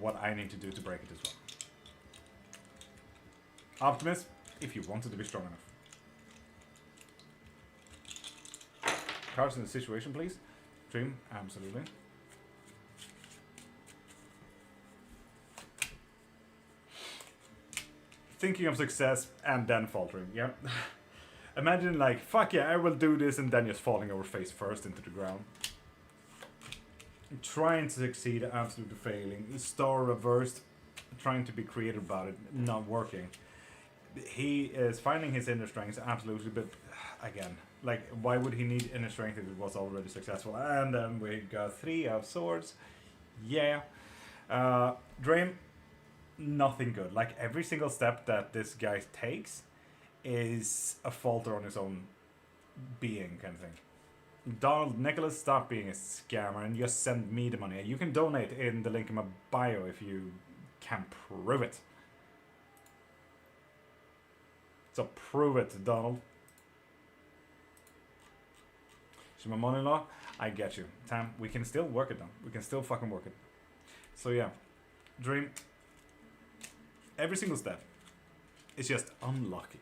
what I need to do to break it as well. Optimus, if you wanted to be strong enough. Cards in the situation, please. Dream, absolutely. Thinking of success and then faltering, yeah. Imagine like, fuck yeah, I will do this, and then just falling over face first into the ground. Trying to succeed, absolutely failing. Star reversed, trying to be creative about it, not working. He is finding his inner strength, absolutely, but again, like, why would he need inner strength if it was already successful? And then we got 3 of swords. Yeah. Dream, nothing good. Like, every single step that this guy takes is a falter on his own being, kind of thing. Donald Nicholas, stop being a scammer and just send me the money. You can donate in the link in my bio if you can prove it. So prove it, Donald. She's my mother-in-law. I get you. Tam, we can still work it though. We can still fucking work it. So yeah. Dream. Every single step is just unlucky.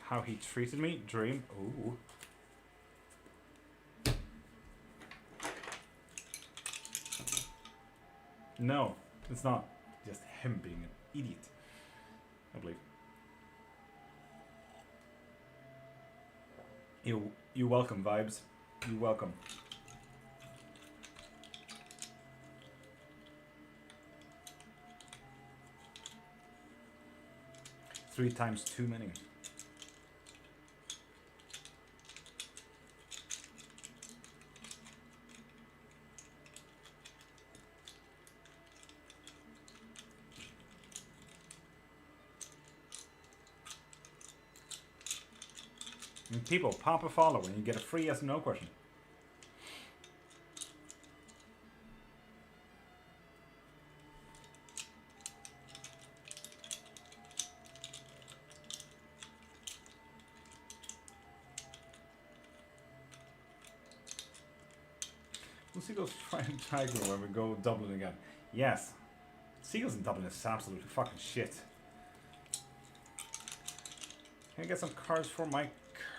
How he treated me, Dream. Ooh. No, it's not just him being an idiot, I believe. You welcome, vibes. You welcome. Three times too many. And people, pop a follow and you get a free yes or no question. Will Seagulls try and tiger when we go Dublin again? Yes. Seagulls in Dublin is absolutely fucking shit. Can I get some cards for my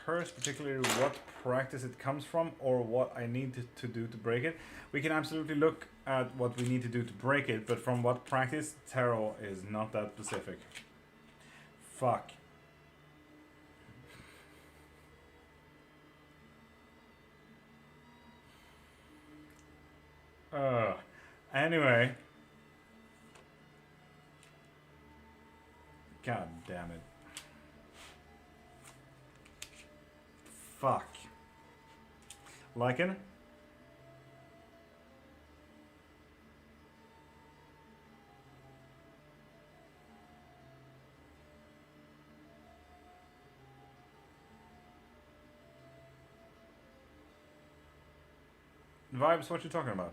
curse, particularly what practice it comes from or what I need to do to break it? We can absolutely look at what we need to do to break it, but from what practice, tarot is not that specific. Fuck. Anyway. God damn it. Fuck. Liken? Vibes, what you talking about?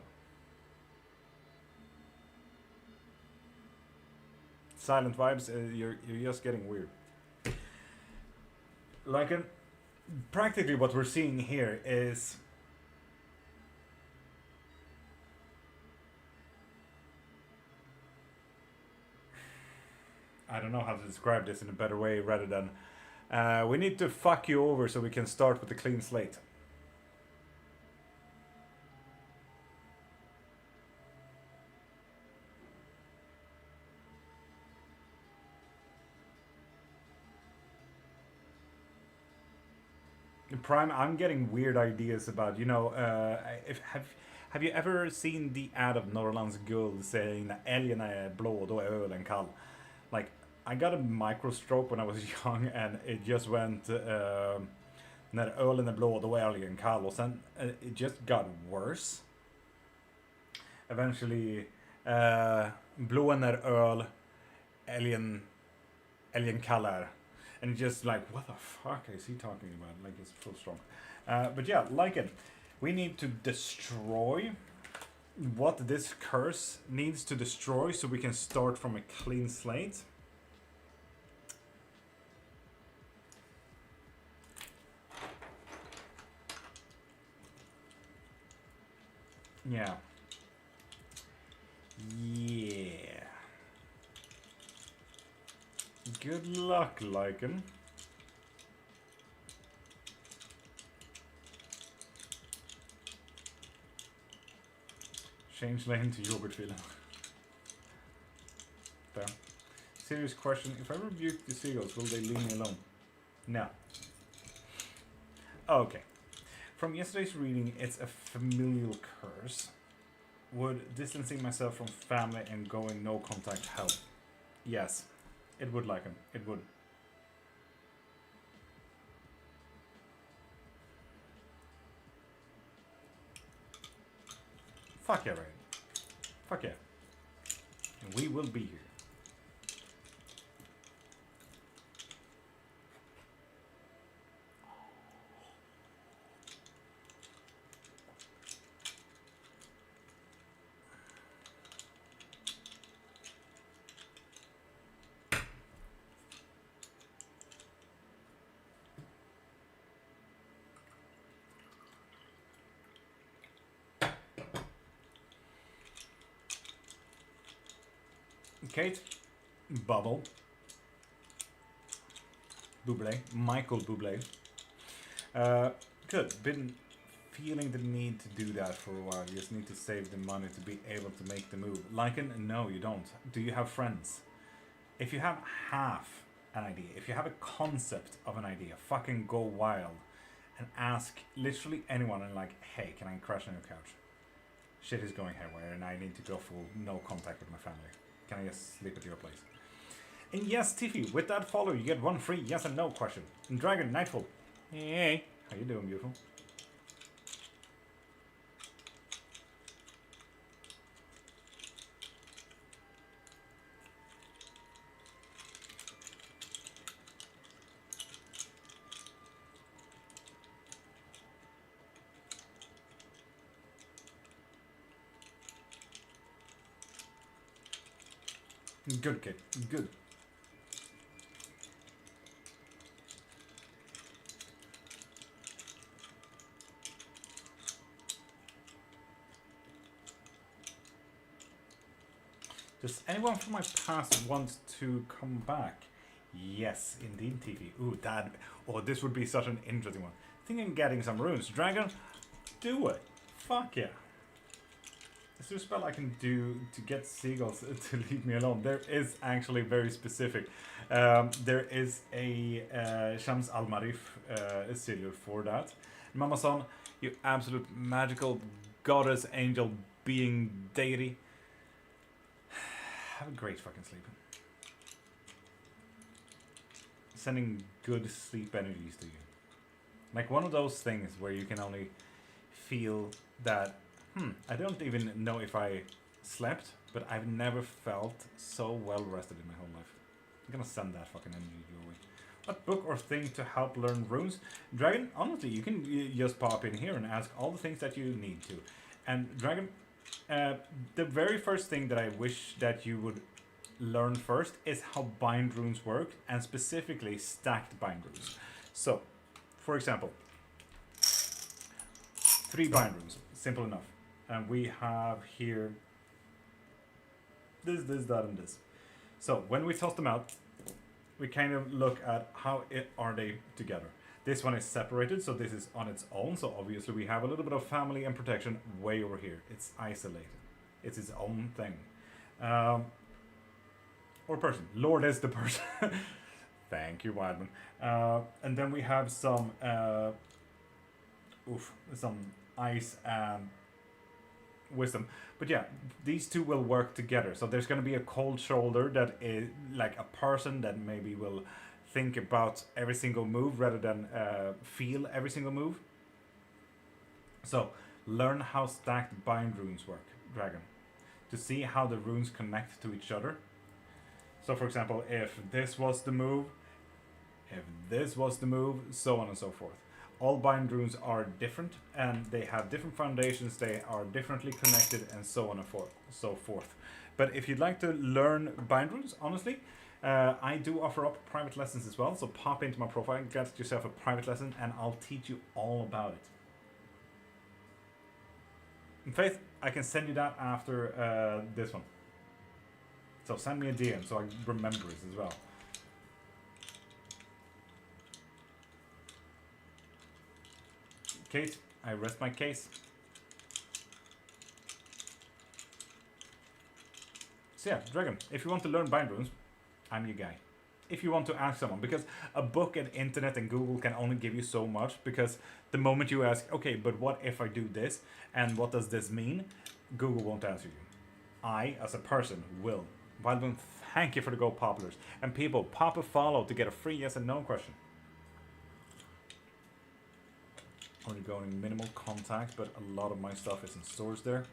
Silent vibes, you're just getting weird. Like, practically what we're seeing here is I don't know how to describe this in a better way rather than we need to fuck you over so we can start with a clean slate. Prime, I'm getting weird ideas about, you know, have you ever seen the ad of Norrlands Guld saying när älgen är blå, då är ölen kall? Like, I got a microstroke when I was young and it just went när ölen är blå, då är älgen kall. Och sen it just got worse. Eventually, blån är öl, älgen kall är. And just like, what the fuck is he talking about? Like, it's full strong. But yeah, like it. We need to destroy what this curse needs to destroy so we can start from a clean slate. Yeah. Yeah. Good luck, Lycan. Change lane to yogurt feeling. Fair. Serious question. If I rebuke the seagulls, will they leave me alone? No. Okay. From yesterday's reading, it's a familial curse. Would distancing myself from family and going no contact help? Yes. It would, like him. It would. Fuck yeah, right? Fuck yeah. And we will be here. Kate, Bubble, Bublé, Michael Bublé. Good. Been feeling the need to do that for a while. You just need to save the money to be able to make the move. Lycan, no, you don't. Do you have friends? If you have half an idea, if you have a concept of an idea, fucking go wild and ask literally anyone and like, hey, can I crash on your couch? Shit is going haywire and I need to go full no contact with my family. Can I just sleep at your place? And yes, Tiffy, with that follow, you get one free yes and no question. And Dragon Nightfall. Hey, how you doing, beautiful? Good kid, good. Does anyone from my past want to come back? Yes, indeed, TV. Ooh, that. Oh, this would be such an interesting one. Thinking getting some runes. Dragon, do it. Fuck yeah. Is there a spell I can do to get seagulls to leave me alone? There is actually very specific. There is a Shams al-Marif sigil for that. Mama-san, you absolute magical goddess, angel, being, deity. Have a great fucking sleep. Sending good sleep energies to you. Like one of those things where you can only feel that, I don't even know if I slept, but I've never felt so well rested in my whole life. I'm gonna send that fucking energy your way. What book or thing to help learn runes? Dragon, honestly, you can just pop in here and ask all the things that you need to. And Dragon, the very first thing that I wish that you would learn first is how bind runes work, and specifically stacked bind runes. So, for example, 3 bind runes, simple enough. And we have here this, that, and this. So when we toss them out, we kind of look at how are they together. This one is separated, so this is on its own. So obviously we have a little bit of family and protection way over here. It's isolated. It's its own thing. Or person. Lord is the person. Thank you, Wildman. And then we have some ice and wisdom. But yeah, these two will work together. So there's going to be a cold shoulder that is like a person that maybe will think about every single move rather than feel every single move. So learn how stacked bind runes work, Dragon, to see how the runes connect to each other. So for example, if this was the move, if this was the move, so on and so forth. All bind runes are different, and they have different foundations, they are differently connected, and so on and so forth. But if you'd like to learn bind runes, honestly, I do offer up private lessons as well, so pop into my profile, get yourself a private lesson, and I'll teach you all about it. In faith, I can send you that after this one. So send me a DM so I remember it as well. Kate, I rest my case. So yeah, Dragon, if you want to learn bind runes, I'm your guy. If you want to ask someone, because a book and internet and Google can only give you so much, because the moment you ask, okay, but what if I do this, and what does this mean, Google won't answer you. I, as a person, will. Wildman, thank you for the Go Poplars. And people, pop a follow to get a free yes and no question. Only going minimal contact, but a lot of my stuff is in stores there,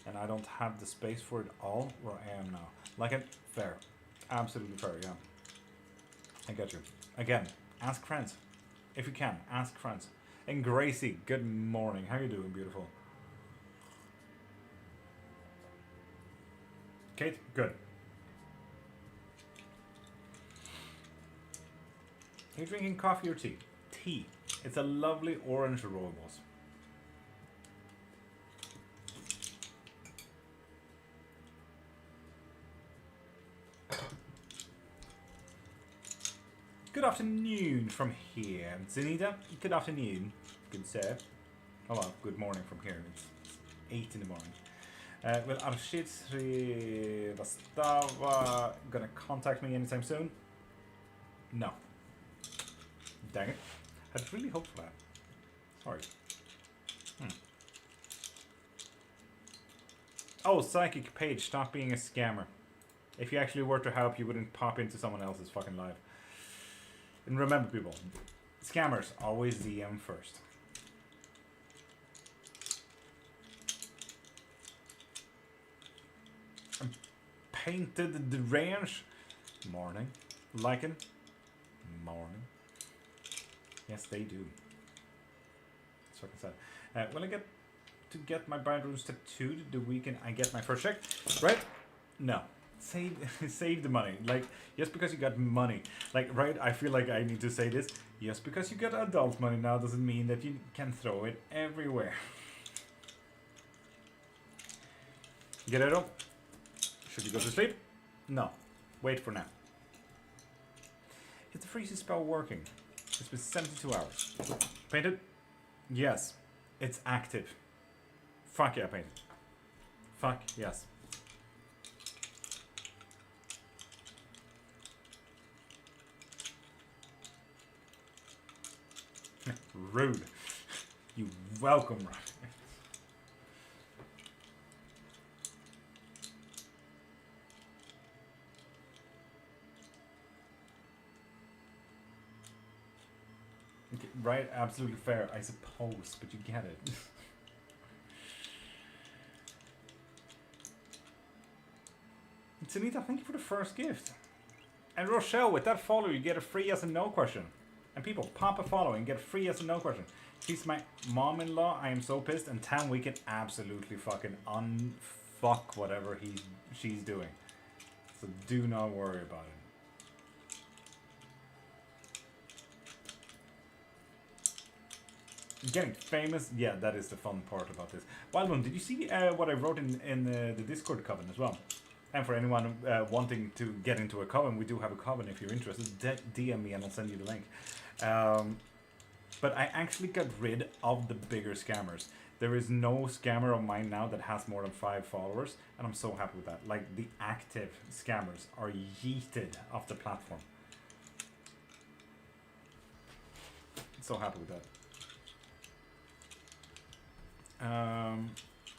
and I don't have the space for it all where I am now. Like it, fair, absolutely fair, yeah. I get you. Again, ask friends, if you can. Ask friends. And Gracie, good morning. How you doing, beautiful? Kate, good. Are you drinking coffee or tea? Tea. It's a lovely orange rooibos. Good afternoon from here. Zenita, good afternoon. Good sir. Oh well, good morning from here. It's 8 in the morning. Will Architri Vastava gonna contact me anytime soon? No. Dang it. I'd really hoped for that. Sorry. Oh, Psychic Page, stop being a scammer. If you actually were to help, you wouldn't pop into someone else's fucking life. And remember, people, scammers always DM first. Painted the range. Morning. Lichen. Morning. Yes, they do. That's what I said. When I get my bind runes tattooed the weekend I get my first check, right? No. Save the money. Like, just because you got money, like, right? I feel like I need to say this. Just because you got adult money now doesn't mean that you can throw it everywhere. Guerrero, should you go to sleep? No. Wait for now. Is the freezing spell working? It's been 72 hours. Painted? Yes. It's active. Fuck yeah, painted. Fuck yes. Rude. You welcome, right? Okay, right, absolutely fair, I suppose, but you get it. Tanita, thank you for the first gift. And Rochelle, with that follow, you get a free yes and no question. And people, pop a follow and get a free yes and no question. She's my mom-in-law. I am so pissed. And Tam, we can absolutely fucking unfuck whatever she's doing. So do not worry about it. Getting famous, yeah, that is the fun part about this. Wildman, did you see what I wrote in the Discord coven as well? And for anyone wanting to get into a coven, we do have a coven if you're interested. DM me and I'll send you the link. But I actually got rid of the bigger scammers. There is no scammer of mine now that has more than 5 followers, and I'm so happy with that. Like, the active scammers are yeeted off the platform. So happy with that.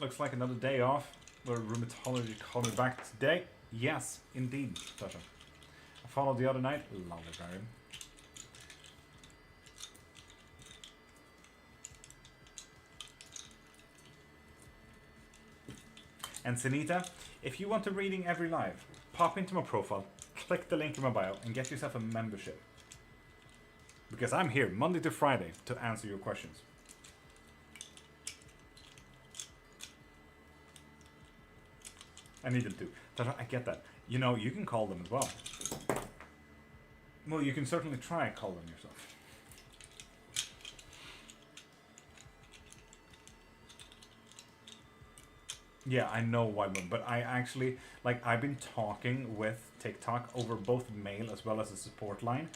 Looks like another day off. Where rheumatology called me back today. Yes, indeed, Sasha. I followed the other night. Lovely, Baron. And Sunita, if you want a reading every live, pop into my profile, click the link in my bio, and get yourself a membership. Because I'm here Monday to Friday to answer your questions. I need them to. I get that. You know, you can call them as well. Well, you can certainly try and call them yourself. Yeah, I know Wildman, but I actually, like, I've been talking with TikTok over both mail as well as a support line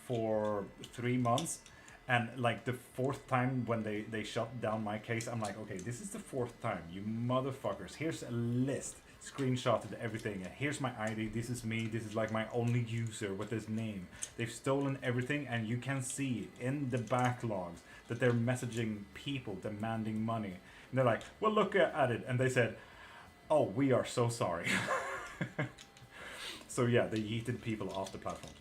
for 3 months. And, like, the 4th time when they shut down my case, I'm like, okay, this is the 4th time, you motherfuckers. Here's a list. Screenshotted everything, and here's my ID, this is me, this is like my only user with this name. They've stolen everything, and you can see in the backlogs that they're messaging people demanding money. And they're like, well, look at it. And they said, oh, we are so sorry. So yeah, they yeeted people off the platform.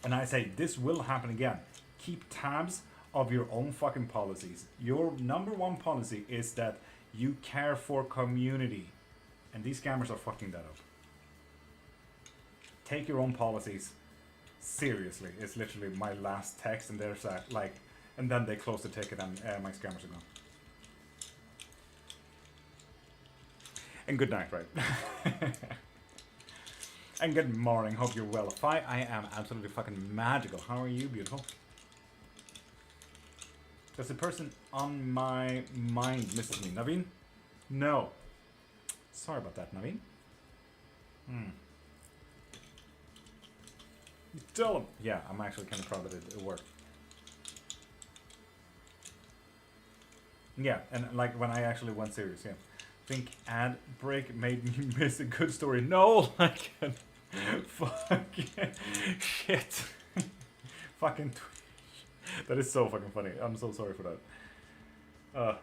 And I say, this will happen again. Keep tabs of your own fucking policies. Your #1 policy is that you care for community. And these scammers are fucking that up. Take your own policies seriously. It's literally my last text, and there's that, like, and then they close the ticket, and my scammers are gone. And good night, right? And good morning. Hope you're well. I am absolutely fucking magical. How are you, beautiful? Does the person on my mind misses me? Naveen? No. Sorry about that, Naveen. Tell him. Yeah, I'm actually kind of proud that it worked. Yeah, and like when I actually went serious, yeah. Think ad break made me miss a good story. No, like, fucking shit. Fucking Twitch. That is so fucking funny. I'm so sorry for that.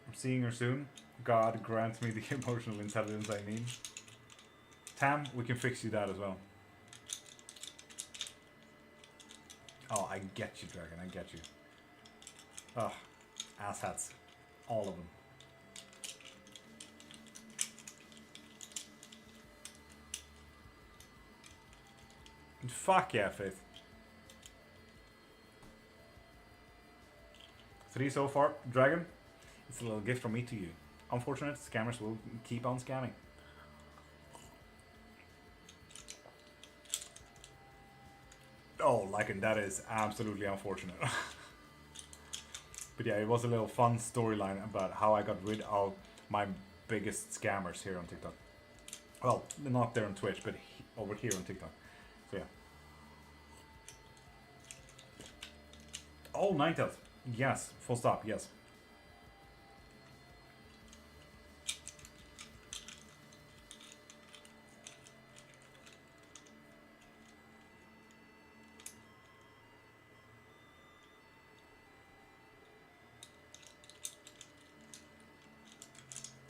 I'm seeing her soon. God grant me the emotional intelligence I need. Tam, we can fix you that as well. Oh, I get you, Dragon. I get you. Ugh. Asshats. All of them. And fuck yeah, Faith. 3 so far. Dragon, it's a little gift from me to you. Unfortunate, scammers will keep on scamming. Oh, like, and that is absolutely unfortunate. But yeah, it was a little fun storyline about how I got rid of my biggest scammers here on TikTok. Well, not there on Twitch, but over here on TikTok. So yeah. Oh, Ninetales. Yes, full stop, yes.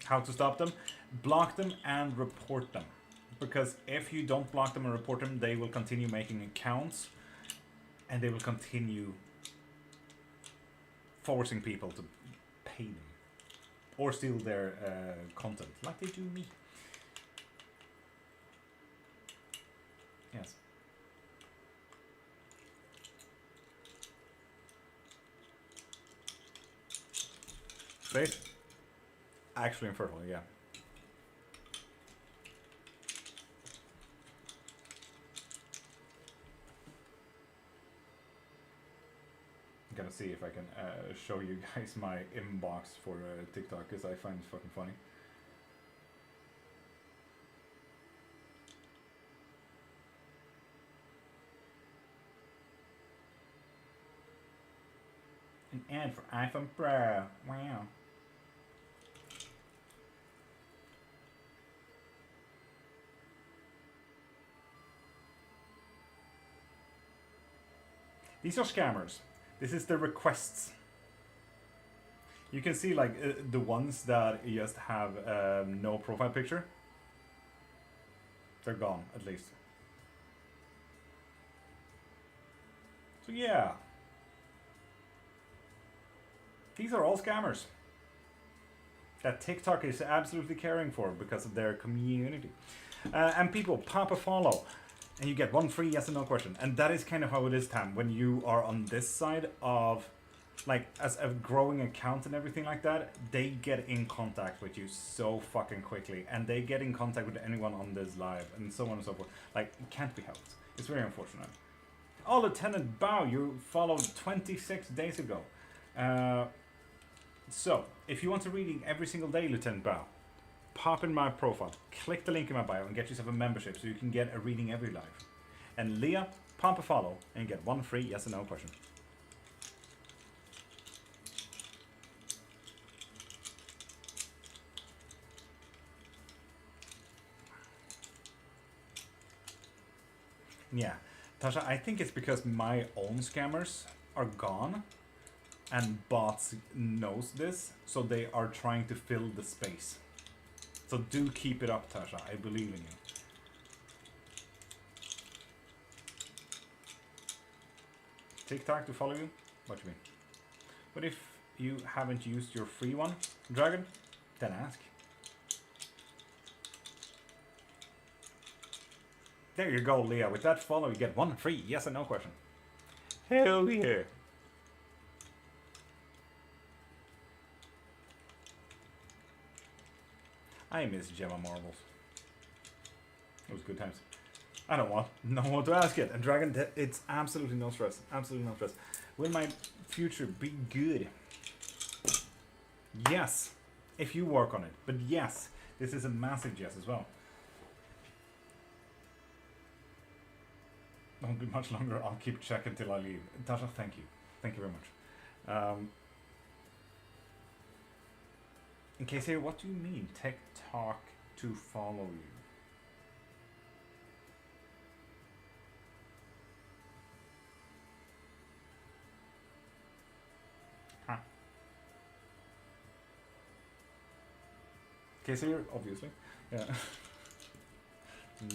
How to stop them? Block them and report them. Because if you don't block them and report them, they will continue making accounts and they will continue forcing people to pay them. or steal their content, like they do me. Yes. Space? Actually infertile, yeah. I'm gonna see if I can show you guys my inbox for TikTok, because I find it fucking funny. An ad for iPhone Pro. Wow. These are scammers. This is the requests. You can see like the ones that just have no profile picture. They're gone, at least. So yeah. These are all scammers that TikTok is absolutely caring for because of their community. And people pop a follow and you get one free yes or no question. And that is kind of how it is, Tam, when you are on this side of, like, as a growing account and everything like that, they get in contact with you so fucking quickly. And they get in contact with anyone on this live and so on and so forth. Like, it can't be helped. It's very unfortunate. Oh, Lieutenant Bao, you followed 26 days ago. So, if you want a reading every single day, Lieutenant Bao, pop in my profile, click the link in my bio and get yourself a membership so you can get a reading every live. And Leah, pop a follow and get one free yes or no question. Yeah, Tasha, I think it's because my own scammers are gone. And bots knows this, so they are trying to fill the space. So do keep it up, Tasha. I believe in you. TikTok to follow you? What do you mean? But if you haven't used your free one, Dragon, then ask. There you go, Leah. With that follow, you get one free yes or no question. Hell yeah. I miss Gemma Marbles. It was good times. I don't want no one to ask it. And Dragon, it's absolutely no stress. Absolutely no stress. Will my future be good? Yes, if you work on it. But yes, this is a massive yes as well. Don't be much longer. I'll keep checking till I leave. Tasha, thank you. Thank you very much. In case here, what do you mean? TikTok to follow you? Huh. Case here, obviously. Yeah.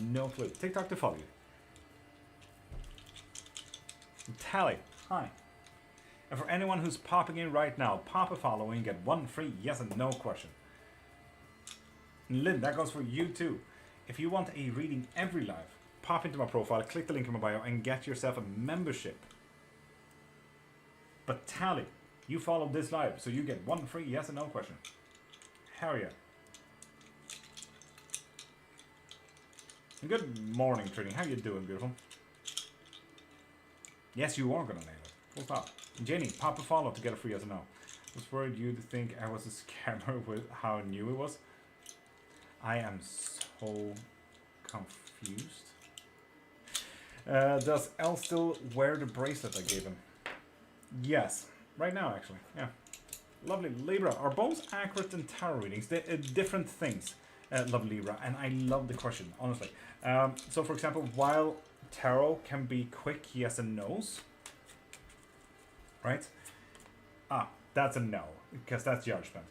No clue. TikTok to follow you. Tally, hi. And for anyone who's popping in right now, pop a follow and get one free yes and no question. And Lynn, that goes for you too. If you want a reading every live, pop into my profile, click the link in my bio and get yourself a membership. But Tally, you followed this live, so you get one free yes and no question. Hell yeah. And good morning, Trini. How you doing, beautiful? Yes, you are gonna nail it. Full stop. Jenny, pop a follow to get a free yes or no. I was worried you'd think I was a scammer with how new it was. I am so confused. Does Elle still wear the bracelet I gave him? Yes. Right now, actually. Yeah. Lovely. Libra, are both accurate and tarot readings? They're different things. Lovely Libra. And I love the question, honestly. So, for example, while tarot can be quick yes and no's, right? Ah, that's a no, because that's judgment.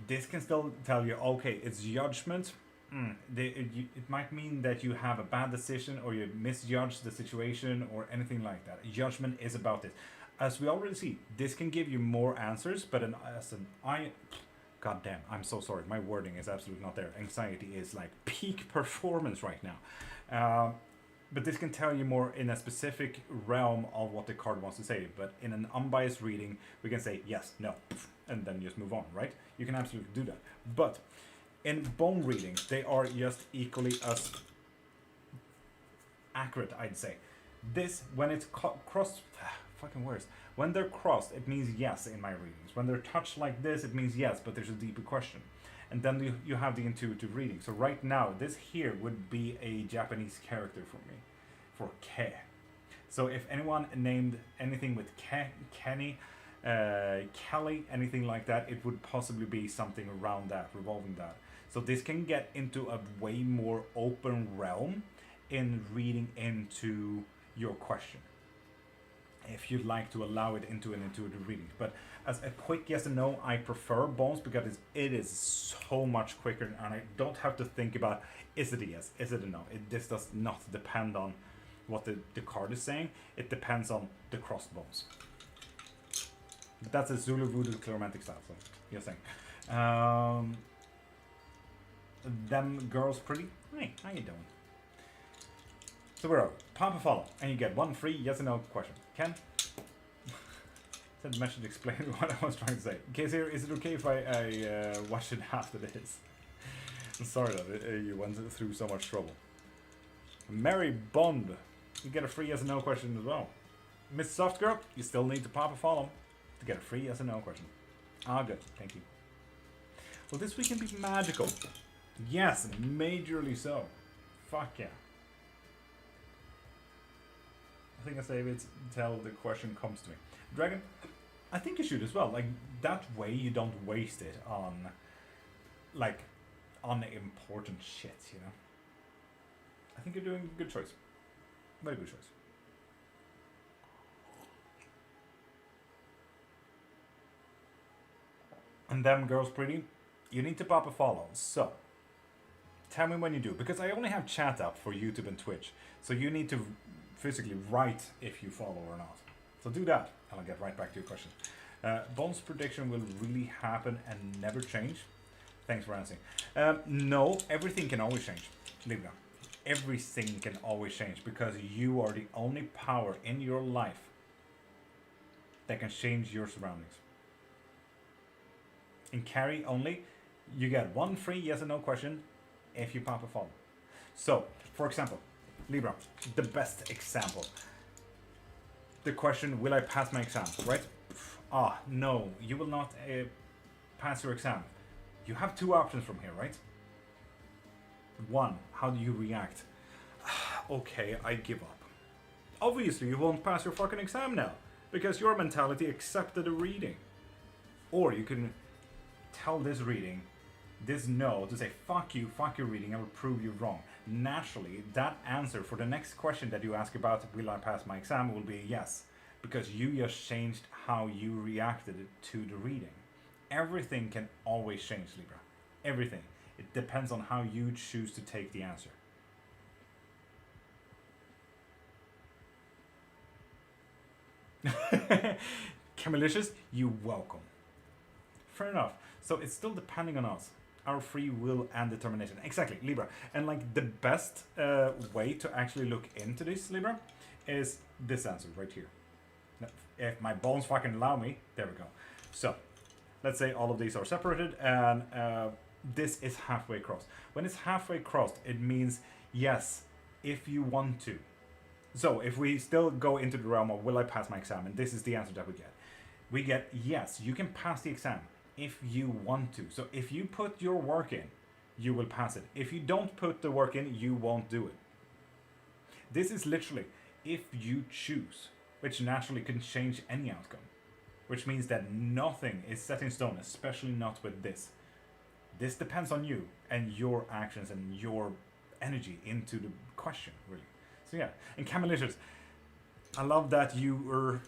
This can still tell you, okay, it's judgment. It might mean that you have a bad decision or you misjudge the situation or anything like that. Judgment is about it. As we already see, this can give you more answers, but as an God damn, I'm so sorry. My wording is absolutely not there. Anxiety is like peak performance right now. But this can tell you more in a specific realm of what the card wants to say. But in an unbiased reading, we can say yes, no, and then just move on, right? You can absolutely do that. But in bone readings, they are just equally as accurate, I'd say. This, when it's crossed, fucking words. When they're crossed, it means yes in my readings. When they're touched like this, it means yes, but there's a deeper question. And then you have the intuitive reading. So right now, this here would be a Japanese character for me, for Ke. So if anyone named anything with Ke, Kenny, Kelly, anything like that, it would possibly be something around that, revolving that. So this can get into a way more open realm in reading into your question, if you'd like to allow it into an intuitive reading. But as a quick yes and no, I prefer bones because it is so much quicker, and I don't have to think about, is it a yes, is it a no. This does not depend on what the card is saying. It depends on the crossed bones. But that's a Zulu Voodoo Cleromantic style, so you're saying. Them girls pretty. Hey, how you doing? So we're out. Pop a follow, and you get one free yes or no question. Ken? Said the message explain what I was trying to say. Case here, is it okay if I watch it after this? I'm sorry that you went through so much trouble. Mary Bond, you get a free yes or no question as well. Miss Soft Girl, you still need to pop a follow to get a free yes or no question. Ah, good, thank you. Well, this week can be magical. Yes, majorly so. Fuck yeah. I think I save it until the question comes to me. Dragon, I think you should as well. Like, that way you don't waste it on, like, unimportant shit, you know? I think you're doing a good choice. Very good choice. And them girls pretty, you need to pop a follow. So, tell me when you do, because I only have chat up for YouTube and Twitch. So you need to physically write if you follow or not. So do that, and I'll get right back to your question. Bones prediction will really happen and never change. Thanks for answering. No, everything can always change, Libra. Everything can always change, because you are the only power in your life that can change your surroundings. In carry only, you get one free yes or no question if you pop a follow. So, for example, Libra, the best example. The question, will I pass my exam, right? Ah, no, you will not pass your exam. You have two options from here, right? One, how do you react? Okay, I give up. Obviously, you won't pass your fucking exam now, because your mentality accepted a reading. Or you can tell this reading, this no, to say fuck you, fuck your reading, I will prove you wrong. Naturally, that answer for the next question that you ask about, will I pass my exam, will be yes. Because you just changed how you reacted to the reading. Everything can always change, Libra. Everything. It depends on how you choose to take the answer. Camelicious, you welcome. Fair enough. So it's still depending on us. Our free will and determination. Exactly, Libra. And like the best way to actually look into this, Libra, is this answer right here. If my bones fucking allow me, there we go. So, let's say all of these are separated and this is halfway crossed. When it's halfway crossed, it means yes, if you want to. So, if we still go into the realm of will I pass my exam, and this is the answer that we get. We get yes, you can pass the exam if you want to. So, if you put your work in, you will pass it. If you don't put the work in, you won't do it. This is literally if you choose, which naturally can change any outcome. Which means that nothing is set in stone, especially not with this. This depends on you and your actions and your energy into the question, really. So yeah, and Camelicious, I love that you were...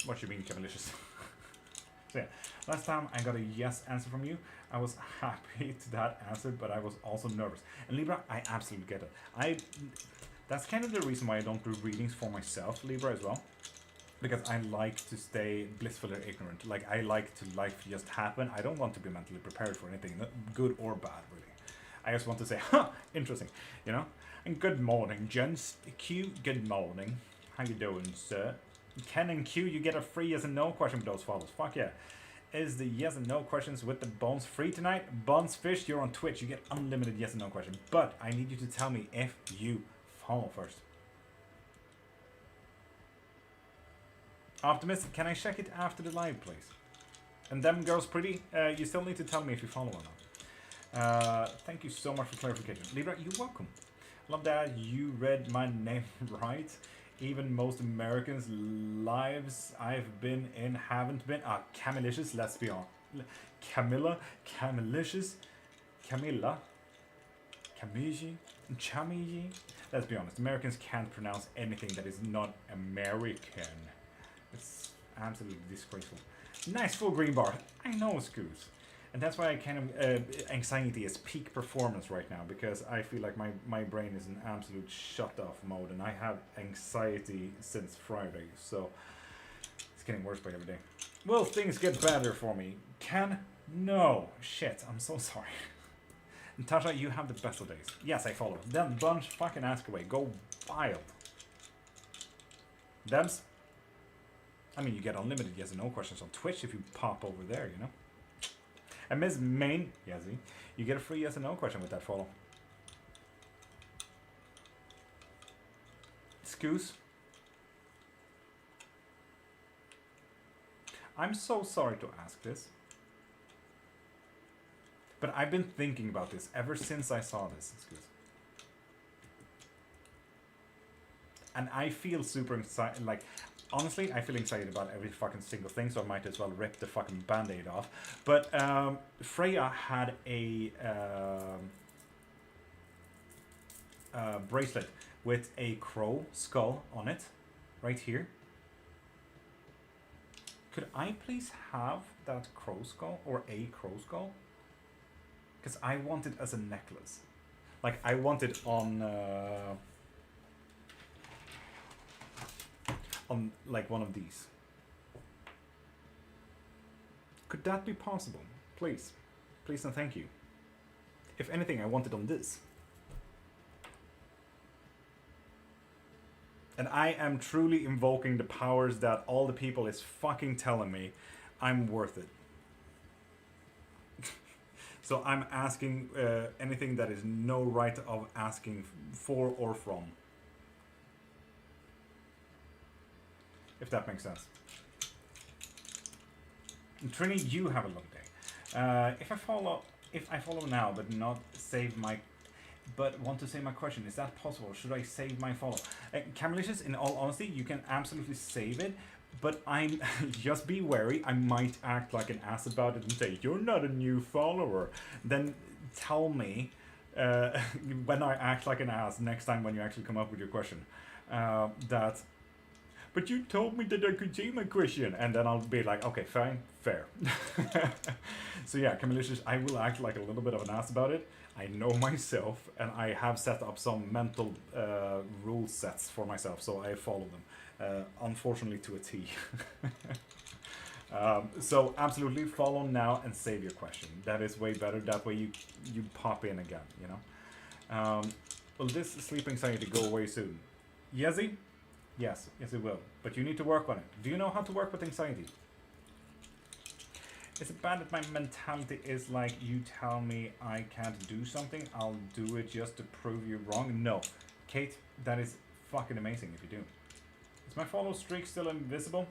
What you mean, Camelicious? So yeah, last time I got a yes answer from you. I was happy to that answer, but I was also nervous. And Libra, I absolutely get it. That's kind of the reason why I don't do readings for myself, Libra, as well. because I like to stay blissfully ignorant. Like, I like to life just happen. I don't want to be mentally prepared for anything, good or bad, really. I just want to say, huh, interesting, you know? And good morning, gents. Q, good morning. How you doing, sir? Ken and Q, you get a free yes and no question with those follows. Fuck yeah. Is the yes and no questions with the Bones free tonight? Bones Fish, you're on Twitch. You get unlimited yes and no questions. But I need you to tell me if you follow first. Optimist, can I check it after the live, please? And them girls pretty, you still need to tell me if you follow or not. Thank you so much for clarification. Libra, you're welcome. Love that you read my name right. Even most Americans' lives I've been in haven't been. Camilicious, let's be honest. Camilicious, Camilla, Camigi, Chamigi. Let's be honest, Americans can't pronounce anything that is not American. It's absolutely disgraceful. Nice full green bar. I know, Scoos. And that's why I kind of, anxiety is peak performance right now, because I feel like my brain is in absolute shut-off mode, and I have anxiety since Friday, so it's getting worse by every day. Will things get better for me? No. Shit, I'm so sorry. Natasha, you have the best of days. Yes, I follow. Then bunch, fucking ask away. Go wild. Dems? I mean, you get unlimited yes and no questions on Twitch if you pop over there, you know? And Ms. Main, Yazzie, you get a free yes and no question with that follow. Scoos. I'm so sorry to ask this, but I've been thinking about this ever since I saw this, Scoos. And I feel super excited, like, honestly, I feel excited about every fucking single thing, so I might as well rip the fucking band-aid off. But Freya had a bracelet with a crow skull on it, right here. Could I please have that crow skull, or a crow skull? Because I want it as a necklace. Like, I want it on like one of these. Could that be possible? Please. Please and thank you. If anything, I want it on this. And I am truly invoking the powers that all the people is fucking telling me I'm worth it. So I'm asking anything that is no right of asking for or from. If that makes sense. And Trini, you have a long day. If I follow now, but not save my, but want to save my question, is that possible? Should I save my follow? Camelicious, in all honesty, you can absolutely save it, but I'm just be wary. I might act like an ass about it and say you're not a new follower. Then tell me when I act like an ass next time when you actually come up with your question that. But you told me that I could see my question, and then I'll be like, okay, fine, fair. So yeah, Camelicious, I will act like a little bit of an ass about it. I know myself, and I have set up some mental rule sets for myself, so I follow them, unfortunately to a T. So absolutely follow now and save your question. That is way better. That way you pop in again, you know. Will this sleep anxiety go away soon? Yezzy? Yes, it will. But you need to work on it. Do you know how to work with anxiety? Is it bad that my mentality is like, you tell me I can't do something, I'll do it just to prove you wrong? No. Kate, that is fucking amazing if you do. Is my follow streak still invisible?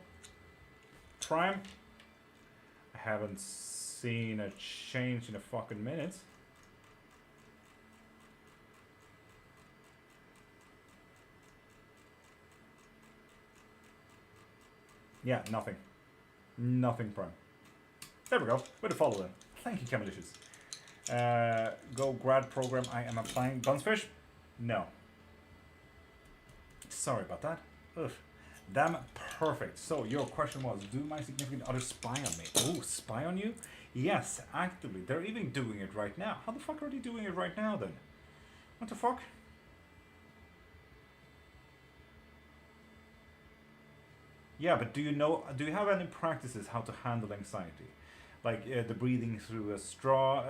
Prime? I haven't seen a change in a fucking minute. Yeah, nothing. Nothing, Prime. There we go. With a follow then. Thank you, Camelicious. Go grad program I am applying. Bunsfish? No. Sorry about that. Ugh. Damn perfect. So your question was, do my significant other spy on me? Oh, spy on you? Yes, actively. They're even doing it right now. How the fuck are they doing it right now then? What the fuck? Yeah, but do you have any practices how to handle anxiety? Like the breathing through a straw,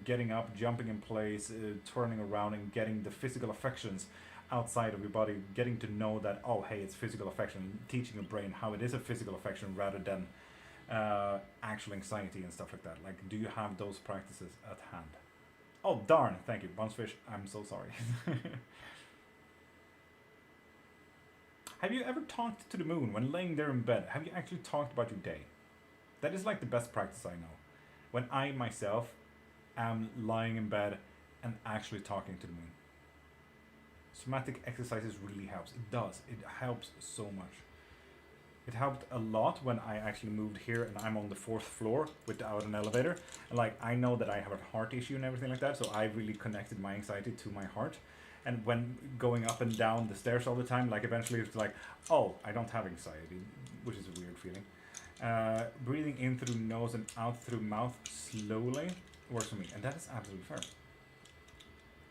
getting up, jumping in place, turning around, and getting the physical affections outside of your body, getting to know that, oh, hey, it's physical affection, teaching your brain how it is a physical affection rather than actual anxiety and stuff like that. Like, do you have those practices at hand? Oh, darn, thank you, Bunchfish, I'm so sorry. Have you ever talked to the moon when laying there in bed? Have you actually talked about your day? That is like the best practice I know. When I myself am lying in bed and actually talking to the moon. Somatic exercises really helps. It does. It helps so much. It helped a lot when I actually moved here and I'm on the 4th floor without an elevator. And like, I know that I have a heart issue and everything like that, so I really connected my anxiety to my heart. And when going up and down the stairs all the time, like eventually it's like, oh, I don't have anxiety, which is a weird feeling. Breathing in through nose and out through mouth slowly works for me, and that is absolutely fair.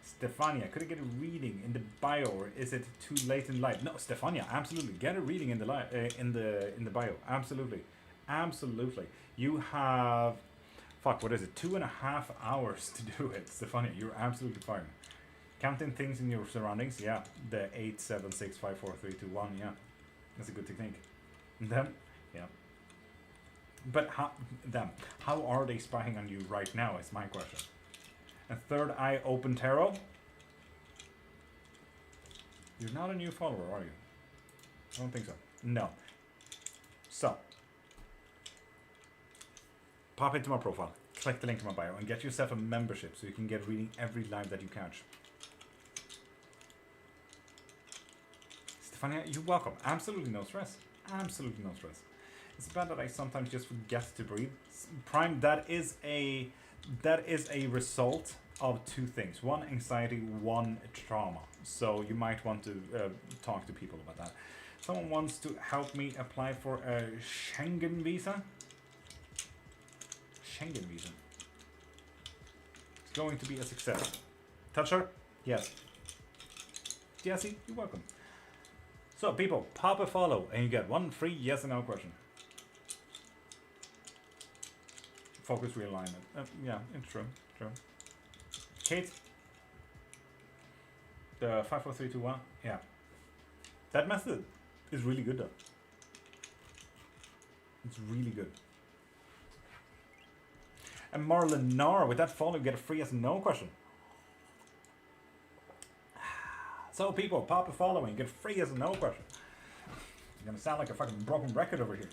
Stefania, could I get a reading in the bio, or is it too late in life? No, Stefania, absolutely, get a reading in the in the bio, absolutely, absolutely. You have, fuck, what is it? 2.5 hours to do it, Stefania. You're absolutely fine. Counting things in your surroundings, yeah. The 8, 7, 6, 5, 4, 3, 2, 1, yeah. That's a good technique. And then, yeah. But how are they spying on you right now is my question. And third eye open tarot. You're not a new follower, are you? I don't think so. No. So, pop into my profile, click the link to my bio, and get yourself a membership so you can get reading every live that you catch. Stefania, you're welcome. Absolutely no stress. Absolutely no stress. It's bad that I sometimes just forget to breathe. Prime, that is a result of 2 things. 1, anxiety, 1, trauma. So you might want to talk to people about that. Someone wants to help me apply for a Schengen visa. Schengen visa. It's going to be a success. Toucher? Yes. Jesse, you're welcome. So people, pop a follow and you get 1 free yes and no question. Focus realignment. Yeah, it's true. True. Kate? The 5, 4, 3, 2, 1. Yeah. That method is really good though. It's really good. And Marlon Nar, with that follow, you get a free yes and no question. So people, pop a follow and get a free yes and no question. It's gonna sound like a fucking broken record over here.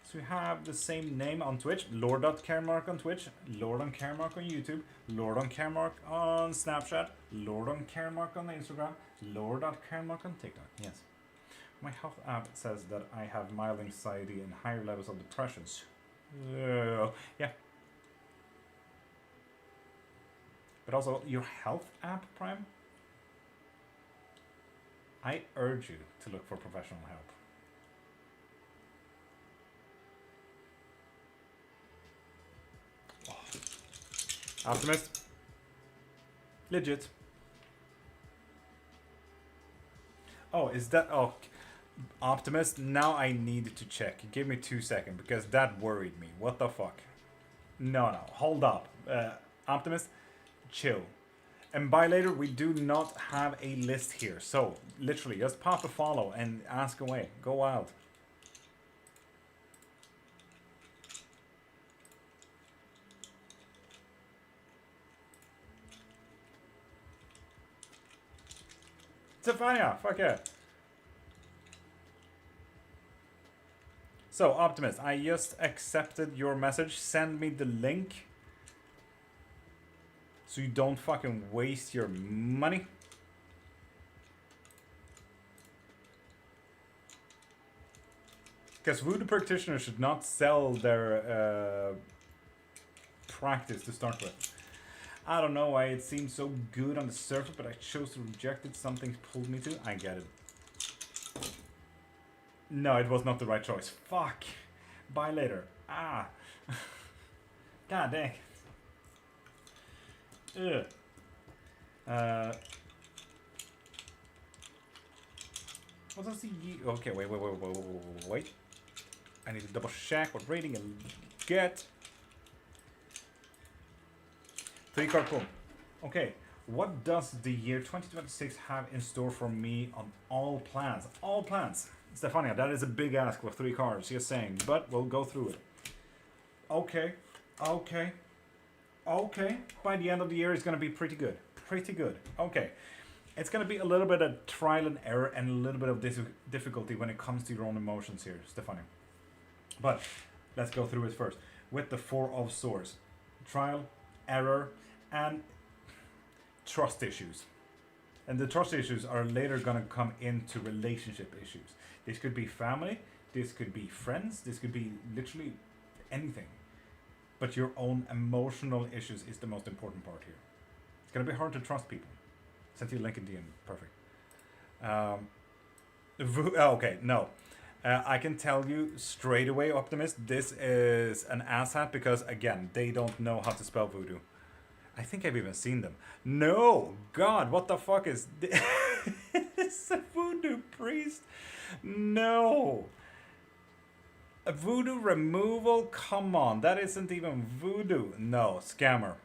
So we have the same name on Twitch, Lord.Cairnmark on Twitch, Lord.Cairnmark on YouTube, Lord.Cairnmark on Snapchat, Lord.Cairnmark on Instagram, Lord.Cairnmark on TikTok. Yes. My health app says that I have mild anxiety and higher levels of depression. Yeah. But also, your health app, Prime? I urge you to look for professional help. Oh. Optimist? Legit. Oh, is that... Oh, Optimist? Now I need to check. Give me 2 seconds, because that worried me. What the fuck? No, hold up. Optimist, chill. And by later, we do not have a list here. So, literally, just pop a follow and ask away. Go wild. Stefania, fuck yeah. So, Optimist, I just accepted your message. Send me the link. So you don't fucking waste your money. Because voodoo practitioners should not sell their practice to start with. I don't know why it seemed so good on the surface, but I chose to reject it. Something pulled me to. I get it. No, it was not the right choice. Fuck. Buy later. Ah. God dang. Ugh. Uh, what does the... Okay, wait. I need to double check what rating and get. 3 card pool. Okay, what does the year 2026 have in store for me on all plans? All plans. Stefania, that is a big ask with 3 cards, just saying, but we'll go through it. Okay. By the end of the year, it's going to be pretty good. Okay. It's going to be a little bit of trial and error and a little bit of difficulty when it comes to your own emotions here, Stefania. But let's go through it first. With the 4 of Swords. Trial, error, and trust issues. And the trust issues are later going to come into relationship issues. This could be family, this could be friends, this could be literally anything. But your own emotional issues is the most important part here. It's going to be hard to trust people. Sent you a link in DM. Perfect. Okay, no. I can tell you straight away, Optimist, this is an asshat because, again, they don't know how to spell voodoo. I think I've even seen them. No! God, what the fuck is this? It's a voodoo priest. No! A voodoo removal? Come on, that isn't even voodoo. No, scammer.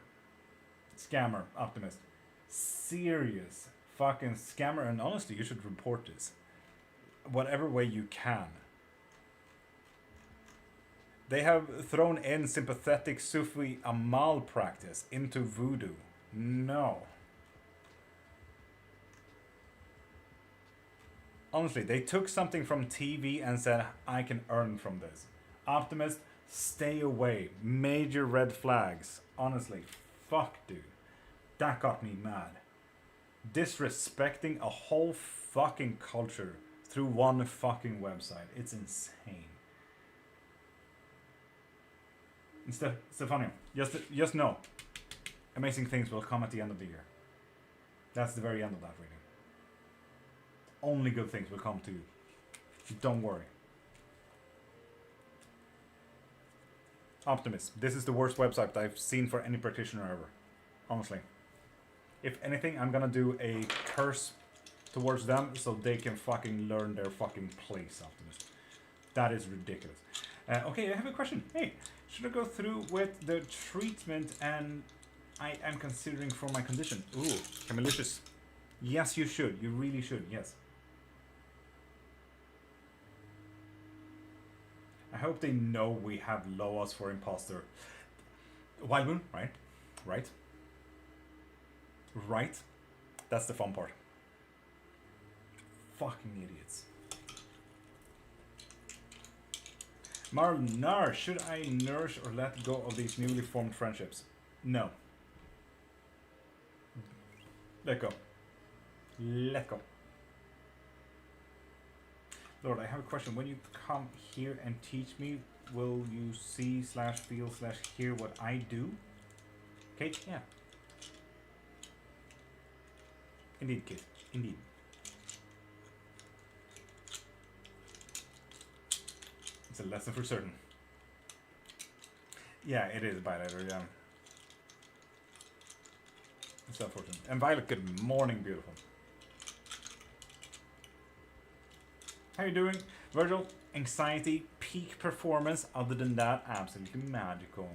Scammer, Optimist. Serious fucking scammer, and honestly, you should report this. Whatever way you can. They have thrown in sympathetic Sufi Amal practice into voodoo. No. Honestly, they took something from TV and said, I can earn from this. Optimist, stay away. Major red flags. Honestly, fuck, dude. That got me mad. Disrespecting a whole fucking culture through one fucking website. It's insane. Stefania, just know, amazing things will come at the end of the year. That's the very end of that reading. Only good things will come to you. Don't worry. Optimist, this is the worst website I've seen for any practitioner ever. Honestly. If anything, I'm gonna do a curse towards them so they can fucking learn their fucking place, Optimist. That is ridiculous. Okay, I have a question. Hey, should I go through with the treatment and I am considering for my condition? Ooh, Camelicious. Yes, you should. You really should. Yes. I hope they know we have Loas for imposter. Wild Moon, right? Right? That's the fun part. Fucking idiots. Marlnar, should I nourish or let go of these newly formed friendships? No. Let go. Let go. Lord, I have a question. When you come here and teach me, will you see/feel/hear what I do? Kate? Yeah. Indeed, Kate. Indeed. It's a lesson for certain. Yeah, it is bilateral, yeah. It's unfortunate. And Violet, good morning, beautiful. How you doing? Virgil, anxiety, peak performance. Other than that, absolutely magical.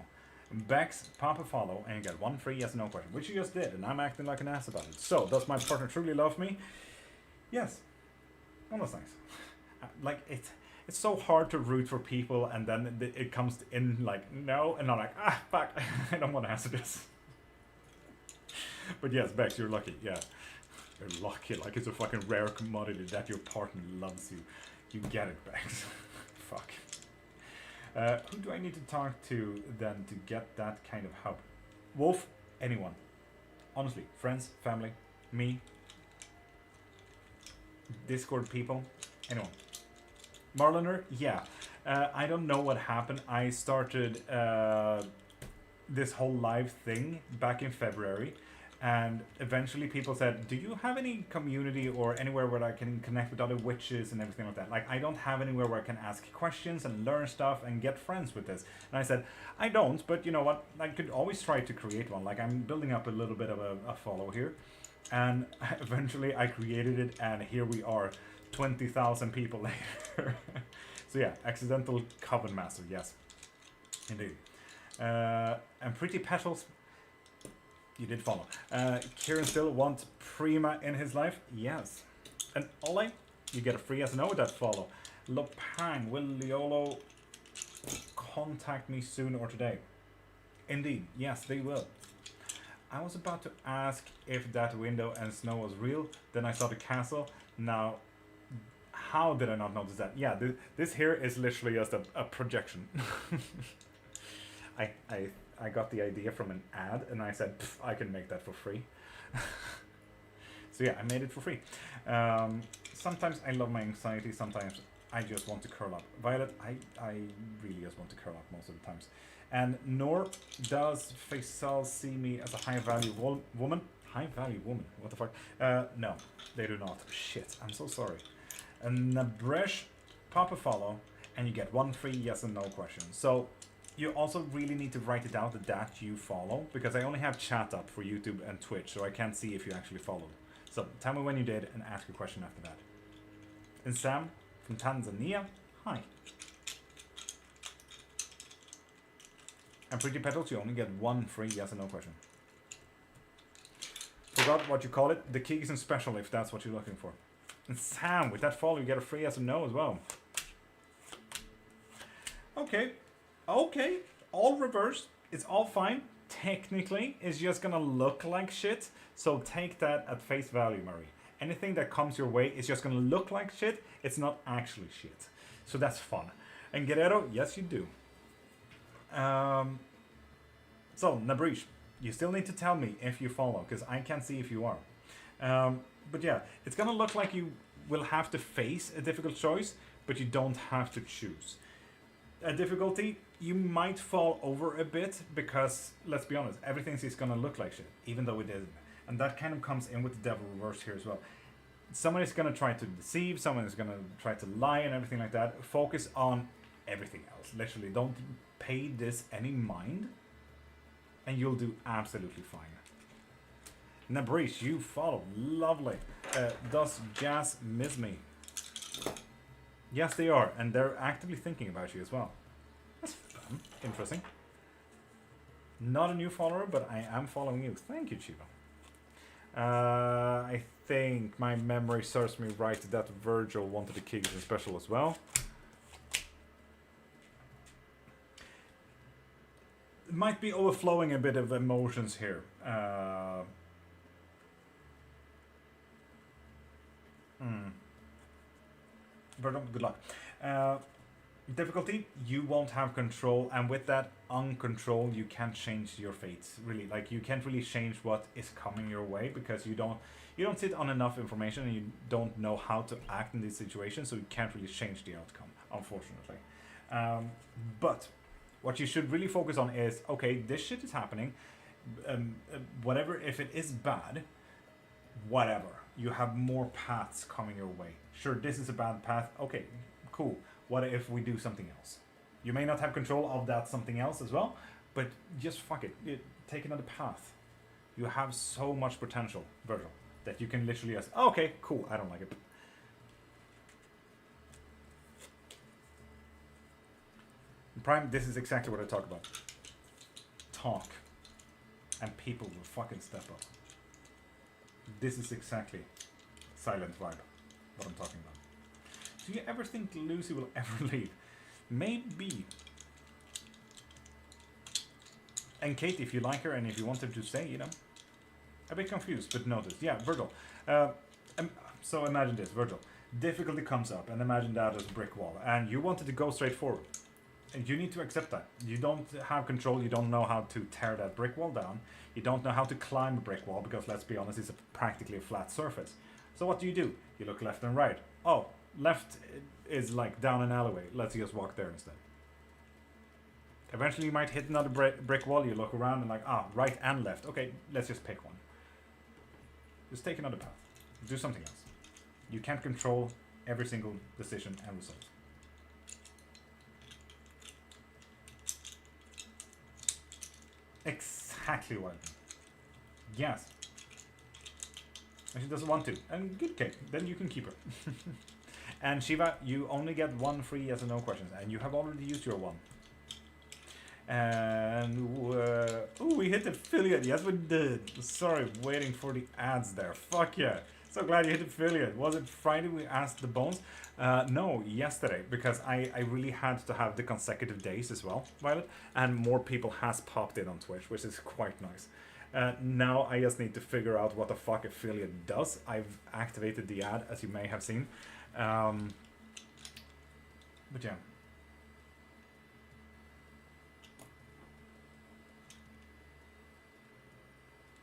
Bex, pop a follow, and you get 1 free yes or no question, which you just did, and I'm acting like an ass about it. So, does my partner truly love me? Yes. Oh, that's nice. Like, it's so hard to root for people, and then it comes in like, no, and I'm like, ah, fuck, I don't want to answer this. But yes, Bex, you're lucky, yeah. You're lucky, like it's a fucking rare commodity that your partner loves you. You get it, Bex. Fuck. Who do I need to talk to then to get that kind of help? Wolf, anyone. Honestly, friends, family, me, Discord people, anyone. Marliner, yeah. I don't know what happened. I started this whole live thing back in February. And eventually people said, do you have any community or anywhere where I can connect with other witches and everything like that? Like, I don't have anywhere where I can ask questions and learn stuff and get friends with this. And I said, I don't, but you know what? I could always try to create one. Like, I'm building up a little bit of a follow here. And eventually I created it, and here we are, 20,000 people later. So yeah, accidental coven master, yes, indeed. And Pretty Petals, you did follow. Kieran still wants Prima in his life, yes. And Ole, you get a free SNO with that follow. Lopang, will Liolo contact me soon or today? Indeed, yes, they will. I was about to ask if that window and snow was real, then I saw the castle. Now, how did I not notice that? Yeah, this here is literally just a projection. I got the idea from an ad, and I said, I can make that for free. So yeah, I made it for free. Sometimes I love my anxiety, sometimes I just want to curl up. Violet, I really just want to curl up most of the times. And nor does Faisal see me as a high-value woman. High-value woman? What the fuck? No, they do not. Shit, I'm so sorry. And Nabresh, pop a follow, and you get one free yes and no question. So you also really need to write it out that you follow, because I only have chat up for YouTube and Twitch, so I can't see if you actually followed. So tell me when you did and ask a question after that. And Sam from Tanzania, hi. And Pretty Petals, you only get one free yes or no question. Forgot what you call it. The keys and special, if that's what you're looking for. And Sam, with that follow, you get a free yes or no as well. Okay. Okay. All reversed. It's all fine. Technically, it's just gonna look like shit. So take that at face value, Murray. Anything that comes your way is just gonna look like shit. It's not actually shit. So that's fun. And Guerrero, yes you do. So, Nabrish, you still need to tell me if you follow, because I can't see if you are. But yeah, it's gonna look like you will have to face a difficult choice, but you don't have to choose. A difficulty, you might fall over a bit, because, let's be honest, everything is gonna look like shit, even though it isn't. And that kind of comes in with the devil reverse here as well. Someone is gonna try to deceive, someone is gonna try to lie and everything like that. Focus on everything else. Literally, don't pay this any mind, and you'll do absolutely fine. Nabrish, you follow. Lovely. Does Jazz miss me? Yes, they are, and they're actively thinking about you as well. That's fun. Interesting. Not a new follower, but I am following you. Thank you, Chiba. I think my memory serves me right that Virgil wanted the keys and special as well. Might be overflowing a bit of emotions here. But good luck. Difficulty, you won't have control, and with that uncontrol, you can't change your fates. Really, like you can't really change what is coming your way, because you don't sit on enough information, and you don't know how to act in these situations, so you can't really change the outcome, unfortunately. But what you should really focus on is, okay, this shit is happening. Whatever, if it is bad, whatever. You have more paths coming your way. Sure, this is a bad path. Okay, cool. What if we do something else? You may not have control of that something else as well, but just fuck it. Take another path. You have so much potential, Virgil, that you can literally just, oh, okay, cool, I don't like it. Prime, this is exactly what I talk about. Talk. And people will fucking step up. This is exactly silent vibe, what I'm talking about. Do you ever think Lucy will ever leave? Maybe. And Kate, if you like her and if you want her to stay, you know. A bit confused, but notice. Yeah, Virgil. So imagine this, Virgil. Difficulty comes up, and imagine that as a brick wall. And you wanted to go straight forward. And you need to accept that. You don't have control, you don't know how to tear that brick wall down. You don't know how to climb a brick wall, because let's be honest, it's practically a flat surface. So what do? You look left and right. Oh, left is like down an alleyway. Let's just walk there instead. Eventually you might hit another brick wall, you look around and like, right and left. Okay, let's just pick one. Just take another path. Do something else. You can't control every single decision and result. Exactly what I mean. Yes. And she doesn't want to. And good cake. Then you can keep her. And Shiva, you only get one free yes or no questions. And you have already used your one. And oh, we hit affiliate. Yes, we did. Sorry, waiting for the ads there. Fuck yeah. So glad you hit affiliate. Was it Friday we asked the bones? No, yesterday, because I really had to have the consecutive days as well, Violet, and more people has popped in on Twitch, which is quite nice. Now I just need to figure out what the fuck affiliate does. I've activated the ad, as you may have seen. But yeah.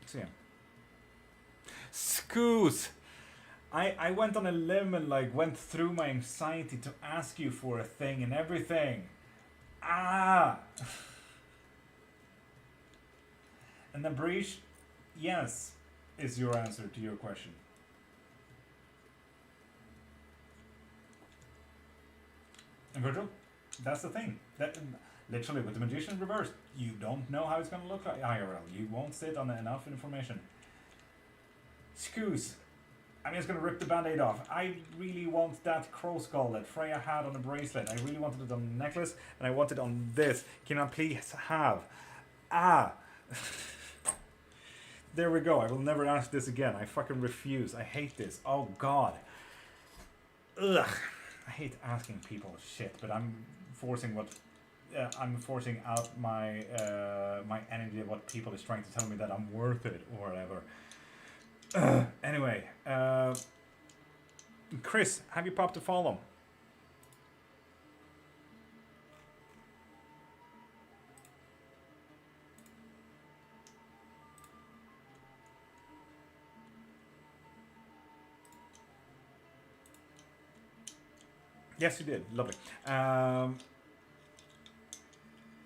So yeah. Scoos! I went on a limb and like went through my anxiety to ask you for a thing and everything. Ah! And then Breach, yes, is your answer to your question. And Virgil, that's the thing. That literally with the Magician reversed, you don't know how it's gonna look like IRL. You won't sit on enough information. Scoos, I'm just gonna rip the band-aid off. I really want that crow skull that Freya had on a bracelet. I really wanted it on a necklace, and I want it on this. Can I please have? Ah! There we go. I will never ask this again. I fucking refuse. I hate this. Oh god. Ugh. I hate asking people shit, but I'm forcing what I'm forcing out my my energy of what people is trying to tell me that I'm worth it or whatever. Anyway, Chris, have you popped a follow? Yes, you did. Lovely.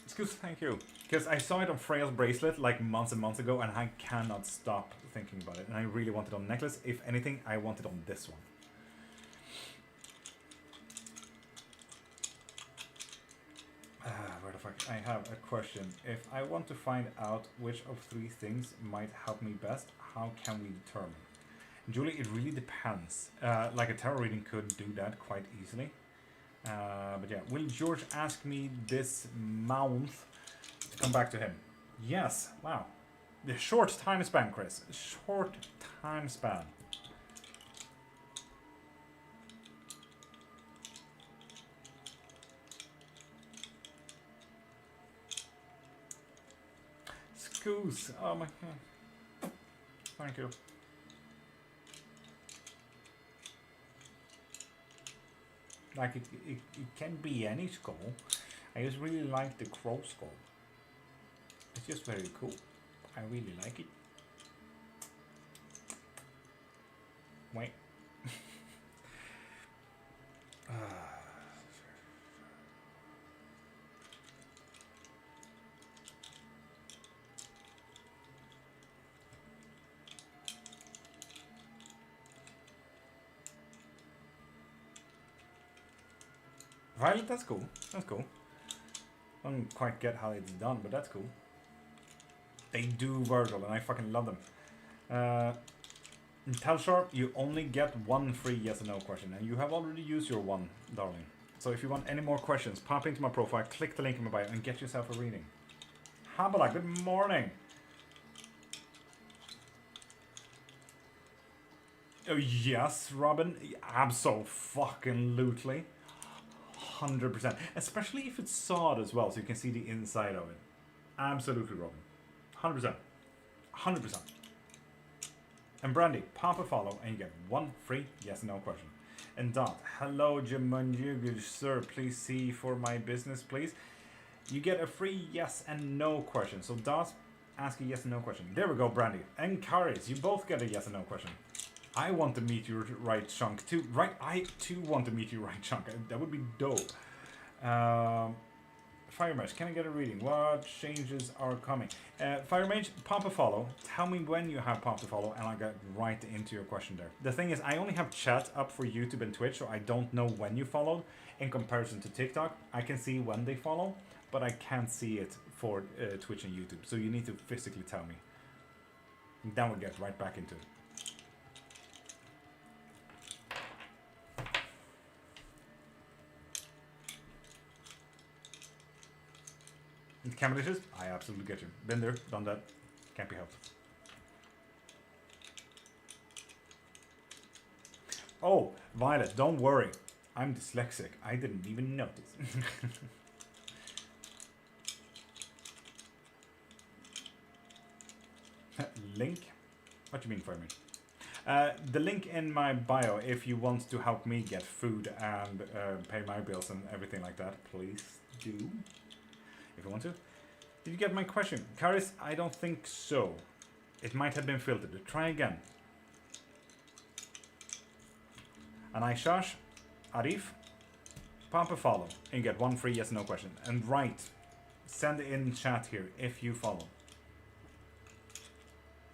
Excuse, thank you. Because I saw it on Freya's bracelet like months and months ago, and I cannot stop thinking about it. And I really want it on necklace. If anything, I want it on this one. Where the fuck? I have a question. If I want to find out which of three things might help me best, how can we determine? Julie, it really depends. Like a tarot reading could do that quite easily. But yeah, will George ask me this month to come back to him? Yes, wow. The short time span, Chris. Short time span. Scoos. Oh my god. Thank you. Like, it can be any skull. I just really like the crow skull. It's just very cool. I really like it. Wait. Violet, that's cool. That's cool. I don't quite get how it's done, but that's cool. They do Virgil, and I fucking love them. Tell Sharp, you only get one free yes or no question, and you have already used your one, darling. So if you want any more questions, pop into my profile, click the link in my bio, and get yourself a reading. Habala, good morning. Oh yes, Robin, absolutely. 100%, especially if it's sawed as well, so you can see the inside of it. Absolutely, Robin. 100%. 100%. And Brandy, pop a follow and you get one free yes and no question. And Dot, hello Jamunjugu, sir, please see for my business, please. You get a free yes and no question. So Dot, ask a yes and no question. There we go, Brandy. And Karis, you both get a yes and no question. I want to meet your right chunk too. Right, I too want to meet your right chunk. That would be dope. Fire Mage, can I get a reading? What changes are coming? Fire Mage, pop a follow. Tell me when you have popped a follow, and I'll get right into your question there. The thing is, I only have chat up for YouTube and Twitch, so I don't know when you followed. In comparison to TikTok, I can see when they follow, but I can't see it for Twitch and YouTube. So you need to physically tell me. And then we'll get right back into it. Camelicious? I absolutely get you. Been there, done that. Can't be helped. Oh, Violet, don't worry. I'm dyslexic. I didn't even notice. Link? What do you mean for me? The link in my bio, if you want to help me get food and pay my bills and everything like that, please do. If you want to. Did you get my question? Karis, I don't think so. It might have been filtered. Try again. And Aishash, Arif, pump a follow and get one free yes or no question. And write, send in chat here if you follow.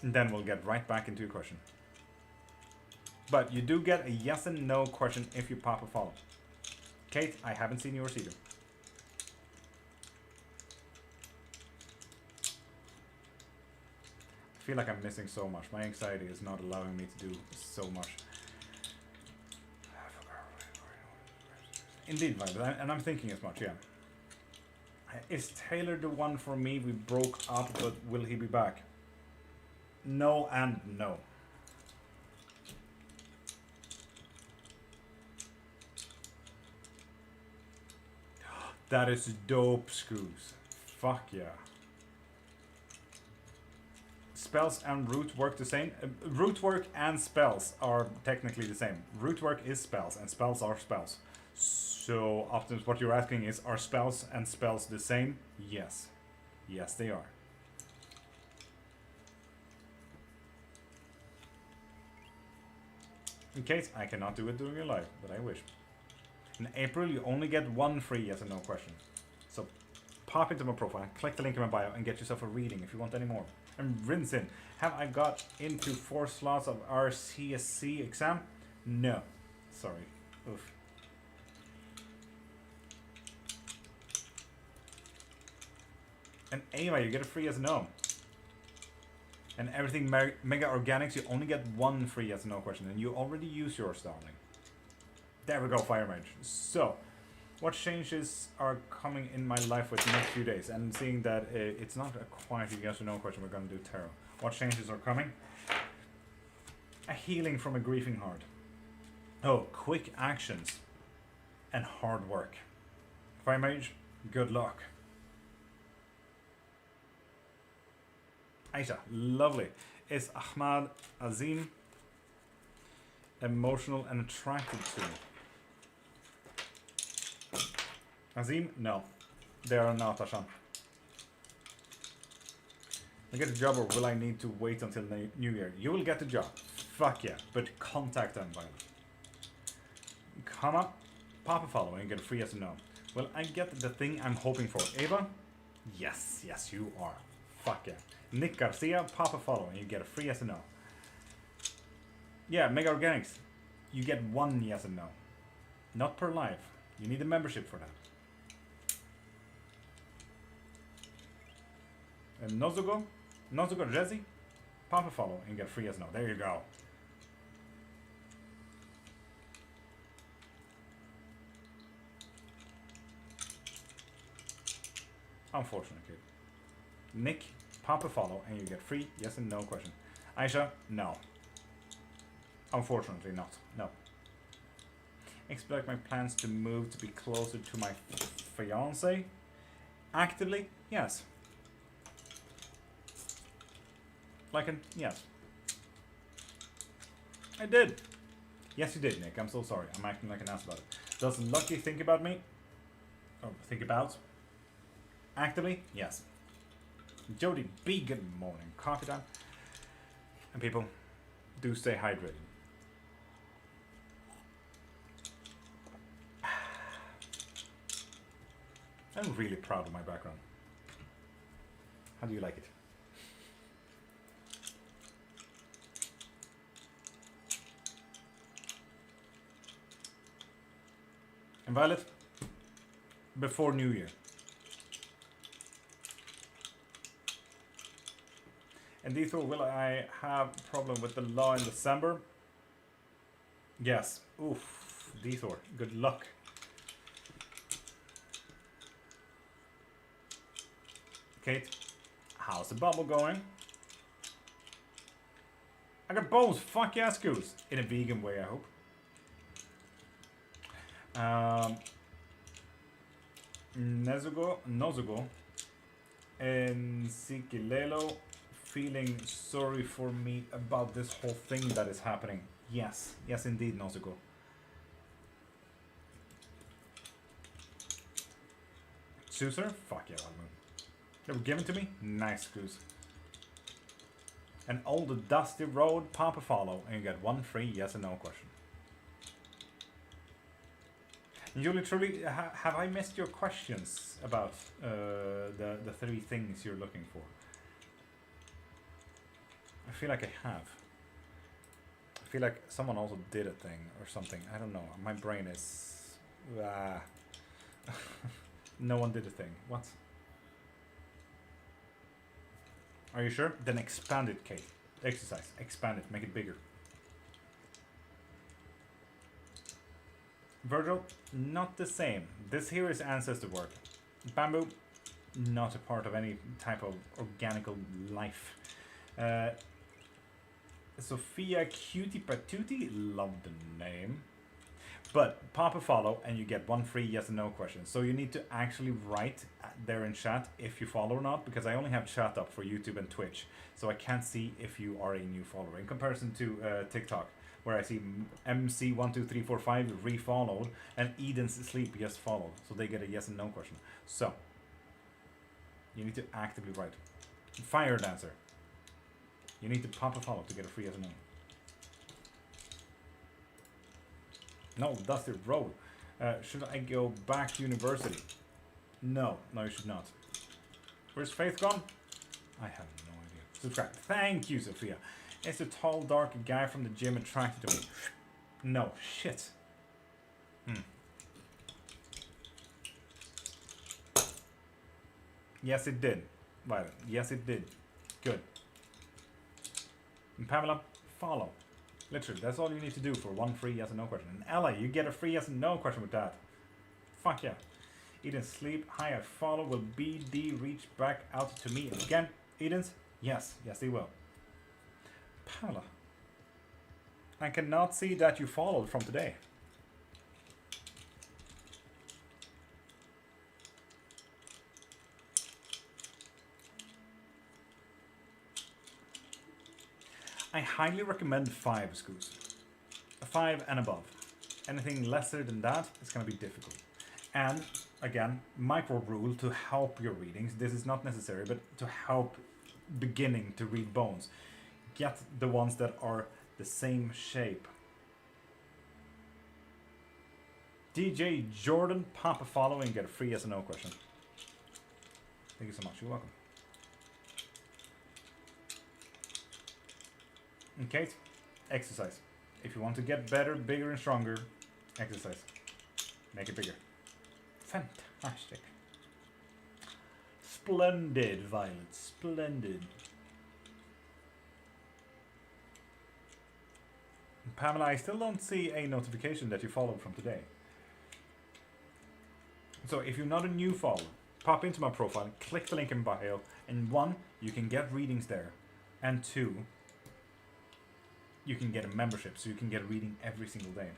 And then we'll get right back into your question. But you do get a yes and no question if you pop a follow. Kate, I haven't seen yours either. I feel like I'm missing so much. My anxiety is not allowing me to do so much. Indeed, Violet, and I'm thinking as much, yeah. Is Taylor the one for me? We broke up, but will he be back? No and no. That is dope, Screws. Fuck yeah. Spells and root work the same? Root work and spells are technically the same. Root work is spells, and spells are spells. So, Optimus, what you're asking is, are spells and spells the same? Yes. Yes, they are. In case I cannot do it during your live, but I wish. In April, you only get one free yes or no question. So, pop into my profile, click the link in my bio, and get yourself a reading if you want any more. And rinse in. Have I got into 4 slots of our CSC exam? No. Sorry. Oof. And Ava, you get a free yes or no. And everything Mega Organics, you only get one free yes or no question. And you already use yours, darling. There we go, Fire Mage. So, what changes are coming in my life with the next few days? And seeing that it's not a quite a yes or no question, we're going to do tarot. What changes are coming? A healing from a grieving heart. Oh, quick actions. And hard work. Fire Mage, good luck. Aisha, lovely. Is Ahmad Azim emotional and attracted to? Azim? No. They are not, Ashan. I get a job, or will I need to wait until New Year? You will get the job. Fuck yeah. But contact them, Violet. Comma. Pop a follow and get a free yes or no. Will I get the thing I'm hoping for? Ava? Yes. Yes, you are. Fuck yeah. Nick Garcia, pop a follow and you get a free yes or no. Yeah, Mega Organics. You get one yes and no. Not per live. You need a membership for that. And Nozugo Jazzy, pop a follow and get a free yes or no. There you go. Unfortunate kid. Nick, pop a follow and you get free yes and no question. Aisha, no. Unfortunately not. No. Expect my plans to move to be closer to my fiance. Actively, yes. Yes. I did. Yes, you did, Nick. I'm so sorry. I'm acting like an ass about it. Does Lucky think about me? Or think about? Actively, yes. Jody B, good morning. Coffee time. And people, do stay hydrated. I'm really proud of my background. How do you like it? And Violet, before New Year. And Dethor, will I have a problem with the law in December? Yes. Oof. Dethor, good luck. Kate, how's the bubble going? I got bones. Fuck yeah, Scoos. In a vegan way, I hope. Nozugo, and Sikilelo feeling sorry for me about this whole thing that is happening. Yes, yes indeed, Nozugo. Suser? Fuck yeah, Valmoon. They were given to me? Nice, Goose. An old dusty road, Papa follow, and you get one free yes and no question. Julie, truly, have I missed your questions about the 3 things you're looking for? I feel like I have. I feel like someone also did a thing or something. I don't know. My brain is... No one did a thing. What? Are you sure? Then expand it, Kate. Exercise. Expand it. Make it bigger. Virgil, not the same. This here is ancestor work. Bamboo, not a part of any type of organical life. Sophia Cutie Patootie, love the name. But pop a follow and you get one free yes and no question. So you need to actually write there in chat if you follow or not, because I only have chat up for YouTube and Twitch. So I can't see if you are a new follower. In comparison to TikTok, where I see MC12345 refollowed and Eden's Sleep yes followed. So they get a yes and no question. So you need to actively write. Fire Dancer. You need to pop a follow to get a free yes and no. No, Dusty Road. Should I go back to university? No, no, you should not. Where's Faith gone? I have no idea. Subscribe. Thank you, Sophia. Is the tall, dark guy from the gym attracted to me? No, shit. Yes, it did. Violet. Yes, it did. Good. And Pamela, follow. Literally, that's all you need to do for one free yes and no question. And Ella, you get a free yes and no question with that. Fuck yeah. Eden's Sleep, hi, I follow. Will BD reach back out to me again? Eden's? Yes, yes, they will. Pamela, I cannot see that you followed from today. I highly recommend 5 Scoos. 5 and above. Anything lesser than that is going to be difficult. And again, micro rule to help your readings. This is not necessary, but to help beginning to read bones. Get the ones that are the same shape. DJ Jordan, pop a follow and get a free yes or no question. Thank you so much. You're welcome. Okay, exercise. If you want to get better, bigger and stronger, exercise. Make it bigger. Fantastic. Splendid, Violet. Splendid. Pamela, I still don't see a notification that you followed from today. So if you're not a new follower, pop into my profile, click the link in bio, and 1, you can get readings there, and 2, you can get a membership, so you can get a reading every single day.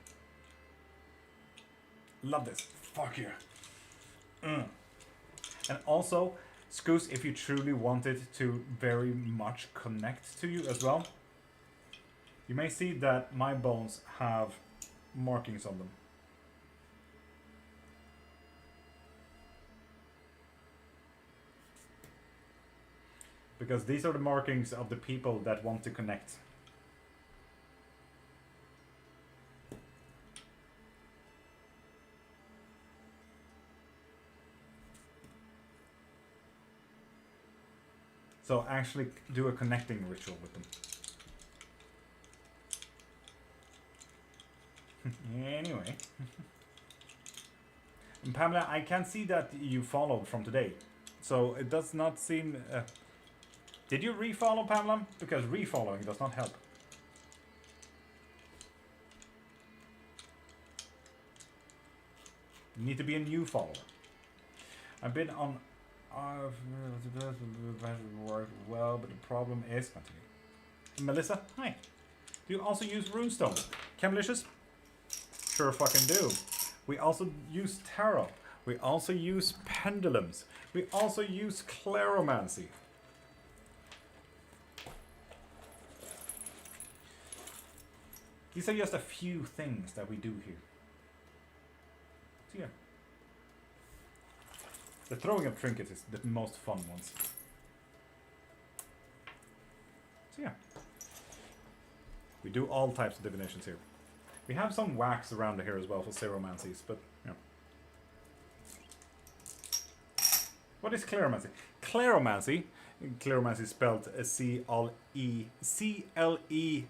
Love this. Fuck yeah. And also, Scoos, if you truly wanted to very much connect to you as well, you may see that my bones have markings on them. Because these are the markings of the people that want to connect. So actually do a connecting ritual with them. Anyway. And Pamela, I can see that you followed from today. So it does not seem... did you refollow, Pamela? Because refollowing does not help. You need to be a new follower. I've been on work well, but the problem is... Continue. Melissa, hi. Do you also use runestone? Chemlicious? Sure fucking do. We also use tarot. We also use pendulums. We also use claromancy. These are just a few things that we do here. So yeah. The throwing of trinkets is the most fun ones. So yeah. We do all types of divinations here. We have some wax around here as well for ceromancies, but yeah. What is claromancy? Claromancy is spelled C-L-E-R-O.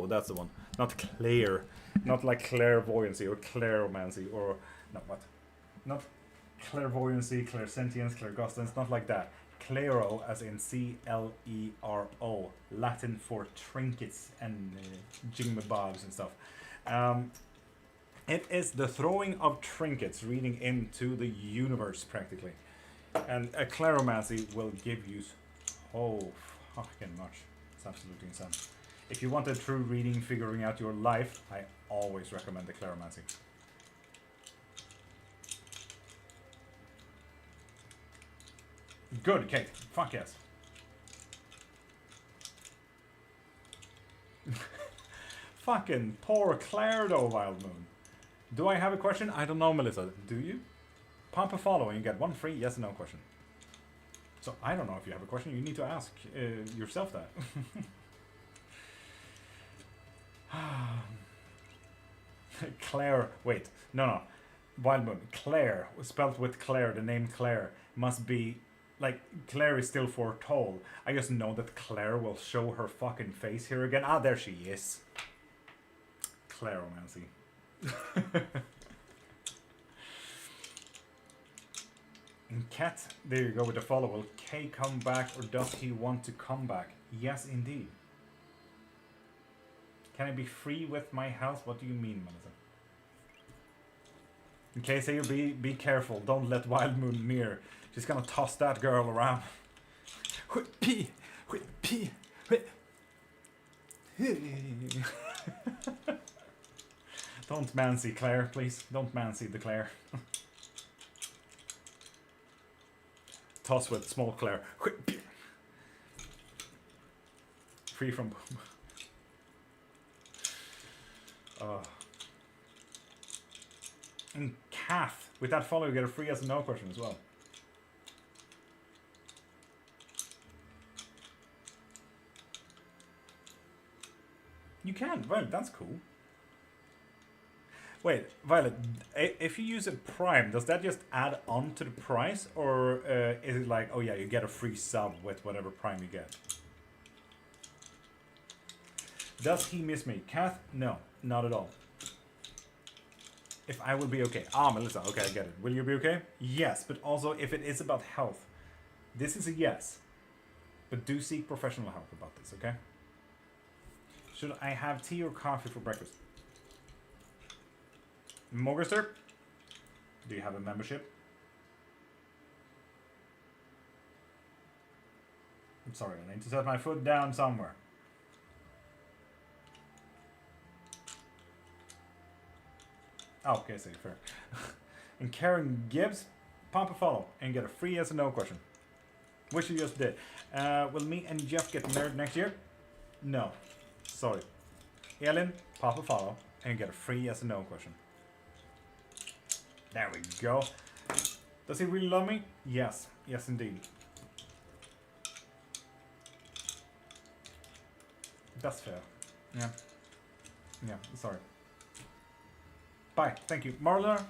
That's the one. Not clair. Not like clairvoyancy or claromancy or... No, what? Not clairvoyancy, clairsentience, clairgustance. Not like that. Claro as in C-L-E-R-O. Latin for trinkets and jinglebobs and stuff. It is the throwing of trinkets, reading into the universe practically. And a claromancy will give you so fucking much. It's absolutely insane. If you want a true reading, figuring out your life, I always recommend the claromancy. Good, Kate. Fuck yes. Fucking poor Claire though, Wild Moon. Do I have a question? I don't know, Melissa. Do you? Pump a follow and you get one free yes or no question. So I don't know if you have a question. You need to ask yourself that. Claire. Wait. No. Wild Moon. Claire. Spelled with Claire. The name Claire must be... Like, Claire is still foretold. I just know that Claire will show her fucking face here again. Ah, there she is. Claromancy. And Cat, there you go with the follow. Will K come back or does he want to come back? Yes, indeed. Can I be free with my house? What do you mean, Melissa? Okay, say you be careful. Don't let Wild Moon near. She's gonna toss that girl around. Don't mancy Claire, please. Don't mancy the Claire. Toss with small Claire. Free from boom. And Kath, with that follow, you get a free yes and no question as well. You can, Violet, that's cool. Wait, Violet, if you use a Prime, does that just add on to the price? Or is it like, oh yeah, you get a free sub with whatever Prime you get? Does he miss me? Kath? No, not at all. If I will be okay. Ah, Melissa, okay, I get it. Will you be okay? Yes, but also if it is about health. This is a yes. But do seek professional help about this, okay? Should I have tea or coffee for breakfast? Mogerster? Do you have a membership? I'm sorry, I need to set my foot down somewhere. Oh, okay, so fair. And Karen Gibbs, pump a follow and get a free yes or no question. Which you just did. Will me and Jeff get married next year? No. Sorry. Elin, pop a follow and get a free yes or no question. There we go. Does he really love me? Yes. Yes, indeed. That's fair. Yeah. Yeah, sorry. Bye. Thank you. Marla,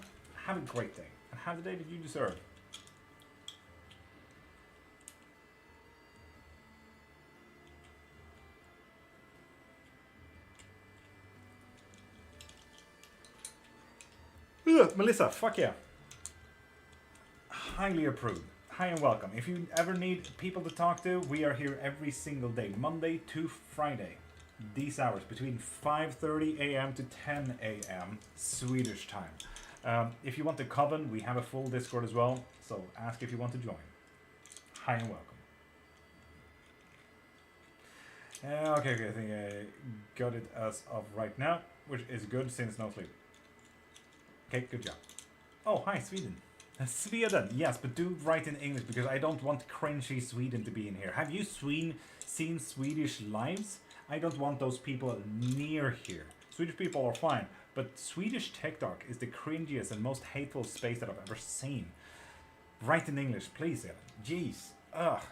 have a great day. And have the day that you deserve. Ugh, Melissa, fuck yeah. Highly approved. Hi and welcome. If you ever need people to talk to, we are here every single day, Monday to Friday. These hours, between 5:30 a.m. to 10 a.m. Swedish time. If you want to coven, we have a full Discord as well, so ask if you want to join. Hi and welcome. Okay, I think I got it as of right now, which is good since no sleep. Okay, good job. Oh, hi, Sweden. Sweden, yes, but do write in English because I don't want cringy Sweden to be in here. Have you seen Swedish lives? I don't want those people near here. Swedish people are fine, but Swedish TikTok is the cringiest and most hateful space that I've ever seen. Write in English, please, Ellen. Jeez. Ugh.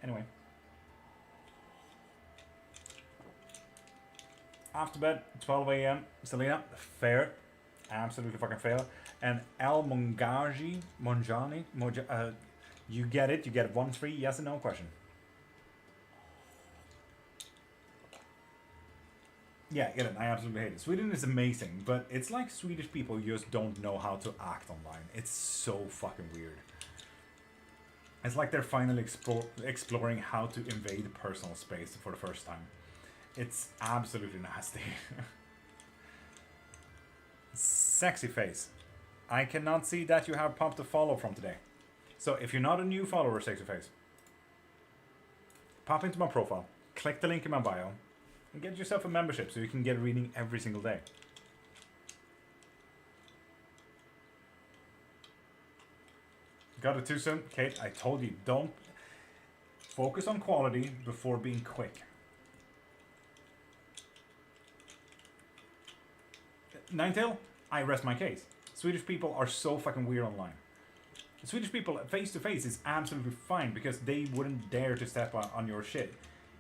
Anyway. After bed, 12 a.m. Selena, fair. Absolutely fucking fair. And El Monjani, you get it. You get 1-3 yes and no question. Yeah, get it. I absolutely hate it. Sweden is amazing, but it's like Swedish people just don't know how to act online. It's so fucking weird. It's like they're finally exploring how to invade personal space for the first time. It's absolutely nasty. Sexy face. I cannot see that you have pumped a follow from today. So if you're not a new follower, Sexy face, pop into my profile, click the link in my bio, and get yourself a membership so you can get a reading every single day. Got it too soon? Kate, I told you, don't focus on quality before being quick. Ninetail, I rest my case. Swedish people are so fucking weird online. Swedish people face to face is absolutely fine because they wouldn't dare to step on your shit.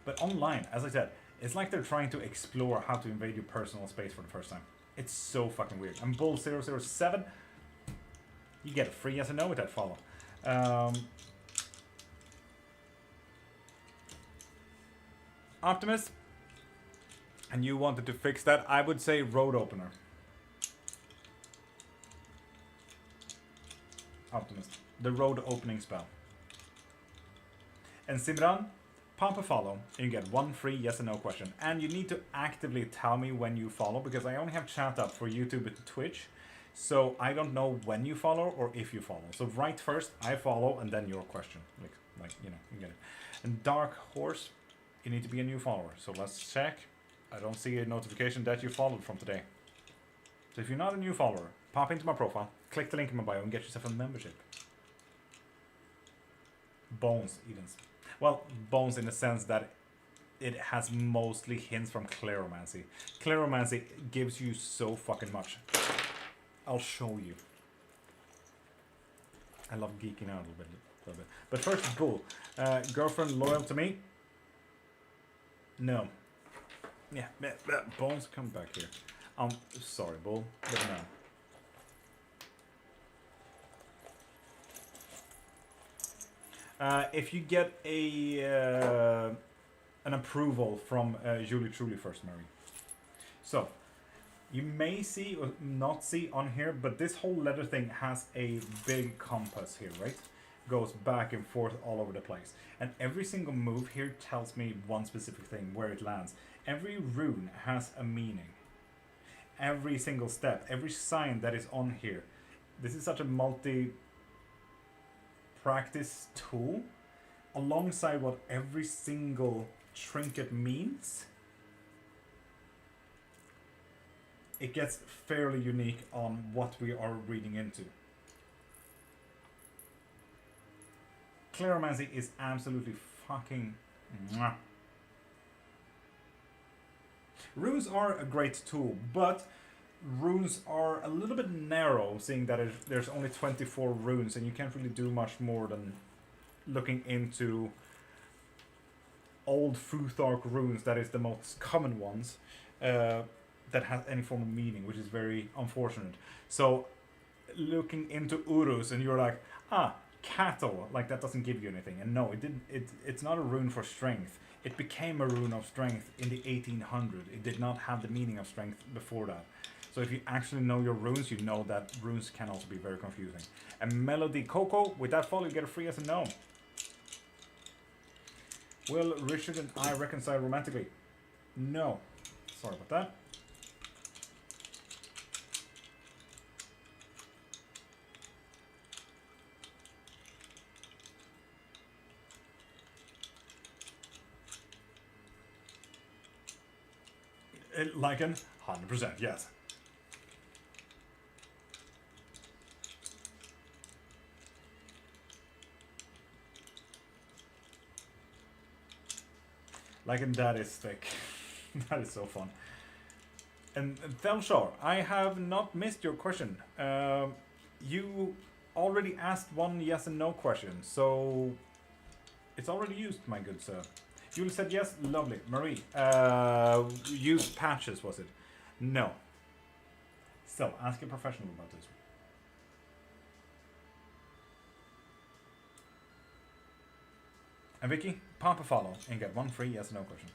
But online, as I said, it's like they're trying to explore how to invade your personal space for the first time. It's so fucking weird. I'm Bull007. You get a free yes and no with that follow. Optimist. And you wanted to fix that, I would say road opener. Optimist. The road opening spell. And Simran, pump a follow and you get 1 free yes and no question. And you need to actively tell me when you follow because I only have chat up for YouTube and Twitch. So I don't know when you follow or if you follow. So write first, I follow, and then your question. Like you know, you get it. And Dark Horse, you need to be a new follower. So let's check. I don't see a notification that you followed from today. So if you're not a new follower, pop into my profile, click the link in my bio and get yourself a membership. Bones, Edens. Well, bones in the sense that it has mostly hints from Cleromancy. Cleromancy gives you so fucking much. I'll show you. I love geeking out a little bit. But first, Bull. Girlfriend loyal to me? No. Yeah, Bones, come back here. Sorry, Bull, but no. If you get an approval from Julie Truly first, Mary. So, you may see or not see on here, but this whole letter thing has a big compass here, right? Goes back and forth all over the place. And every single move here tells me one specific thing, where it lands. Every rune has a meaning. Every single step, every sign that is on here. This is such a multi-practice tool. Alongside what every single trinket means, it gets fairly unique on what we are reading into. Cleromancy is absolutely fucking mwah. Runes are a great tool, but runes are a little bit narrow, seeing that there's only 24 runes and you can't really do much more than looking into old Futhark runes, that is the most common ones, that has any form of meaning, which is very unfortunate. So looking into Urus and you're like, cattle, like that doesn't give you anything. And no, it didn't. It's not a rune for strength. It became a rune of strength in the 1800s. It did not have the meaning of strength before that. So if you actually know your runes, you know that runes can also be very confusing. And Melody Coco, with that follow, you get a free yes and no. Will Richard and I reconcile romantically? No. Sorry about that. Lycan, 100%, yes. Lycan, that is thick. That is so fun. And Thelshar, I have not missed your question. You already asked one yes and no question, so it's already used, my good sir. You said yes, lovely. Marie, use patches, was it? No. So, ask a professional about this. And Vicky, pop a follow and get one free yes or no question.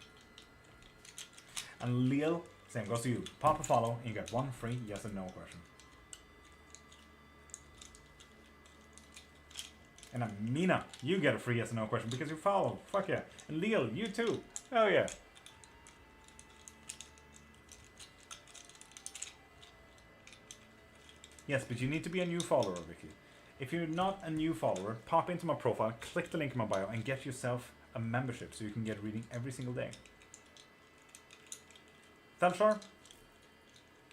And Leo, same goes to you. Pop a follow and you get one free yes or no question. And Amina, you get a free yes or no question because you follow. Fuck yeah. And Leo, you too. Oh yeah. Yes, but you need to be a new follower, Vicky. If you're not a new follower, pop into my profile, click the link in my bio, and get yourself a membership so you can get reading every single day. Thelshar,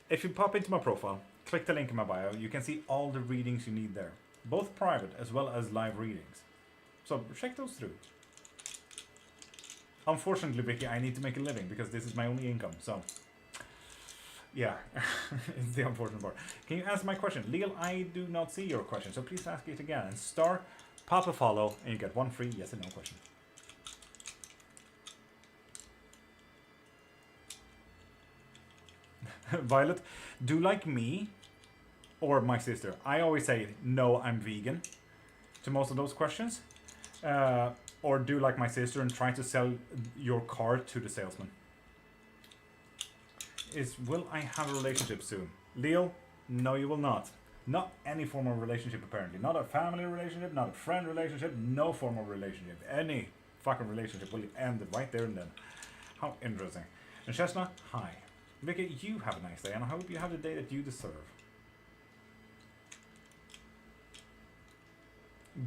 if you pop into my profile, click the link in my bio, you can see all the readings you need there. Both private as well as live readings. So check those through. Unfortunately, Vicky, I need to make a living because this is my only income, so... Yeah, it's the unfortunate part. Can you answer my question? Leal, I do not see your question, so please ask it again. And star, pop a follow, and you get one free yes and no question. Violet, do like me or my sister. I always say, no, I'm vegan to most of those questions. Or do like my sister and try to sell your car to the salesman. Will I have a relationship soon? Leo, no you will not. Not any form of relationship apparently. Not a family relationship, not a friend relationship, no form of relationship. Any fucking relationship will end right there and then. How interesting. And Chestnut, hi. Vicky, you have a nice day and I hope you have the day that you deserve.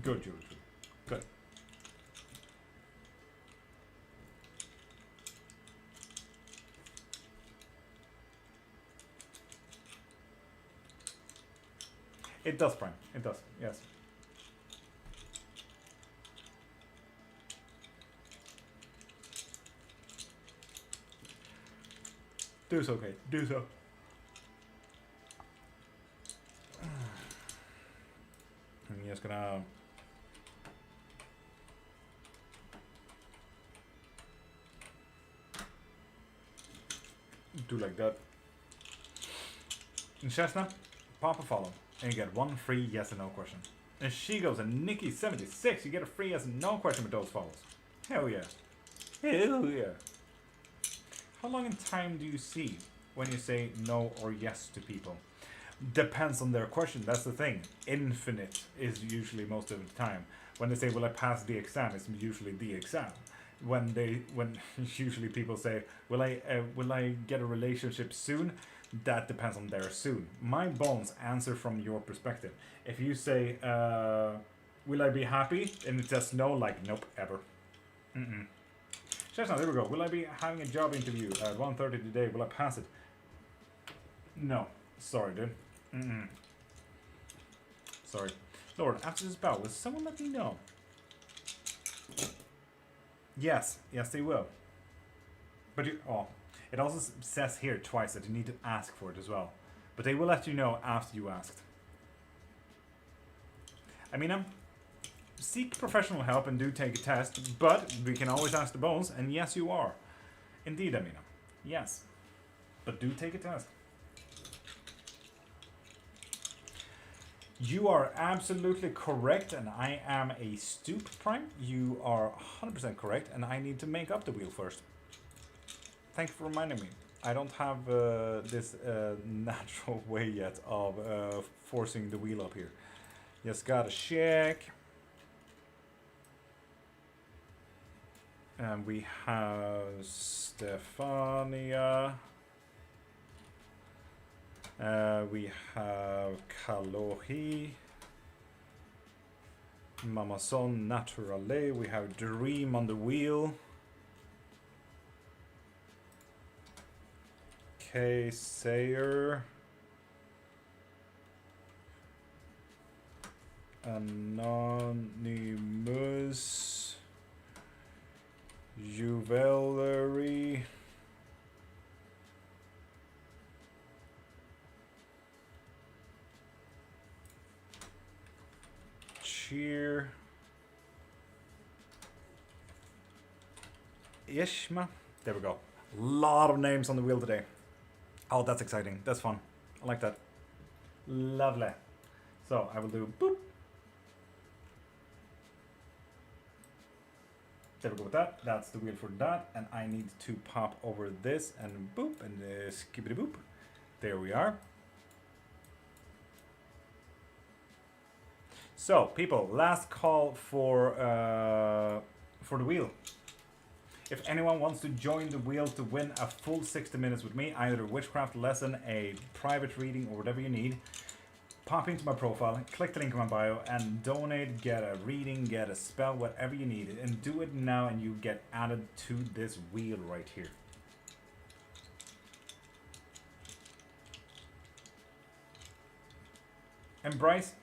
Good, Julie. Good. It does, Prime. It does, yes. Do so, Kate. Do so. I'm just gonna... do like that. And Chestnut, pop a follow. And you get one free yes and no question. And she goes, and Nikki76, you get a free yes and no question with those follows. Hell yeah. Hell yeah. How long in time do you see when you say no or yes to people? Depends on their question, that's the thing. Infinite is usually most of the time. When they say, will I pass the exam, it's usually the exam. When usually people say, will I get a relationship soon? That depends on their soon. My bones answer from your perspective. If you say, will I be happy? And it says no, like, nope, ever. Chestnut, there we go. Will I be having a job interview at 1:30 today? Will I pass it? No. Sorry, dude. Sorry. Lord, after this battle, will someone let me know? Yes. Yes, they will. But you... Oh. It also says here twice that you need to ask for it as well. But they will let you know after you asked. Amina, seek professional help and do take a test, but we can always ask the bones, and yes you are. Indeed, Amina. Yes. But do take a test. You are absolutely correct, and I am a stoop prime. You are 100% correct, and I need to make up the wheel first. Thank you for reminding me. I don't have this natural way yet of forcing the wheel up here. Just gotta check. And we have Stefania. We have Kalohi. Mamason Naturale. We have Dream on the wheel. Okay, Sayer. Anonymous. Jewelry. Cheer. Ishma. There we go. A lot of names on the wheel today. Oh, that's exciting. That's fun. I like that. Lovely. So I will do boop. There we go with that. That's the wheel for that. And I need to pop over this and boop and skippity boop. There we are. So people, last call for the wheel. If anyone wants to join the wheel to win a full 60 minutes with me, either a witchcraft lesson, a private reading, or whatever you need, pop into my profile, click the link in my bio, and donate, get a reading, get a spell, whatever you need. And do it now, and you get added to this wheel right here. And Bryce,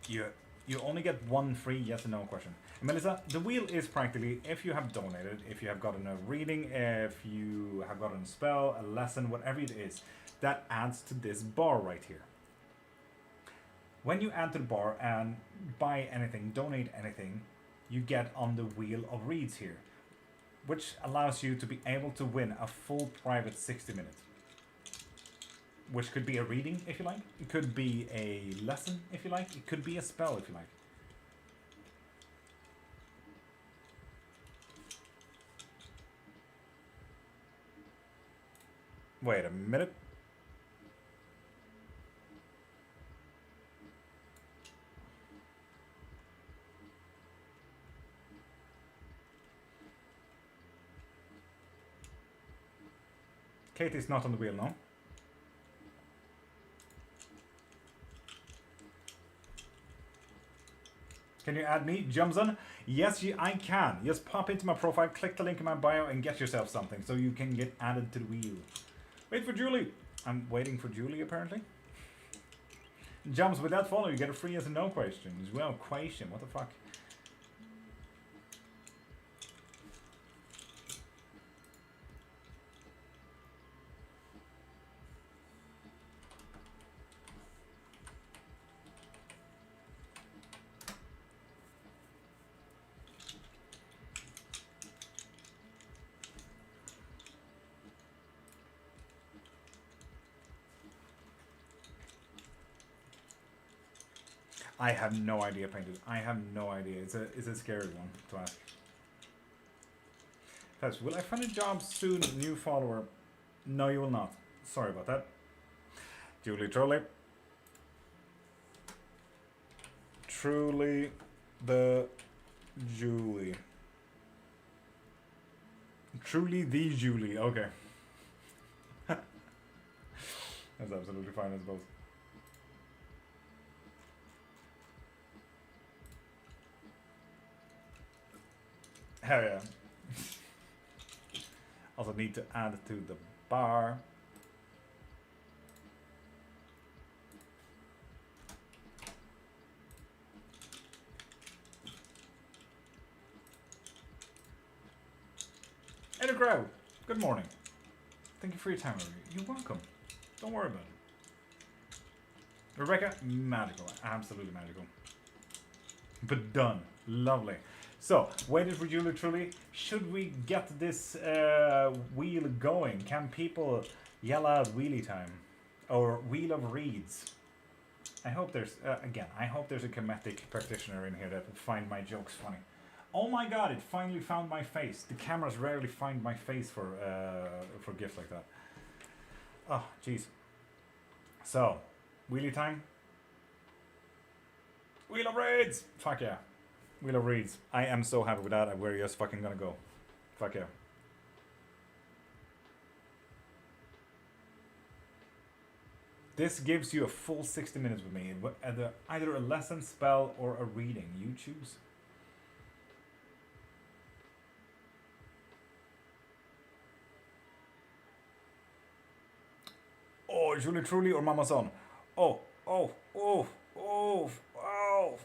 you only get one free yes or no question. And Melissa, the wheel is practically, if you have donated, if you have gotten a reading, if you have gotten a spell, a lesson, whatever it is, that adds to this bar right here. When you add to the bar and buy anything, donate anything, you get on the wheel of reads here, which allows you to be able to win a full private 60 minutes. Which could be a reading, if you like. It could be a lesson, if you like. It could be a spell, if you like. Wait a minute. Katie's not on the wheel, no? Can you add me, Jumson? Yes, I can. Just pop into my profile, click the link in my bio, and get yourself something so you can get added to the wheel. Wait for Julie. I'm waiting for Julie, apparently. Jumps, with that follow, you get a free yes and no question as well. Question, what the fuck? I have no idea, Painted. I have no idea. It's a scary one to ask. First, will I find a job soon? New follower? No, you will not. Sorry about that. Julie Trolley. Truly the Julie. Truly the Julie. Okay. That's absolutely fine, I suppose. Hell yeah. Also need to add to the bar. Hey, the crowd. Good morning. Thank you for your time. You're welcome. Don't worry about it. Rebecca, magical. Absolutely magical. But done. Lovely. So, waited for Julie Truly. Should we get this wheel going? Can people yell out wheelie time? Or wheel of reeds? I hope there's, again, I hope there's a comedic practitioner in here that will find my jokes funny. Oh my god, it finally found my face. The cameras rarely find my face for gifts like that. Oh, jeez. So, wheelie time? Wheel of reeds! Fuck yeah. Wheel of Reeds. I am so happy with that. We're just fucking gonna go. Fuck yeah. This gives you a full 60 minutes with me. Either a lesson, spell, or a reading. You choose. Oh, Julie Truly or Mama Son? Oh, oh, oh, oh, oh,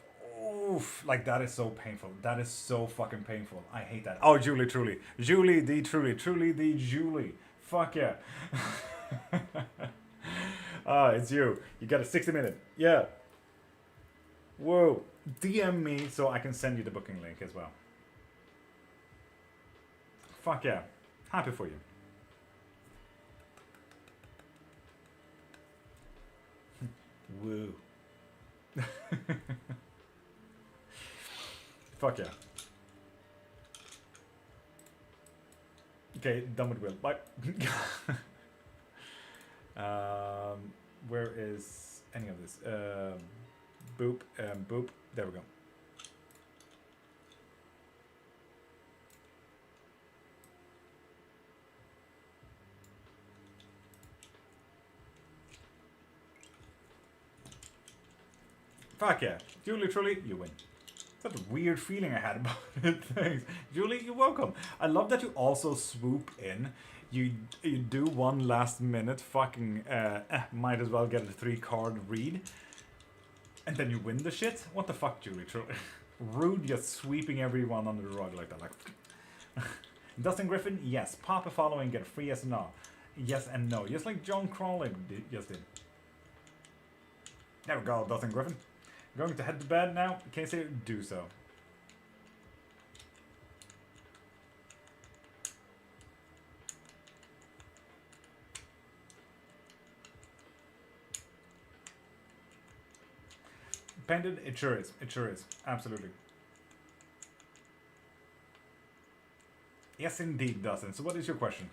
oof. Like, that is so painful. That is so fucking painful. I hate that. Oh, Julie Truly. Julie the Truly. Truly the Julie. Fuck yeah. It's you. You got a 60-minute. Yeah. Whoa. DM me so I can send you the booking link as well. Fuck yeah. Happy for you. Woo. Fuck yeah. Okay, done with Will. Bye. Where is any of this? Boop, boop. There we go. Fuck yeah. Julie, truly, you win. Such a weird feeling I had about it. Thanks. Julie, you're welcome. I love that you also swoop in. You do one last minute fucking, might as well get a 3-card read. And then you win the shit? What the fuck, Julie? Rude, just sweeping everyone under the rug like that. Like, Dustin Griffin, yes. Pop a follow and get a free yes and no. Yes and no. Just like John Crawley just did. There we go, Dustin Griffin. Going to head to bed now? Can you say do so? Painted? It sure is. It sure is. Absolutely. Yes, indeed, Dustin. So what is your question?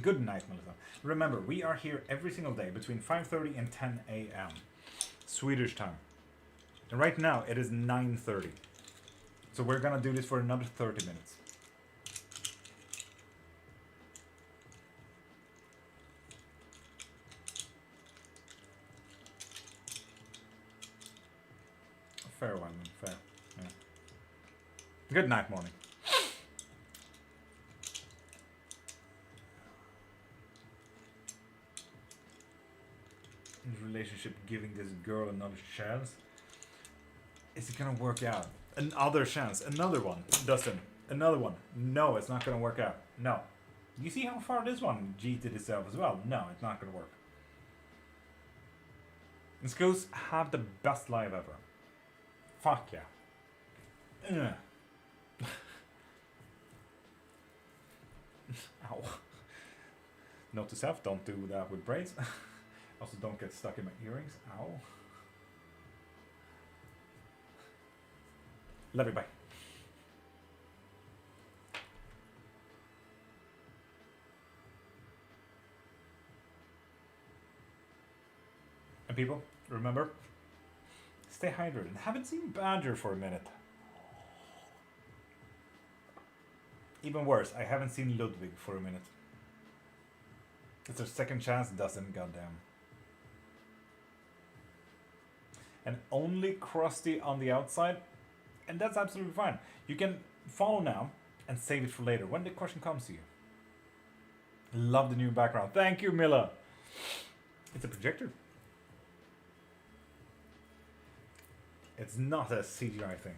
Good night, Melissa. Remember, we are here every single day between 5:30 and 10 a.m. Swedish time. And right now, it is 9:30. So we're gonna do this for another 30 minutes. Fair one, fair. Yeah. Good night, morning. Relationship giving this girl another chance. Is it gonna work out? Another chance, another one. Dustin, another one. No, it's not gonna work out. No. You see how far this one cheated itself as well? No, it's not gonna work. And schools have the best life ever. Fuck yeah. Ow. Note to self, don't do that with braids. Also, don't get stuck in my earrings. Ow. Love you, bye. And people, remember, stay hydrated. Haven't seen Badger for a minute. Even worse, I haven't seen Ludwig for a minute. It's their second chance, doesn't goddamn. And only crusty on the outside, and that's absolutely fine. You can follow now and save it for later when the question comes to you. Love the new background. Thank you, Mila. It's a projector. It's not a CGI thing.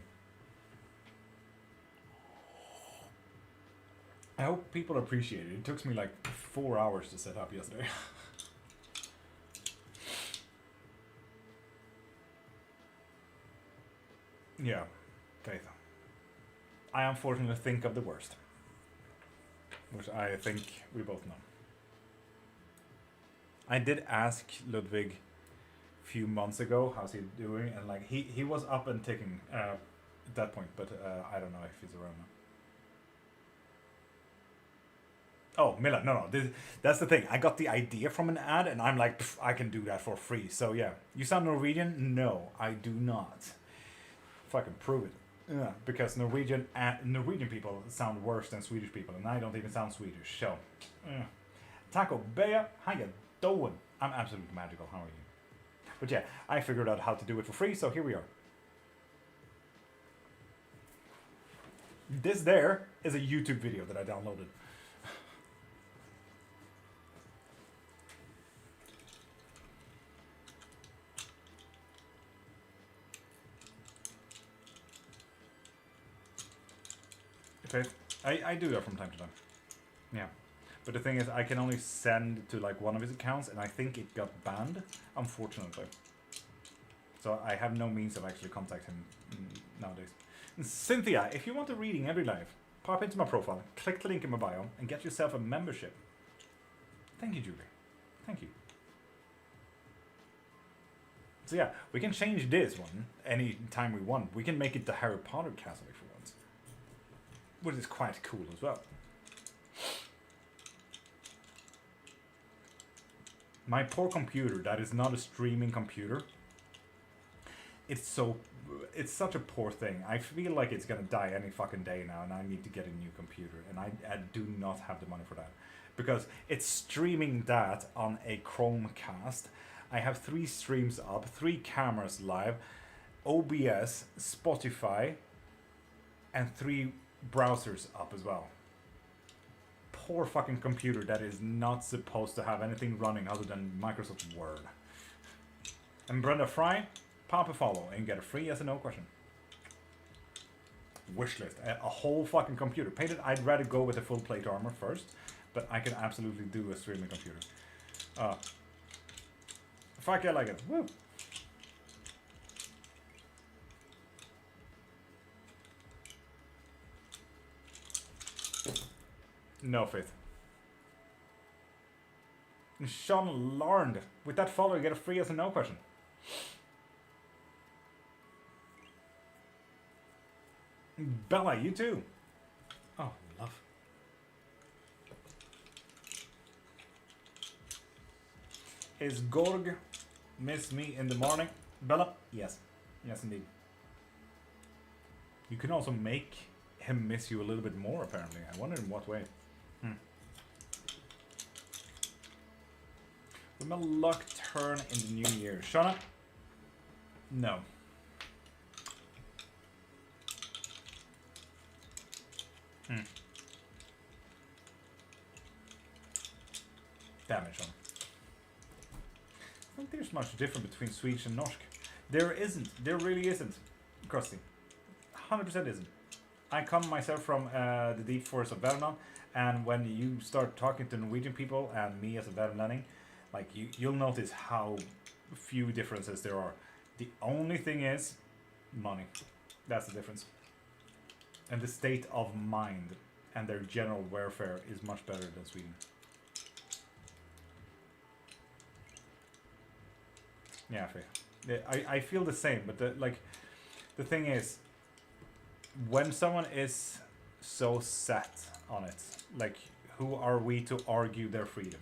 I hope people appreciate it. It took me like 4 hours to set up yesterday. Yeah, Faith. I unfortunately think of the worst. Which I think we both know. I did ask Ludwig a few months ago how's he doing, and like he was up and ticking at that point, but I don't know if he's around now. Oh, Mila, no, that's the thing. I got the idea from an ad, and I'm like, I can do that for free. So yeah, you sound Norwegian? No, I do not. Fucking prove it. Yeah, because Norwegian people sound worse than Swedish people, and I don't even sound Swedish. So, Taco Bea, how you doing? I'm absolutely magical, how are you? But yeah, I figured out how to do it for free, so here we are. This there is a YouTube video that I downloaded. Okay, I do that from time to time. Yeah. But the thing is, I can only send to like one of his accounts, and I think it got banned, unfortunately. So I have no means of actually contacting him nowadays. And Cynthia, if you want a reading every live, pop into my profile, click the link in my bio, and get yourself a membership. Thank you, Julie. Thank you. So yeah, we can change this one any time we want. We can make it the Harry Potter castle if we want. Which is quite cool as well. My poor computer, that is not a streaming computer. It's such a poor thing. I feel like it's gonna die any fucking day now, and I need to get a new computer, and I do not have the money for that. Because it's streaming that on a Chromecast. I have 3 streams up, 3 cameras live, OBS, Spotify, and 3 browsers up as well. Poor fucking computer that is not supposed to have anything running other than Microsoft Word. And Brenda Fry, pop a follow and get a free yes or no question. Wishlist, a whole fucking computer. Painted, I'd rather go with a full plate armor first, but I can absolutely do a streaming computer. Fuck yeah, I like it. Woo! No faith. Sean Larnd, with that follow, you get a free yes or no question. Bella, you too. Oh, love. Is Gorg miss me in the morning? Bella? Yes. Yes, indeed. You can also make him miss you a little bit more, apparently. I wonder in what way. Will my luck turn in the new year? Shauna? No. Damn it, Shauna. I don't think there's much different between Swedish and Norsk. There isn't. There really isn't. Krusty. 100% isn't. I come myself from the deep forest of Värmland, and when you start talking to Norwegian people and me as a Värmlänning, like you'll notice how few differences there are. The only thing is money. That's the difference. And the state of mind and their general welfare is much better than Sweden. Yeah, I feel the same, but the thing is, when someone is so set on it, like, who are we to argue their freedom?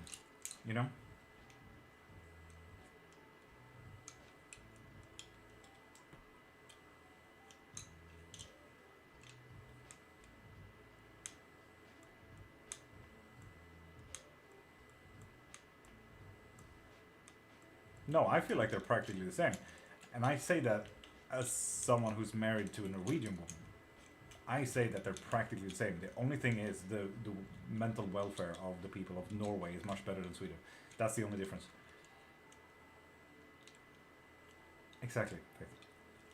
You know? No, I feel like they're practically the same. And I say that as someone who's married to a Norwegian woman. I say that they're practically the same. The only thing is the mental welfare of the people of Norway is much better than Sweden. That's the only difference. Exactly.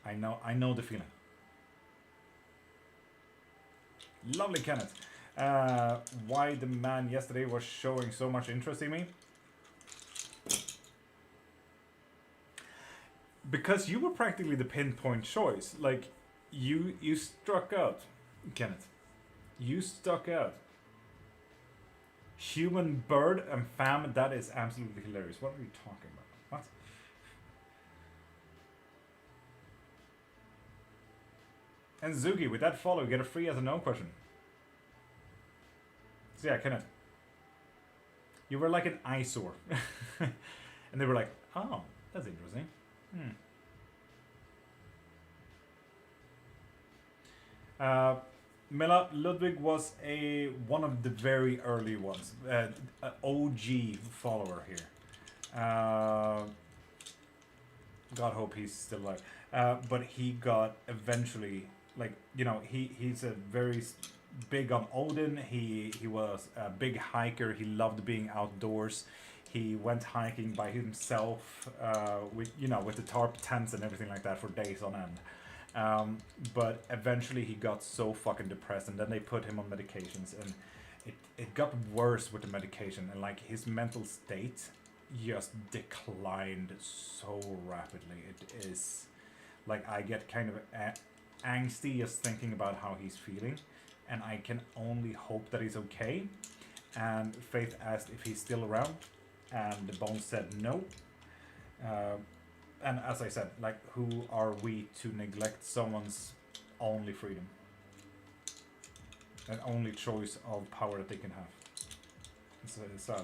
I know the feeling. Lovely, Kenneth. Why the man yesterday was showing so much interest in me? Because you were practically the pinpoint choice. Like, you struck out, Kenneth. You stuck out. Human, bird, and fam, that is absolutely hilarious. What are you talking about? What? And Zuki, with that follow, get a free as a no question. So yeah, Kenneth. You were like an eyesore. And they were like, oh, that's interesting. Mela Ludwig was one of the very early ones, OG follower here. God hope he's still alive. But he got eventually, like, you know, he's a very big on Odin. He was a big hiker. He loved being outdoors. He went hiking by himself, with the tarp tents and everything like that for days on end. But eventually he got so fucking depressed, and then they put him on medications, and it got worse with the medication, and like his mental state just declined so rapidly. It is like I get kind of angsty just thinking about how he's feeling, and I can only hope that he's okay. And Faith asked if he's still around, and the Bones said no. And as I said, like, who are we to neglect someone's only freedom and only choice of power that they can have? It's sad.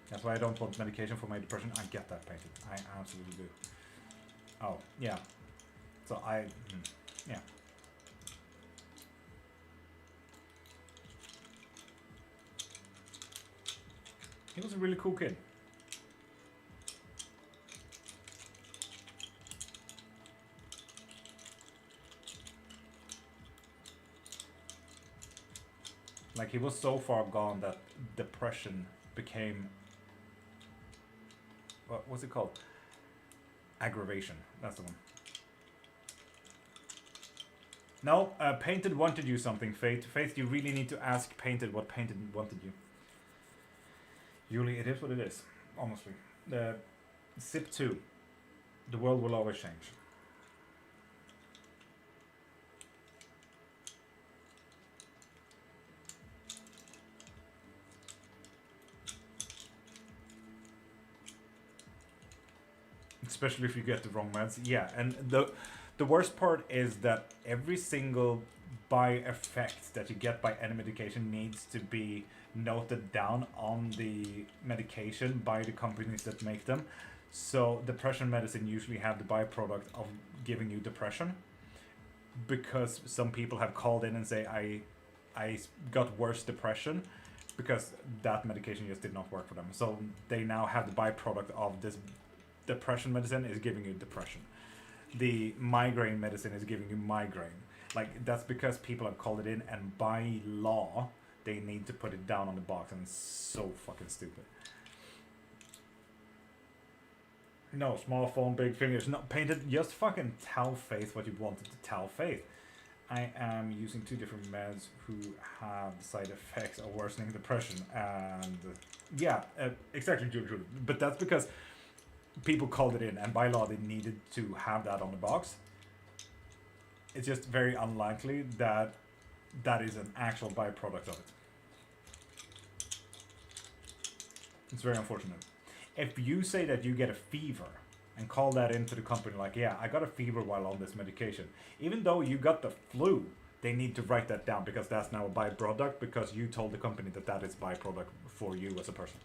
That's why I don't want medication for my depression. I get that, Painted. I absolutely do. Oh, yeah. So yeah. He was a really cool kid. Like, he was so far gone that depression became... what's it called? Aggravation. That's the one. No, Painted wanted you something, Faith. Faith, you really need to ask Painted what Painted wanted you. Julie, it is what it is, honestly. Sip 2. The world will always change. Especially if you get the wrong meds. Yeah, and the worst part is that every single by effect that you get by any medication needs to be noted down on the medication by the companies that make them. So depression medicine usually have the byproduct of giving you depression, because some people have called in and say I got worse depression because that medication just did not work for them. So they now have the byproduct of this depression medicine is giving you depression. The migraine medicine is giving you migraine. Like, that's because people have called it in, and by law they need to put it down on the box, and it's so fucking stupid. No, small phone, big fingers. Not Painted. Just fucking tell Faith what you wanted to tell Faith. I am using 2 different meds who have side effects of worsening depression, and yeah, exactly, Julie. But that's because people called it in, and by law they needed to have that on the box. It's just very unlikely that that is an actual byproduct of it. It's very unfortunate. If you say that you get a fever and call that into the company like, yeah, I got a fever while on this medication, even though you got the flu, they need to write that down, because that's now a byproduct, because you told the company that that is byproduct for you as a person.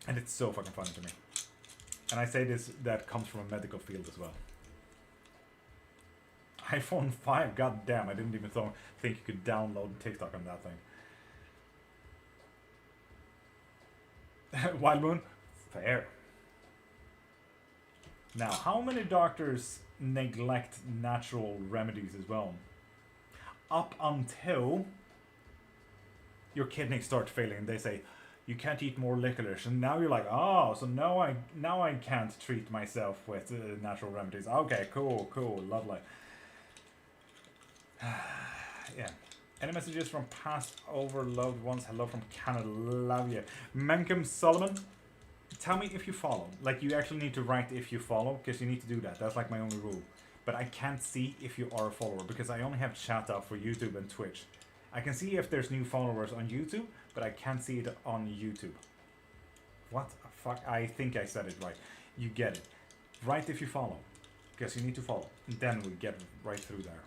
And it's so fucking funny to me. And I say this, that comes from a medical field as well. iPhone 5, god damn, I didn't even think you could download TikTok on that thing. Wild Moon? Fair. Now, how many doctors neglect natural remedies as well? Up until your kidneys start failing and they say, you can't eat more licorice, and now you're like, oh, so now I can't treat myself with natural remedies. Okay, cool, lovely. Yeah. Any messages from past overloved ones? Hello from Canada, love you. Menkem Solomon, tell me if you follow. Like, you actually need to write if you follow, because you need to do that. That's like my only rule. But I can't see if you are a follower, because I only have chat out for YouTube and Twitch. I can see if there's new followers on YouTube, but I can't see it on YouTube. What the fuck? I think I said it right. You get it. Write if you follow, because you need to follow. Then we get right through there.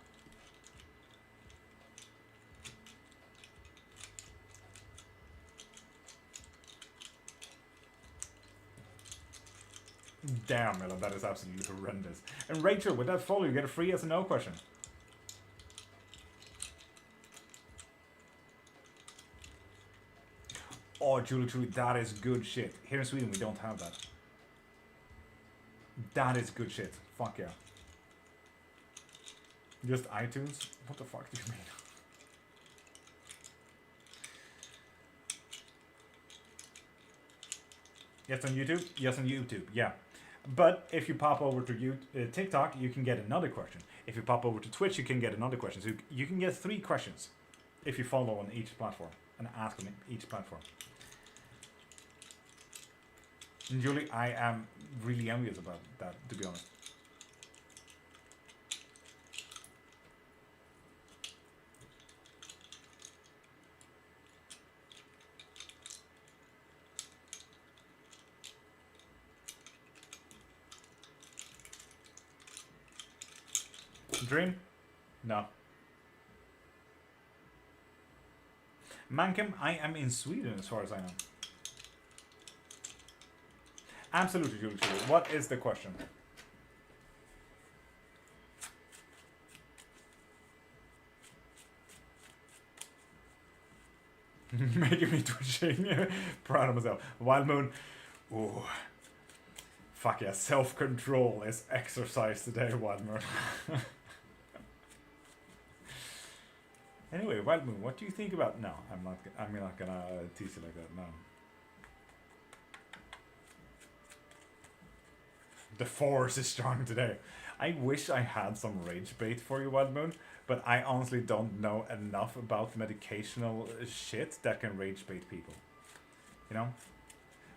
Damn, Miller, that is absolutely horrendous. And Rachel, with that follow, you get a free yes or no question. Oh, Julie, that is good shit. Here in Sweden, we don't have that. That is good shit. Fuck yeah. Just iTunes? What the fuck do you mean? Yes on YouTube? Yes on YouTube, yeah. But if you pop over to TikTok, you can get another question. If you pop over to Twitch, you can get another question. So you can get 3 questions if you follow on each platform and ask on each platform. And Julie, I am really envious about that, to be honest. Dream? No. Mankim, I am in Sweden as far as I know. Absolutely, Julie. What is the question? Making me twitching. Proud of myself. Wild Moon. Ooh. Fuck yeah. Self-control is exercise today, Wild Moon. Anyway, Wild Moon, what do you think about... No, I'm not gonna tease you like that, no. The force is strong today. I wish I had some rage bait for you, Wild Moon, but I honestly don't know enough about medicational shit that can rage bait people. You know?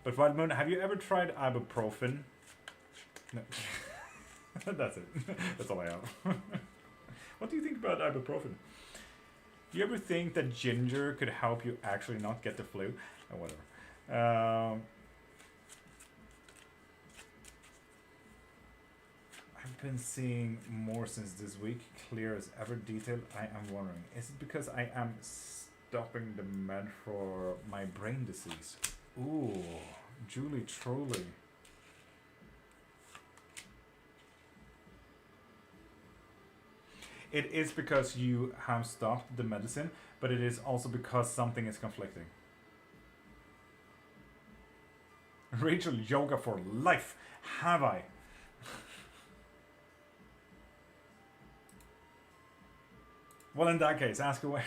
But Wild Moon, have you ever tried ibuprofen? No. That's it. That's all I have. What do you think about ibuprofen? Do you ever think that ginger could help you actually not get the flu? And whatever. I've been seeing more since this week. Clear as ever detailed. I am wondering, is it because I am stopping the med for my brain disease? Ooh, Julie, truly. It is because you have stopped the medicine, but it is also because something is conflicting. Rachel, yoga for life. Have I? Well, in that case, ask away.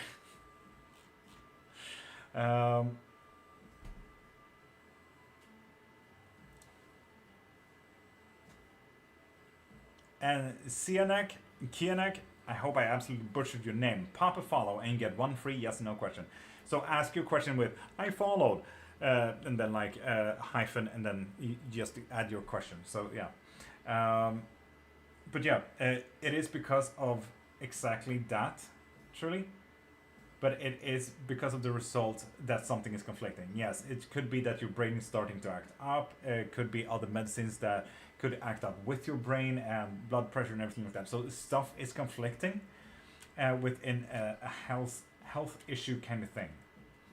And Kianak, I hope I absolutely butchered your name. Pop a follow and you get 1 free yes or no question. So ask your question with I followed, and then like hyphen, and then you just add your question. So yeah, but yeah, it is because of exactly that, truly. But it is because of the result that something is conflicting. Yes, it could be that your brain is starting to act up. It could be other medicines that could act up with your brain and blood pressure and everything like that. So stuff is conflicting within a health issue kind of thing.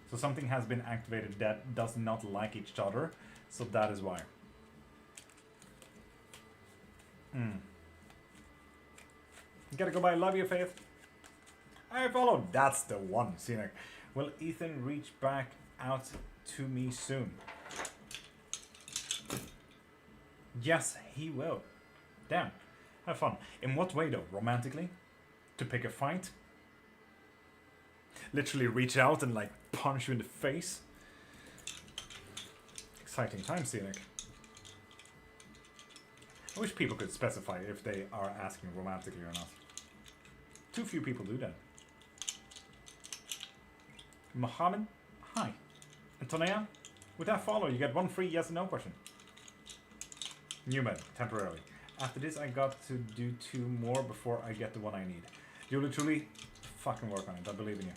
So something has been activated that does not like each other. So that is why. You gotta go by. Love you, Faith. I followed. That's the one. Scenic. Will Ethan reach back out to me soon? Yes, he will. Damn. Have fun. In what way though? Romantically? To pick a fight? Literally reach out and like punch you in the face? Exciting time, Scenic. I wish people could specify if they are asking romantically or not. Too few people do that. Mohammed, hi. Antonia, with that follow, you get 1 free yes or no question. Newman, temporarily. After this, I got to do 2 more before I get the one I need. Julie, truly, fucking work on it. I believe in you.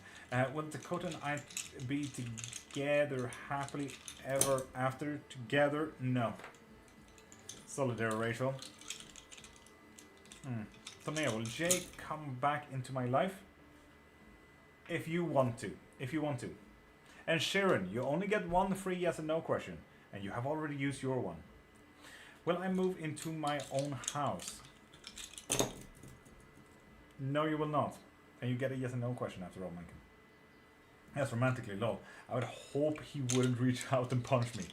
Will Dakota and I be together happily ever after? Together? No. Solidary, Rachel. Antonia, will Jay come back into my life? If you want to. If you want to. And Sharon, you only get 1 free yes and no question. And you have already used your one. Will I move into my own house? No, you will not. And you get a yes and no question after all, Lincoln. That's romantically low. I would hope he wouldn't reach out and punch me.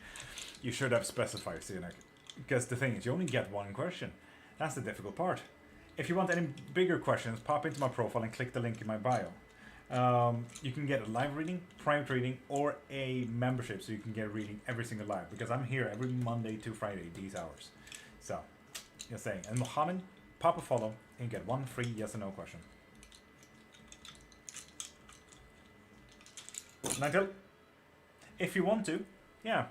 You should have specified, Sinek. Because the thing is, you only get one question. That's the difficult part. If you want any bigger questions, pop into my profile and click the link in my bio. You can get a live reading, private reading, or a membership, so you can get reading every single live. Because I'm here every Monday to Friday, these hours. So, just saying. And Mohammed, pop a follow and get one free yes or no question. Nigel, if you want to, yeah.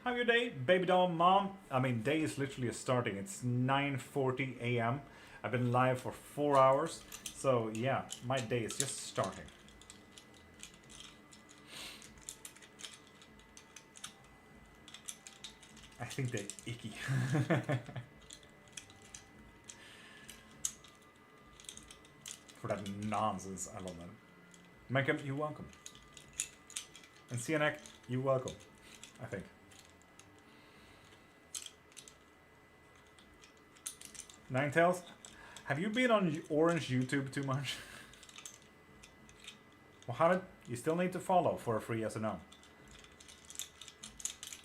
Have your day, baby doll mom. I mean, day is literally starting. It's 9:40 a.m. I've been live for 4 hours. So yeah, my day is just starting. I think they're icky. For that nonsense, I love that. Malcolm, you're welcome. And CNX, you're welcome, I think. Ninetales, have you been on Orange YouTube too much? Mohammed, you still need to follow for a free yes or no.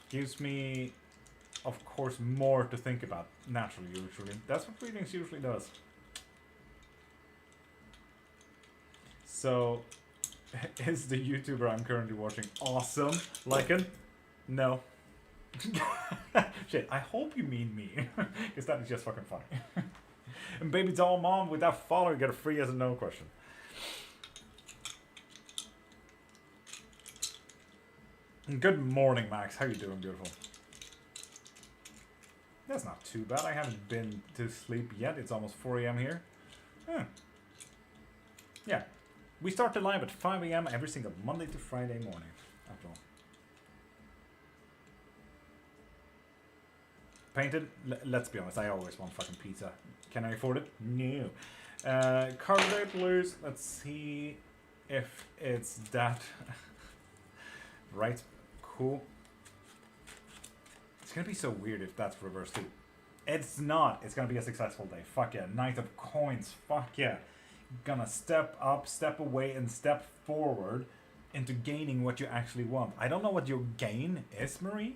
Gives me, of course, more to think about, naturally, usually. That's what readings usually does. So, is the YouTuber I'm currently watching awesome? Like it? No. Shit, I hope you mean me. Because that is just fucking funny. And baby doll mom, with that follow, you get a free yes or no question. Good morning, Max. How you doing, beautiful? That's not too bad. I haven't been to sleep yet. It's almost 4 a.m. here. Huh. Yeah. We start the live at 5 a.m. every single Monday to Friday morning. After all. Painted? Let's be honest, I always want fucking pizza. Can I afford it? No. Card day, please. Let's see if it's that. Right. Cool. It's gonna be so weird if that's reversed too. It's not. It's gonna be a successful day. Fuck yeah. Knight of coins. Fuck yeah. Gonna step up, step away, and step forward into gaining what you actually want. I don't know what your gain is, Marie.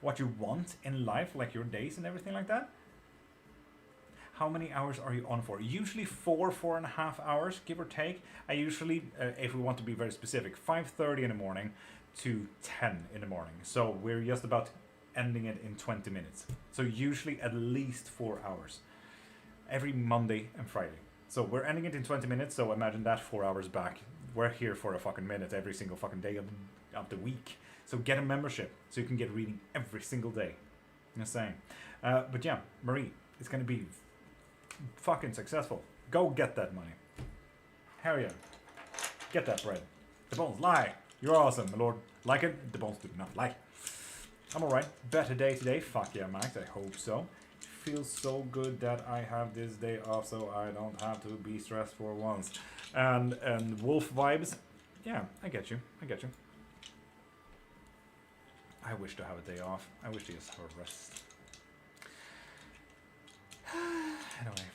What you want in life, like your days and everything like that. How many hours are you on for? Usually 4.5 hours, give or take. I usually, if we want to be very specific, 5:30 in the morning to 10 in the morning. So we're just about ending it in 20 minutes. So usually at least 4 hours. Every Monday and Friday. So we're ending it in 20 minutes, so imagine that 4 hours back. We're here for a fucking minute every single fucking day of the week. So get a membership so you can get reading every single day. I'm just saying. But yeah, Marie, it's going to be fucking successful. Go get that money. Hell yeah. Get that bread. The bones lie. You're awesome, my lord. Like it? The bones do not lie. I'm alright. Better day today. Fuck yeah, Max. I hope so. Feels so good that I have this day off so I don't have to be stressed for once. And wolf vibes. Yeah, I get you. I get you. I wish to have a day off. I wish to just have a rest. Anyway.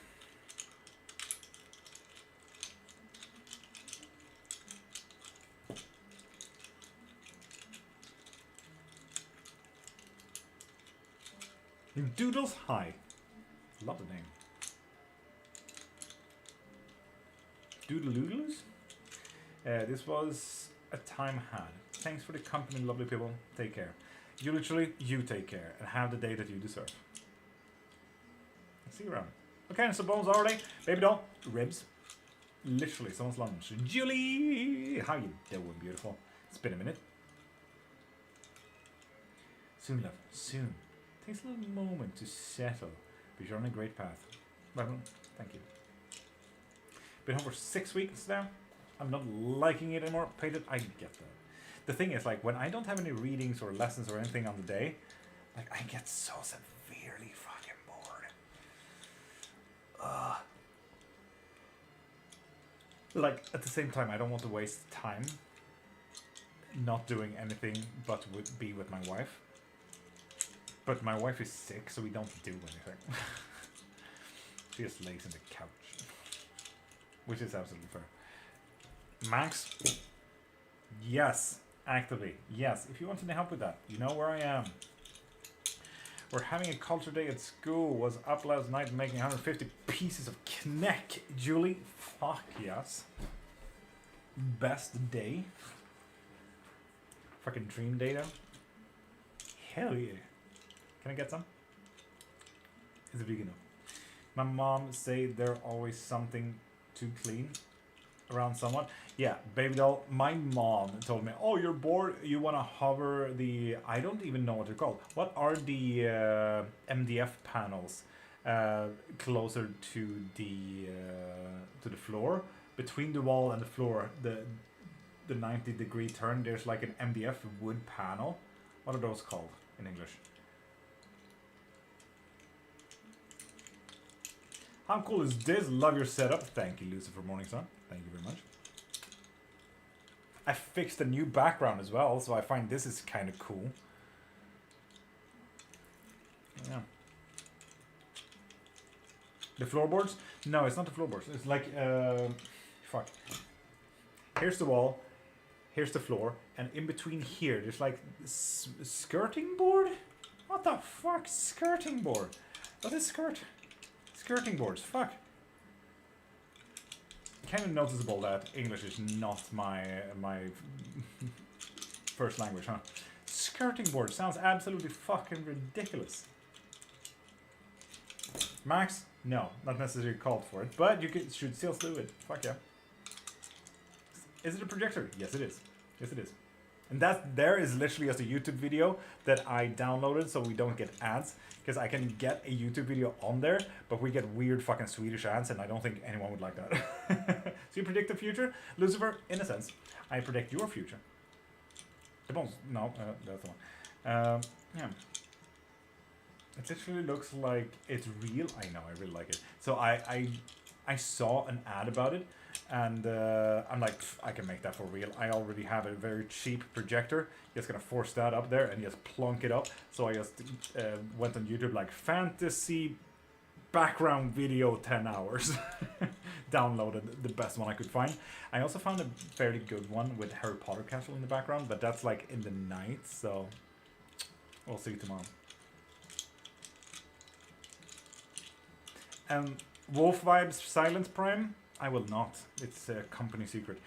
Doodles, hi. Love the name. Doodle-doodles? This was a time had. Thanks for the company, lovely people. Take care. You literally, you take care and have the day that you deserve. See you around. Okay, so bones already. Baby doll, ribs. Literally, someone's lunch. Julie! How you doing, beautiful? It's been a minute. Soon, love. Soon. Takes a little moment to settle, but you're on a great path. Well, thank you. Been home for 6 weeks now. I'm not liking it anymore. Painted, I get that. The thing is, like, when I don't have any readings or lessons or anything on the day, like, I get so severely fucking bored. Like, at the same time, I don't want to waste time not doing anything but be with my wife. But my wife is sick, so we don't do anything. She just lays in the couch. Which is absolutely fair. Max? Yes. Actively. Yes. If you want any help with that, you know where I am. We're having a culture day at school. Was up last night making 150 pieces of knack. Julie? Fuck yes. Best day. Fucking dream data. Hell yeah. Can I get some? Is it big enough? My mom say there's always something to clean around someone. Yeah, baby doll. My mom told me, oh, you're bored. You want to hover the... I don't even know what they're called. What are the MDF panels closer to the floor? Between the wall and the floor, the 90-degree turn, there's like an MDF wood panel. What are those called in English? How cool is this? Love your setup. Thank you, Lucifer Morningstar. Thank you very much. I fixed a new background as well, so I find this is kind of cool. Yeah. The floorboards? No, it's not the floorboards. It's like, fuck. Here's the wall. Here's the floor. And in between here, there's like skirting board? What the fuck? Skirting board. What is skirt? Skirting boards. Fuck. Kind of noticeable that English is not my first language, huh? Skirting board sounds absolutely fucking ridiculous. Max? No, not necessarily called for it, but you should still do it. Fuck yeah. Is it a projector? Yes, it is. Yes, it is. And that there is literally just a YouTube video that I downloaded so we don't get ads. Because I can get a YouTube video on there, but we get weird fucking Swedish ads, and I don't think anyone would like that. So you predict the future? Lucifer, in a sense, I predict your future. The bones? No, that's the one. Yeah. It literally looks like it's real. I know, I really like it. So I saw an ad about it, and I'm like, I can make that for real. I already have a very cheap projector. Just gonna force that up there and just plunk it up. So I just went on YouTube like fantasy background video 10 hours. Downloaded the best one I could find. I also found a fairly good one with Harry Potter castle in the background, but that's like in the night, so we'll see tomorrow. Wolf Vibes Silence Prime? I will not. It's a company secret.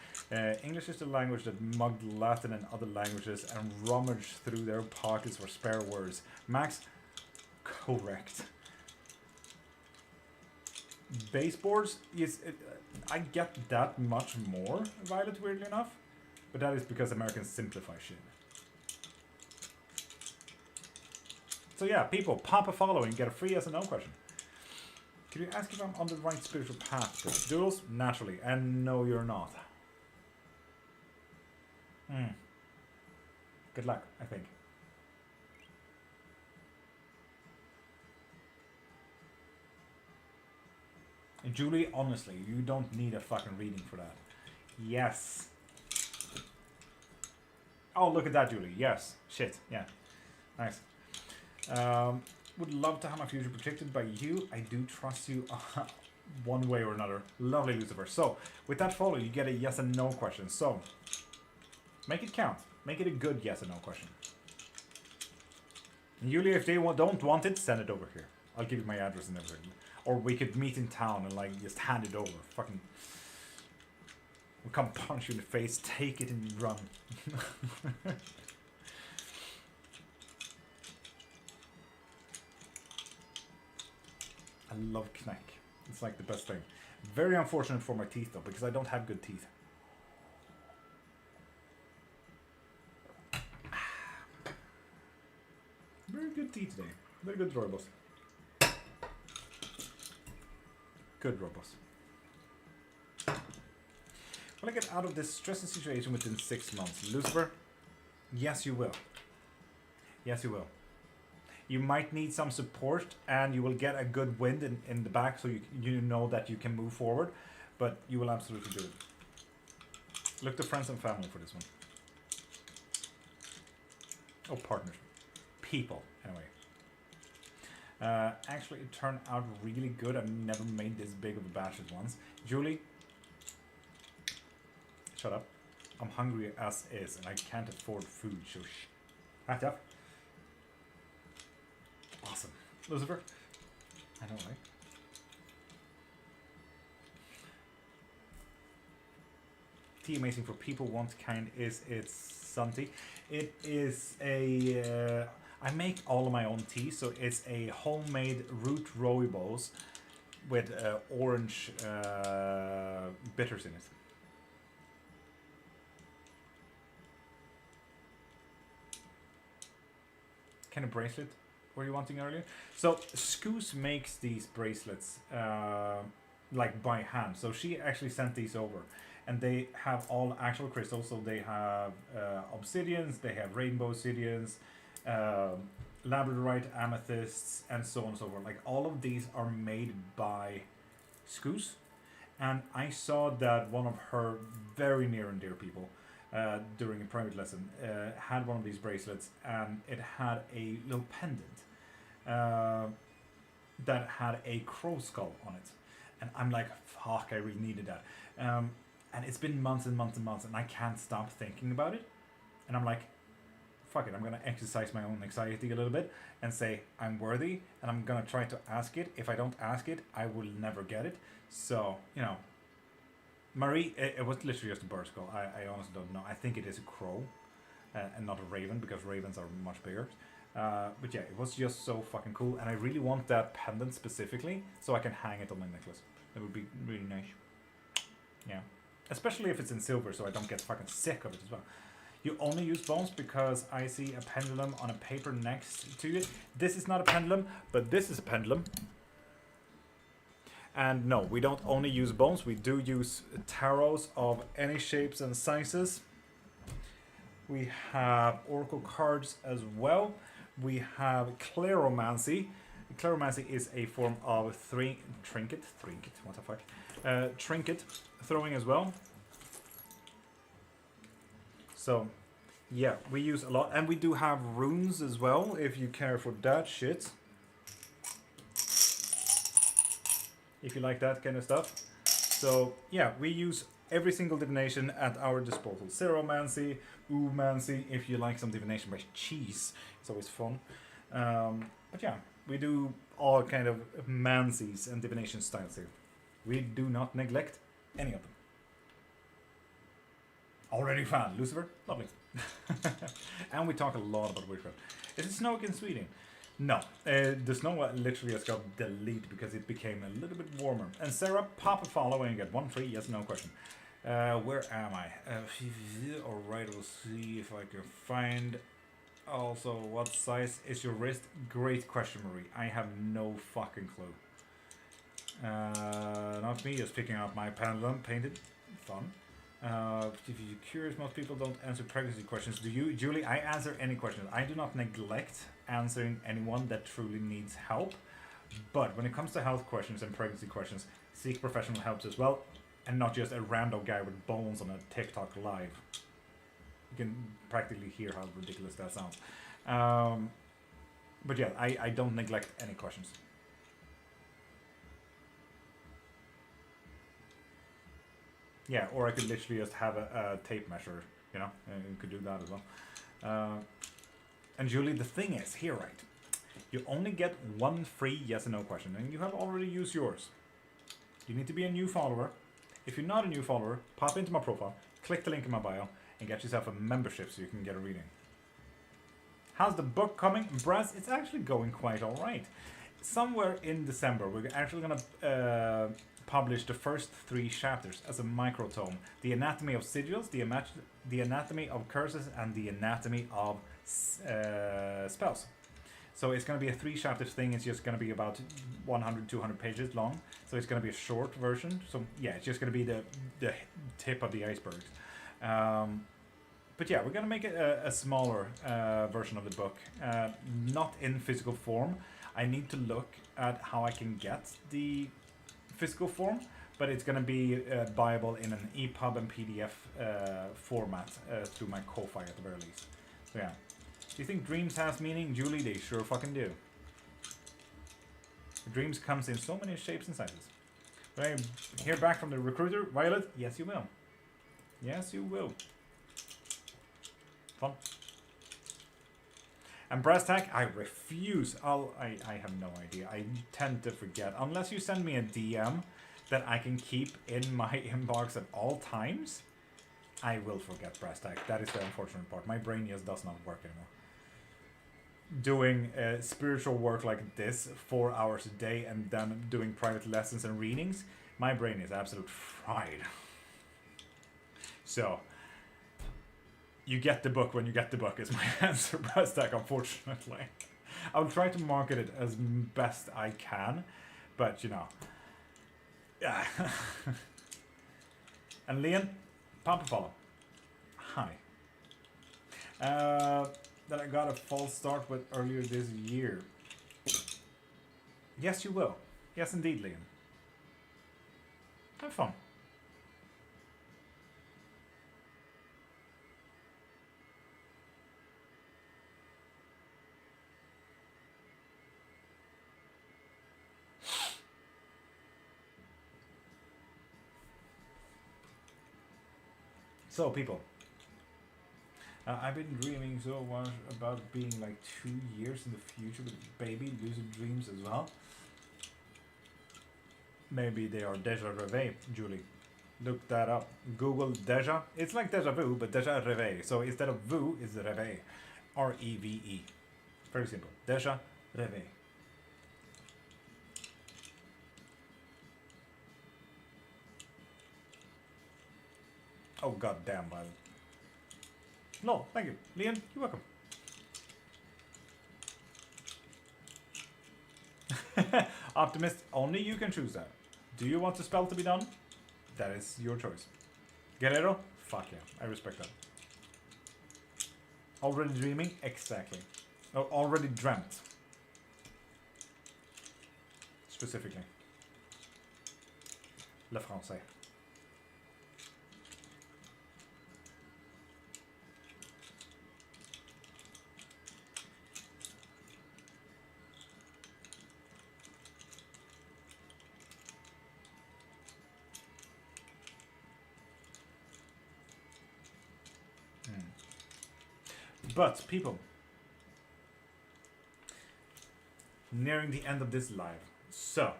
English is the language that mugged Latin and other languages and rummaged through their pockets for spare words. Max? Correct. Baseboards? Yes, I get that much more, Violet, weirdly enough. But that is because Americans simplify shit. So yeah, people, pop a follow and get a free yes or no question. Could you ask if I'm on the right spiritual path? Doodles? Naturally. And no, you're not. Good luck, I think. And Julie, honestly, you don't need a fucking reading for that. Yes. Oh, look at that, Julie. Yes. Shit. Yeah. Nice. Would love to have my future predicted by you. I do trust you one way or another. Lovely, Lucifer. So, with that follow, you get a yes and no question. So, make it count. Make it a good yes and no question. And Julia, if they don't want it, send it over here. I'll give you my address and everything. Or we could meet in town and like just hand it over. Fucking... We'll come punch you in the face, take it and run. I love Knack. It's like the best thing. Very unfortunate for my teeth though, because I don't have good teeth. Very good teeth today. Very good Rorbos. Good Rorbos. Will I get out of this stressful situation within 6 months? Lucifer? Yes, you will. Yes, you will. You might need some support and you will get a good wind in the back so you know that you can move forward, but you will absolutely do it. Look to friends and family for this one. Oh, partners. People, anyway. Actually, it turned out really good. I've never made this big of a batch at once. Julie, shut up. I'm hungry as is, and I can't afford food, so shh. Right up. Awesome. Lucifer? I know, right? Tea amazing for people want kind is its sun tea. It is a I make all of my own tea, so it's a homemade root rooibos with orange bitters in it. Kind of bracelet were you wanting earlier? So Scoos makes these bracelets like by hand. So she actually sent these over. And they have all actual crystals, so they have obsidians, they have rainbow obsidians, labradorite, amethysts, and so on and so forth. Like all of these are made by Scoos, and I saw that one of her very near and dear people during a private lesson had one of these bracelets, and it had a little pendant that had a crow skull on it, and I'm like, fuck, I really needed that. And it's been months and months and months, and I can't stop thinking about it. And I'm like, fuck it, I'm gonna exercise my own anxiety a little bit and say I'm worthy, and I'm gonna try to ask it. If I don't ask it, I will never get it. So, you know, Marie, it was literally just a bird skull. I honestly don't know. I think it is a crow and not a raven, because ravens are much bigger. But yeah, it was just so fucking cool, and I really want that pendant specifically so I can hang it on my necklace. That would be really nice. Yeah. Especially if it's in silver, so I don't get fucking sick of it as well. You only use bones because I see a pendulum on a paper next to it. This is not a pendulum, but this is a pendulum. And no, we don't only use bones. We do use tarots of any shapes and sizes. We have oracle cards as well. We have cleromancy. Cleromancy is a form of trinket, what the fuck? Trinket throwing as well. So, yeah, we use a lot. And we do have runes as well, if you care for that shit. If you like that kind of stuff. So, yeah, we use every single divination at our disposal. Ceromancy, oomancy, if you like some divination by cheese. It's always fun. But yeah, we do all kind of mancies and divination styles here. We do not neglect any of them. Already found Lucifer? Lovely. And we talk a lot about witchcraft. Is it snowing in Sweden? No. The snow literally just got deleted because it became a little bit warmer. And Sarah, pop a follow and get 1 free yes no question. Where am I? Alright, we'll see if I can find. Also, what size is your wrist? Great question, Marie. I have no fucking clue. Not me, just picking up my pendulum, painted. Fun. If you're curious, most people don't answer pregnancy questions. Do you? Julie, I answer any questions. I do not neglect answering anyone that truly needs help. But when it comes to health questions and pregnancy questions, seek professional help as well. And not just a random guy with bones on a TikTok live. You can practically hear how ridiculous that sounds. But yeah, I don't neglect any questions. Yeah, or I could literally just have a tape measure, you know, and you could do that as well. And Julie, the thing is, here, right, you only get 1 free yes and no question, and you have already used yours. You need to be a new follower. If you're not a new follower, pop into my profile, click the link in my bio, and get yourself a membership so you can get a reading. How's the book coming? Braz, it's actually going quite alright. Somewhere in December, we're actually going to publish the first 3 chapters as a microtome. The anatomy of sigils, the anatomy of curses, and the anatomy of spells. So it's going to be a 3-chapter thing. It's just going to be about 100-200 pages long. So it's going to be a short version. So yeah, it's just going to be the tip of the iceberg. But yeah, we're going to make it a smaller version of the book. Not in physical form. I need to look at how I can get the physical form, but it's going to be buyable in an EPUB and PDF format through my Ko-Fi at the very least. So yeah. Do you think dreams has meaning? Julie, they sure fucking do. Dreams comes in so many shapes and sizes. Will I hear back from the recruiter, Violet? Yes, you will. Yes, you will. Fun. And brass tack, I refuse. I have no idea. I tend to forget. Unless you send me a DM that I can keep in my inbox at all times, I will forget brass tack. That is the unfortunate part. My brain just does not work anymore. Doing spiritual work like this 4 hours a day and then doing private lessons and readings, my brain is absolute fried. So, you get the book when you get the book is my answer, brass tack, unfortunately. I'll try to market it as best I can, but you know. Yeah. And Leon, Papa follow. Hi. That I got a false start with earlier this year. Yes, you will. Yes, indeed, Liam. Have fun. So, people. I've been dreaming so much about being like 2 years in the future with baby lucid dreams as well. Maybe they are déjà rêvé, Julie. Look that up. Google déjà. It's like déjà vu, but déjà rêvé. So instead of vu, it's rêvé. R-E-V-E. Very simple. Déjà rêvé. Oh, goddamn, Violet. No, thank you. Leon, you're welcome. Optimist, only you can choose that. Do you want the spell to be done? That is your choice. Guerrero? Fuck yeah, I respect that. Already dreaming? Exactly. Oh, already dreamt. Specifically. Le français. But, people, nearing the end of this live. So,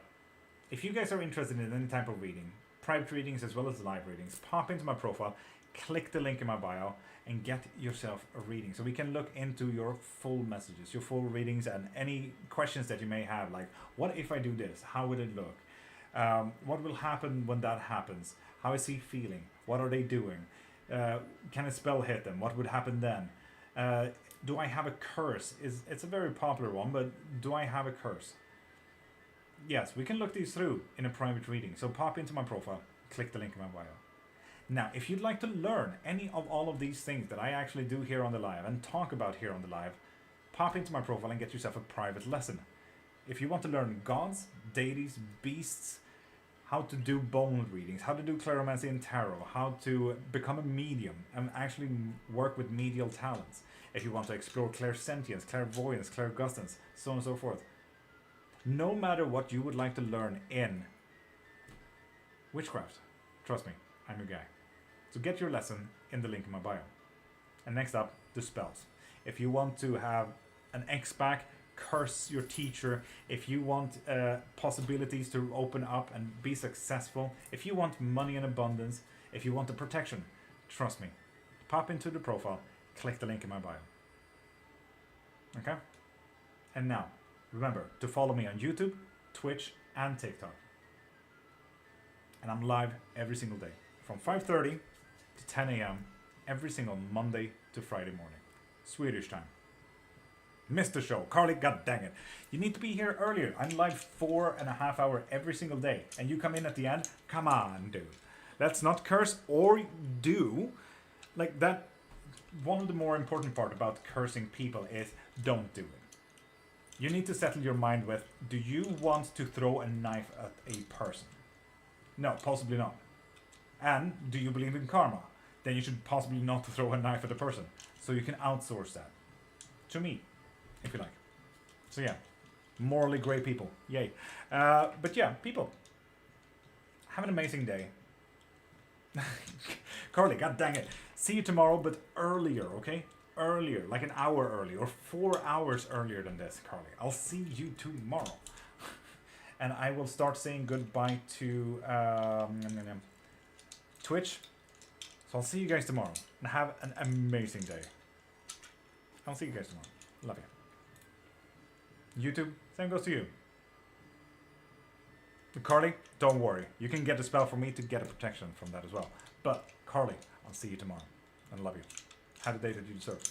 if you guys are interested in any type of reading, private readings as well as live readings, pop into my profile, click the link in my bio, and get yourself a reading. So we can look into your full messages, your full readings, and any questions that you may have, like, what if I do this? How would it look? What will happen when that happens? How is he feeling? What are they doing? Can a spell hit them? What would happen then? Do I have a curse? It's a very popular one, but do I have a curse? Yes, we can look these through in a private reading. So pop into my profile, click the link in my bio. Now, if you'd like to learn any of all of these things that I actually do here on the live and talk about here on the live, pop into my profile and get yourself a private lesson. If you want to learn gods, deities, beasts, how to do bone readings, how to do claromancy and tarot, how to become a medium and actually work with medial talents. If you want to explore clairsentience, clairvoyance, clairgustance, so on and so forth. No matter what you would like to learn in witchcraft, trust me, I'm your guy. So get your lesson in the link in my bio. And next up, the spells. If you want to have an X-Pack, curse your teacher, if you want possibilities to open up and be successful, if you want money in abundance, if you want the protection, trust me, pop into the profile, click the link in my bio. Okay? And now, remember to follow me on YouTube, Twitch, and TikTok. And I'm live every single day from 5:30 to 10 a.m. every single Monday to Friday morning, Swedish time. Missed the show. Carly, god dang it. You need to be here earlier. I'm live 4.5 hours every single day. And you come in at the end? Come on, dude. Let's not curse or do. Like that. One of the more important part about cursing people is don't do it. You need to settle your mind with, do you want to throw a knife at a person? No, possibly not. And do you believe in karma? Then you should possibly not throw a knife at a person. So you can outsource that to me, if you like. So yeah, Morally grey people. Yay. But yeah, people. Have an amazing day. Carly, god dang it. See you tomorrow, but earlier, okay? Earlier, like an hour earlier, or 4 hours earlier than this, Carly. I'll see you tomorrow. And I will start saying goodbye to Twitch. So I'll see you guys tomorrow. And have an amazing day. I'll see you guys tomorrow. Love you. YouTube, same goes to you. Carly, don't worry. You can get a spell from me to get a protection from that as well. But, Carly, I'll see you tomorrow. And love you. Have the day that you deserve.